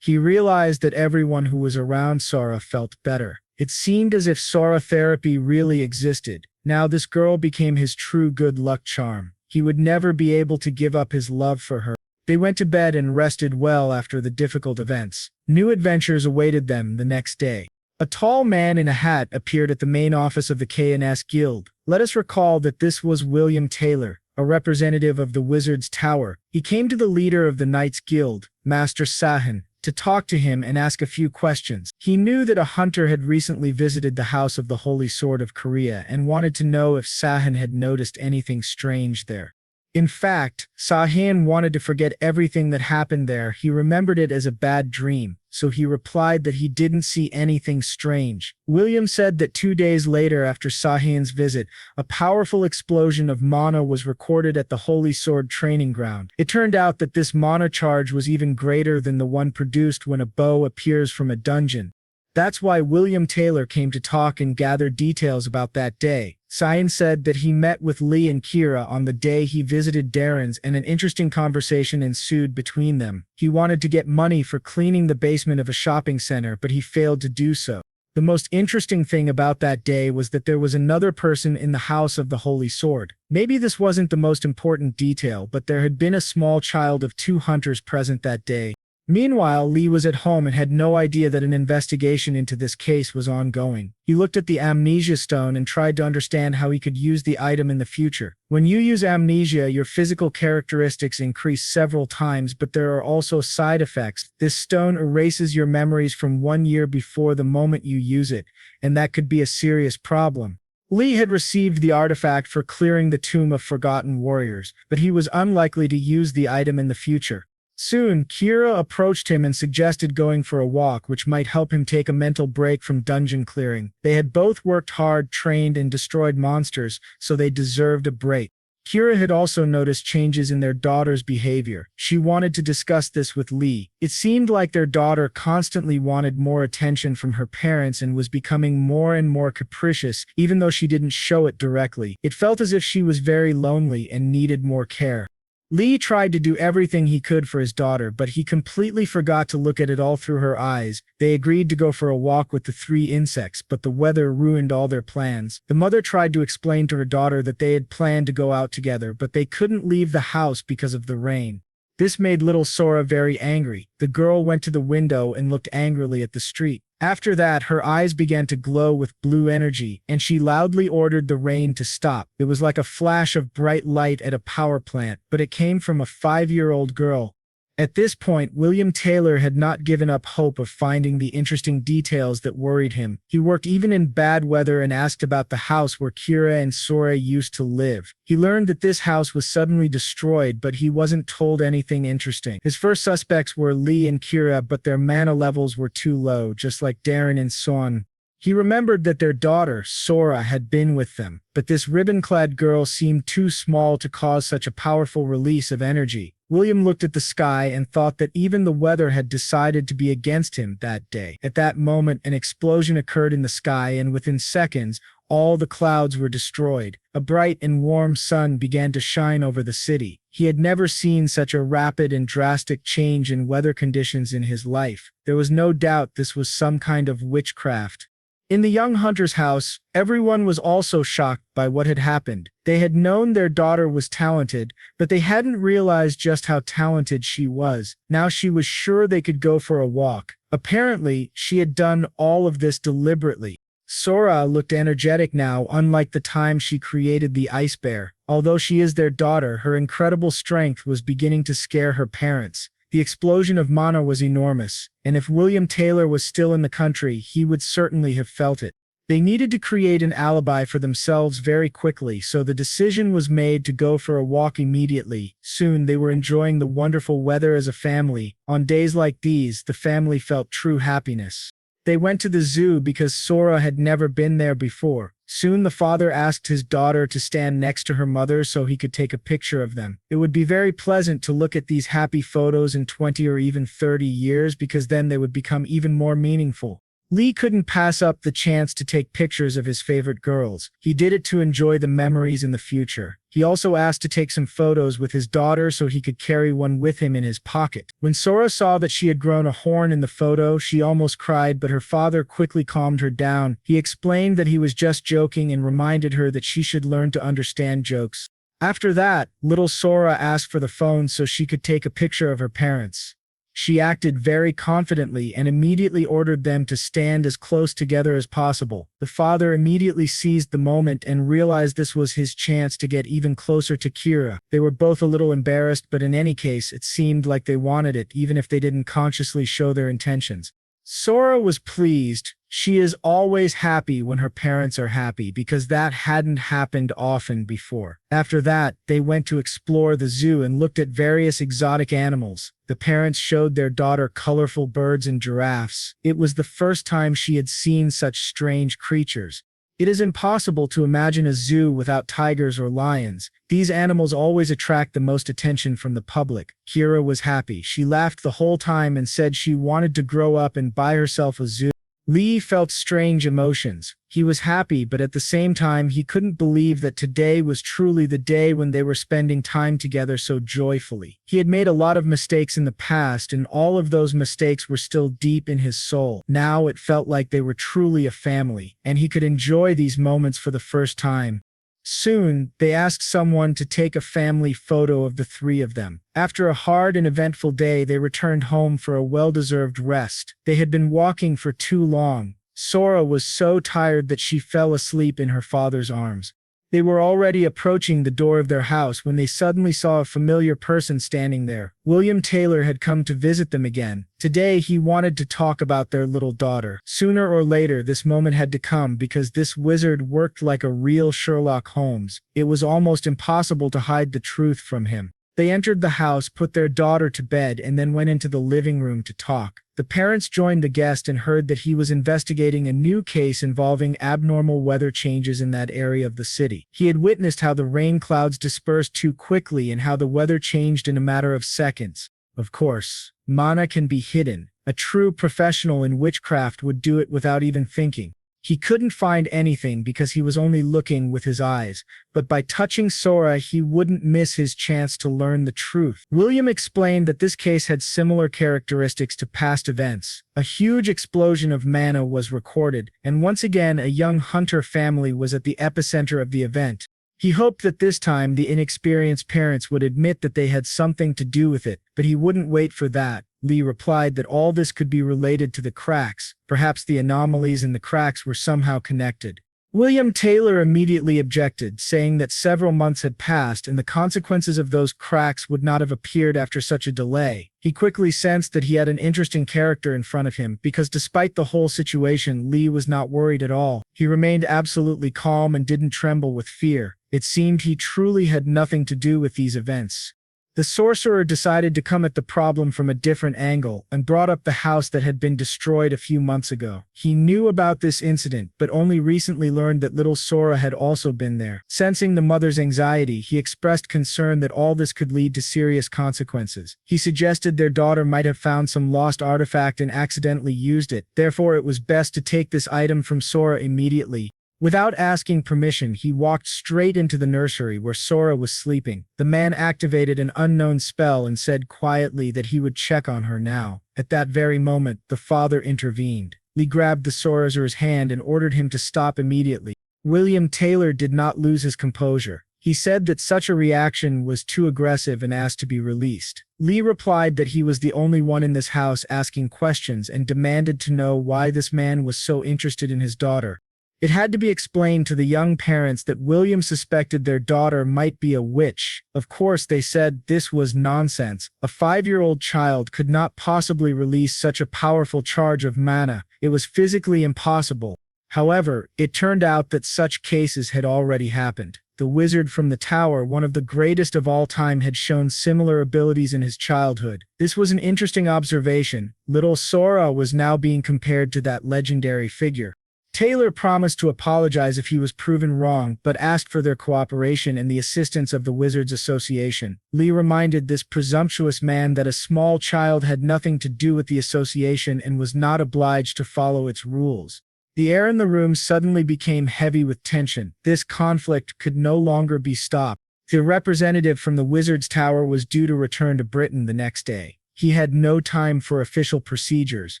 He realized that everyone who was around Sora felt better. It seemed as if Sora therapy really existed. Now this girl became his true good luck charm. He would never be able to give up his love for her. They went to bed and rested well after the difficult events. New adventures awaited them the next day. A tall man in a hat appeared at the main office of the K&S Guild. Let us recall that this was William Taylor, a representative of the Wizard's Tower. He came to the leader of the Knights Guild, Master Seo-jun, to talk to him and ask a few questions. He knew that a hunter had recently visited the House of the Holy Sword of Korea and wanted to know if Seo-jun had noticed anything strange there. In fact, Seo-jun wanted to forget everything that happened there. He remembered it as a bad dream, so he replied that he didn't see anything strange. William said that 2 days later after Seo-jun's visit, a powerful explosion of mana was recorded at the Holy Sword training ground. It turned out that this mana charge was even greater than the one produced when a bow appears from a dungeon. That's why William Taylor came to talk and gather details about that day. Seo-jun said that he met with Lee and Kira on the day he visited Darren's, and an interesting conversation ensued between them. He wanted to get money for cleaning the basement of a shopping center, but he failed to do so. The most interesting thing about that day was that there was another person in the House of the Holy Sword. Maybe this wasn't the most important detail, but there had been a small child of 2 hunters present that day. Meanwhile, Lee was at home and had no idea that an investigation into this case was ongoing. He looked at the amnesia stone and tried to understand how he could use the item in the future. When you use amnesia, your physical characteristics increase several times, but there are also side effects. This stone erases your memories from 1 year before the moment you use it, and that could be a serious problem. Lee had received the artifact for clearing the Tomb of Forgotten Warriors, but he was unlikely to use the item in the future. Soon, Kira approached him and suggested going for a walk, which might help him take a mental break from dungeon clearing. They had both worked hard, trained, and destroyed monsters, so they deserved a break. Kira had also noticed changes in their daughter's behavior. She wanted to discuss this with Lee. It seemed like their daughter constantly wanted more attention from her parents and was becoming more and more capricious, even though she didn't show it directly. It felt as if she was very lonely and needed more care. Lee tried to do everything he could for his daughter, but he completely forgot to look at it all through her eyes. They agreed to go for a walk with the 3 insects, but the weather ruined all their plans. The mother tried to explain to her daughter that they had planned to go out together, but they couldn't leave the house because of the rain. This made little Sora very angry. The girl went to the window and looked angrily at the street. After that, her eyes began to glow with blue energy, and she loudly ordered the rain to stop. It was like a flash of bright light at a power plant, but it came from a 5-year-old girl. At this point, William Taylor had not given up hope of finding the interesting details that worried him. He worked even in bad weather and asked about the house where Kira and Sora used to live. He learned that this house was suddenly destroyed, but he wasn't told anything interesting. His first suspects were Lee and Kira, but their mana levels were too low, just like Darren and Seo-jun. He remembered that their daughter, Sora, had been with them, but this ribbon-clad girl seemed too small to cause such a powerful release of energy. William looked at the sky and thought that even the weather had decided to be against him that day. At that moment, an explosion occurred in the sky, and within seconds, all the clouds were destroyed. A bright and warm sun began to shine over the city. He had never seen such a rapid and drastic change in weather conditions in his life. There was no doubt this was some kind of witchcraft. In the young hunter's house, everyone was also shocked by what had happened. They had known their daughter was talented, but they hadn't realized just how talented she was. Now she was sure they could go for a walk. Apparently, she had done all of this deliberately. Sora looked energetic now, unlike the time she created the ice bear. Although she is their daughter, her incredible strength was beginning to scare her parents. The explosion of mana was enormous, and if William Taylor was still in the country, he would certainly have felt it. They needed to create an alibi for themselves very quickly, so the decision was made to go for a walk immediately. Soon they were enjoying the wonderful weather as a family. On days like these, the family felt true happiness. They went to the zoo because Sora had never been there before. Soon the father asked his daughter to stand next to her mother so he could take a picture of them. It would be very pleasant to look at these happy photos in 20 or even 30 years because then they would become even more meaningful. Lee couldn't pass up the chance to take pictures of his favorite girls. He did it to enjoy the memories in the future. He also asked to take some photos with his daughter so he could carry one with him in his pocket. When Sora saw that she had grown a horn in the photo, she almost cried, but her father quickly calmed her down. He explained that he was just joking and reminded her that she should learn to understand jokes. After that, little Sora asked for the phone so she could take a picture of her parents. She acted very confidently and immediately ordered them to stand as close together as possible. The father immediately seized the moment and realized this was his chance to get even closer to Kira. They were both a little embarrassed, but in any case, it seemed like they wanted it, even if they didn't consciously show their intentions. Sora was pleased. She is always happy when her parents are happy because that hadn't happened often before. After that, they went to explore the zoo and looked at various exotic animals. The parents showed their daughter colorful birds and giraffes. It was the first time she had seen such strange creatures. It is impossible to imagine a zoo without tigers or lions. These animals always attract the most attention from the public. Kira was happy. She laughed the whole time and said she wanted to grow up and buy herself a zoo. Lee felt strange emotions. He was happy, but at the same time, he couldn't believe that today was truly the day when they were spending time together so joyfully. He had made a lot of mistakes in the past, and all of those mistakes were still deep in his soul. Now it felt like they were truly a family, and he could enjoy these moments for the first time. Soon, they asked someone to take a family photo of the three of them. After a hard and eventful day, they returned home for a well-deserved rest. They had been walking for too long. Sora was so tired that she fell asleep in her father's arms. They were already approaching the door of their house when they suddenly saw a familiar person standing there. William Taylor had come to visit them again. Today he wanted to talk about their little daughter. Sooner or later this moment had to come because this wizard worked like a real Sherlock Holmes. It was almost impossible to hide the truth from him. They entered the house, put their daughter to bed, and then went into the living room to talk. The parents joined the guest and heard that he was investigating a new case involving abnormal weather changes in that area of the city. He had witnessed how the rain clouds dispersed too quickly and how the weather changed in a matter of seconds. Of course, mana can be hidden. A true professional in witchcraft would do it without even thinking. He couldn't find anything because he was only looking with his eyes, but by touching Sora he wouldn't miss his chance to learn the truth. William explained that this case had similar characteristics to past events. A huge explosion of mana was recorded, and once again a young hunter family was at the epicenter of the event. He hoped that this time the inexperienced parents would admit that they had something to do with it, but he wouldn't wait for that. Lee replied that all this could be related to the cracks. Perhaps the anomalies in the cracks were somehow connected. William Taylor immediately objected, saying that several months had passed and the consequences of those cracks would not have appeared after such a delay. He quickly sensed that he had an interesting character in front of him because despite the whole situation, Lee was not worried at all. He remained absolutely calm and didn't tremble with fear. It seemed he truly had nothing to do with these events. The sorcerer decided to come at the problem from a different angle and brought up the house that had been destroyed a few months ago. He knew about this incident, but only recently learned that little Sora had also been there. Sensing the mother's anxiety, he expressed concern that all this could lead to serious consequences. He suggested their daughter might have found some lost artifact and accidentally used it. Therefore, it was best to take this item from Sora immediately. Without asking permission, he walked straight into the nursery where Sora was sleeping. The man activated an unknown spell and said quietly that he would check on her now. At that very moment, the father intervened. Lee grabbed the sorcerer's hand and ordered him to stop immediately. William Taylor did not lose his composure. He said that such a reaction was too aggressive and asked to be released. Lee replied that he was the only one in this house asking questions and demanded to know why this man was so interested in his daughter. It had to be explained to the young parents that William suspected their daughter might be a witch. Of course, they said this was nonsense. A 5-year-old child could not possibly release such a powerful charge of mana. It was physically impossible. However, it turned out that such cases had already happened. The wizard from the tower, one of the greatest of all time, had shown similar abilities in his childhood. This was an interesting observation. Little Sora was now being compared to that legendary figure. Taylor promised to apologize if he was proven wrong, but asked for their cooperation and the assistance of the Wizards Association. Lee reminded this presumptuous man that a small child had nothing to do with the association and was not obliged to follow its rules. The air in the room suddenly became heavy with tension. This conflict could no longer be stopped. The representative from the Wizards Tower was due to return to Britain the next day. He had no time for official procedures.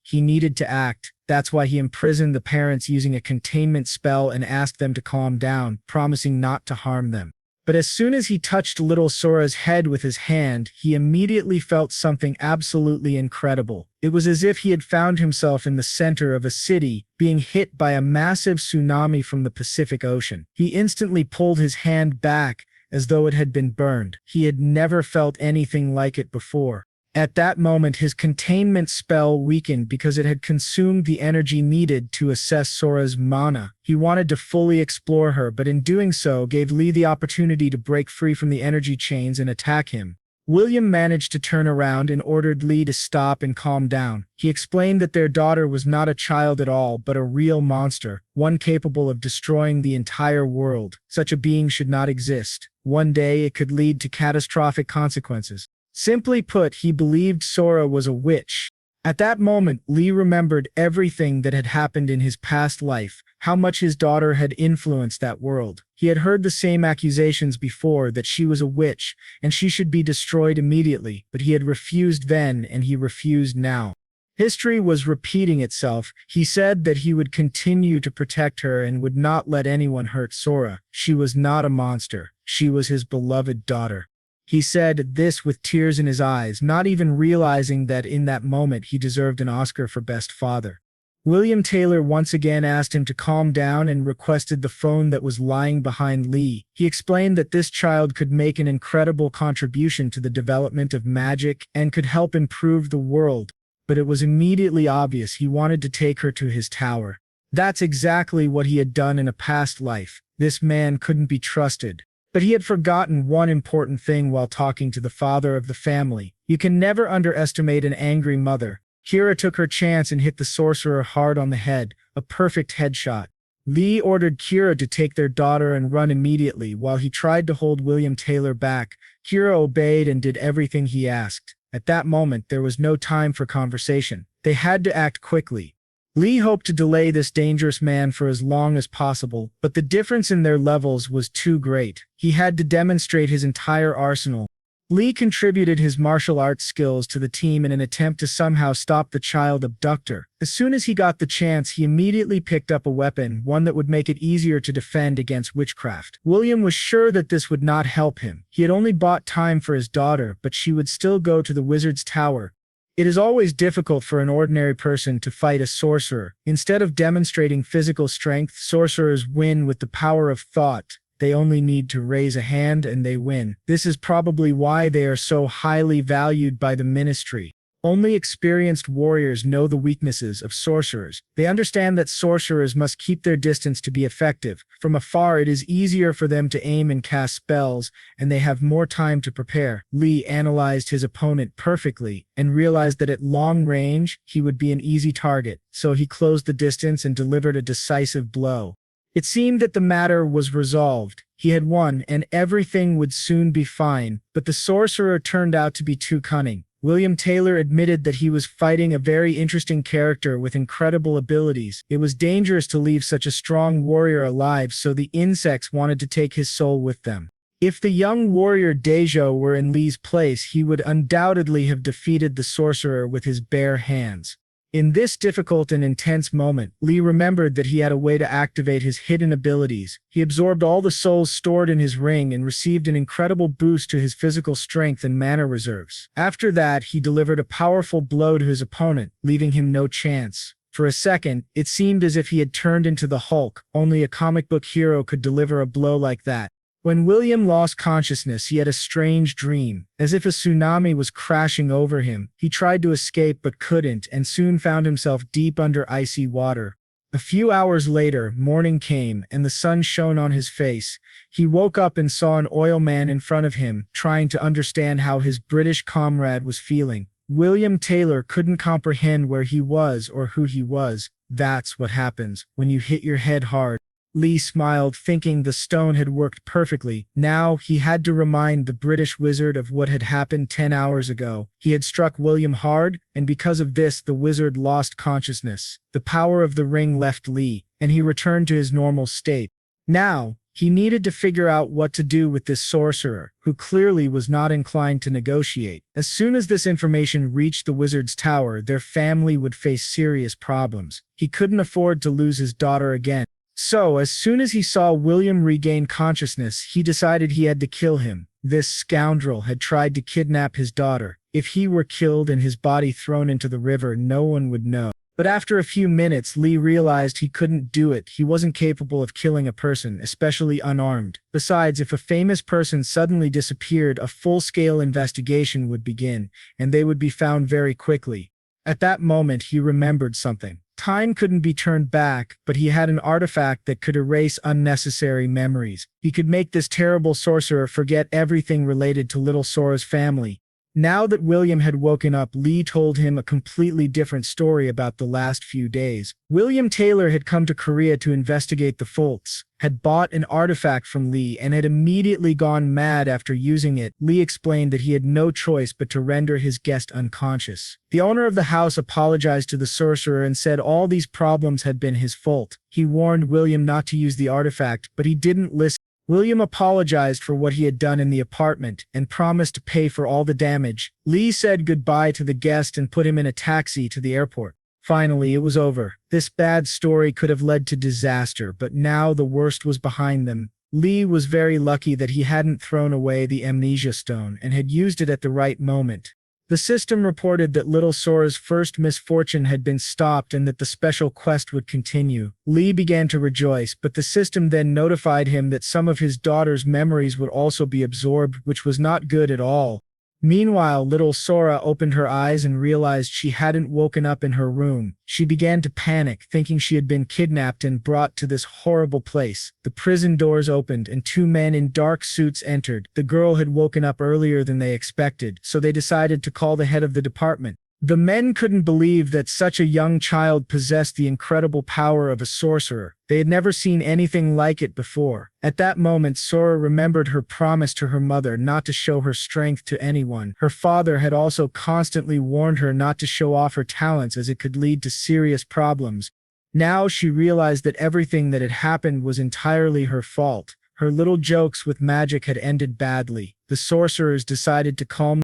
He needed to act. That's why he imprisoned the parents using a containment spell and asked them to calm down, promising not to harm them. But as soon as he touched little Sora's head with his hand, he immediately felt something absolutely incredible. It was as if he had found himself in the center of a city, being hit by a massive tsunami from the Pacific Ocean. He instantly pulled his hand back, as though it had been burned. He had never felt anything like it before. At that moment, his containment spell weakened because it had consumed the energy needed to assess Sora's mana. He wanted to fully explore her, but in doing so, gave Lee the opportunity to break free from the energy chains and attack him. William managed to turn around and ordered Lee to stop and calm down. He explained that their daughter was not a child at all, but a real monster, one capable of destroying the entire world. Such a being should not exist. One day, it could lead to catastrophic consequences. Simply put, he believed Sora was a witch. At that moment, Lee remembered everything that had happened in his past life, how much his daughter had influenced that world. He had heard the same accusations before, that she was a witch, and she should be destroyed immediately, but he had refused then, and he refused now. History was repeating itself. He said that he would continue to protect her and would not let anyone hurt Sora. She was not a monster. She was his beloved daughter. He said this with tears in his eyes, not even realizing that in that moment he deserved an Oscar for Best Father. William Taylor once again asked him to calm down and requested the phone that was lying behind Lee. He explained that this child could make an incredible contribution to the development of magic and could help improve the world, but it was immediately obvious he wanted to take her to his tower. That's exactly what he had done in a past life. This man couldn't be trusted. But he had forgotten one important thing while talking to the father of the family. You can never underestimate an angry mother. Kira took her chance and hit the sorcerer hard on the head, a perfect headshot. Lee ordered Kira to take their daughter and run immediately. While he tried to hold William Taylor back, Kira obeyed and did everything he asked. At that moment, there was no time for conversation. They had to act quickly. Lee hoped to delay this dangerous man for as long as possible, but the difference in their levels was too great. He had to demonstrate his entire arsenal. Lee contributed his martial arts skills to the team in an attempt to somehow stop the child abductor. As soon as he got the chance, he immediately picked up a weapon, one that would make it easier to defend against witchcraft. William was sure that this would not help him. He had only bought time for his daughter, but she would still go to the wizard's tower. It is always difficult for an ordinary person to fight a sorcerer. Instead of demonstrating physical strength, sorcerers win with the power of thought. They only need to raise a hand and they win. This is probably why they are so highly valued by the ministry. Only experienced warriors know the weaknesses of sorcerers. They understand that sorcerers must keep their distance to be effective. From afar, it is easier for them to aim and cast spells, and they have more time to prepare. Lee analyzed his opponent perfectly and realized that at long range, he would be an easy target, so he closed the distance and delivered a decisive blow. It seemed that the matter was resolved. He had won, and everything would soon be fine, but the sorcerer turned out to be too cunning. William Taylor admitted that he was fighting a very interesting character with incredible abilities. It was dangerous to leave such a strong warrior alive, so the insects wanted to take his soul with them. If the young warrior Dejo were in Lee's place, he would undoubtedly have defeated the sorcerer with his bare hands. In this difficult and intense moment, Lee remembered that he had a way to activate his hidden abilities. He absorbed all the souls stored in his ring and received an incredible boost to his physical strength and mana reserves. After that, he delivered a powerful blow to his opponent, leaving him no chance. For a second, it seemed as if he had turned into the Hulk. Only a comic book hero could deliver a blow like that. When William lost consciousness, he had a strange dream, as if a tsunami was crashing over him. He tried to escape but couldn't, and soon found himself deep under icy water. A few hours later, morning came, and the sun shone on his face. He woke up and saw an oil man in front of him, trying to understand how his British comrade was feeling. William Taylor couldn't comprehend where he was or who he was. That's what happens when you hit your head hard. Lee smiled, thinking the stone had worked perfectly. Now he had to remind the British wizard of what had happened 10 hours ago. He had struck William hard, and because of this, the wizard lost consciousness. The power of the ring left Lee, and he returned to his normal state. Now, he needed to figure out what to do with this sorcerer, who clearly was not inclined to negotiate. As soon as this information reached the wizard's tower, their family would face serious problems. He couldn't afford to lose his daughter again. So, as soon as he saw William regain consciousness, he decided he had to kill him. This scoundrel had tried to kidnap his daughter. If he were killed and his body thrown into the river, no one would know. But after a few minutes, Lee realized he couldn't do it. He wasn't capable of killing a person, especially unarmed. Besides, if a famous person suddenly disappeared, a full-scale investigation would begin, and they would be found very quickly. At that moment, he remembered something. Time couldn't be turned back, but he had an artifact that could erase unnecessary memories. He could make this terrible sorcerer forget everything related to little Sora's family. Now that William had woken up, Lee told him a completely different story about the last few days. William Taylor had come to Korea to investigate the faults, had bought an artifact from Lee, and had immediately gone mad after using it. Lee explained that he had no choice but to render his guest unconscious. The owner of the house apologized to the sorcerer and said all these problems had been his fault. He warned William not to use the artifact, but he didn't listen. William apologized for what he had done in the apartment and promised to pay for all the damage. Lee said goodbye to the guest and put him in a taxi to the airport. Finally, it was over. This bad story could have led to disaster, but now the worst was behind them. Lee was very lucky that he hadn't thrown away the amnesia stone and had used it at the right moment. The system reported that little Sora's first misfortune had been stopped and that the special quest would continue. Lee began to rejoice, but the system then notified him that some of his daughter's memories would also be absorbed, which was not good at all. Meanwhile, little Sora opened her eyes and realized she hadn't woken up in her room. She began to panic, thinking she had been kidnapped and brought to this horrible place. The prison doors opened and two men in dark suits entered. The girl had woken up earlier than they expected, so they decided to call the head of the department. The men couldn't believe that such a young child possessed the incredible power of a sorcerer. They had never seen anything like it before. At that moment, Sora remembered her promise to her mother not to show her strength to anyone. Her father had also constantly warned her not to show off her talents as it could lead to serious problems. Now she realized that everything that had happened was entirely her fault. Her little jokes with magic had ended badly. The sorcerers decided to calm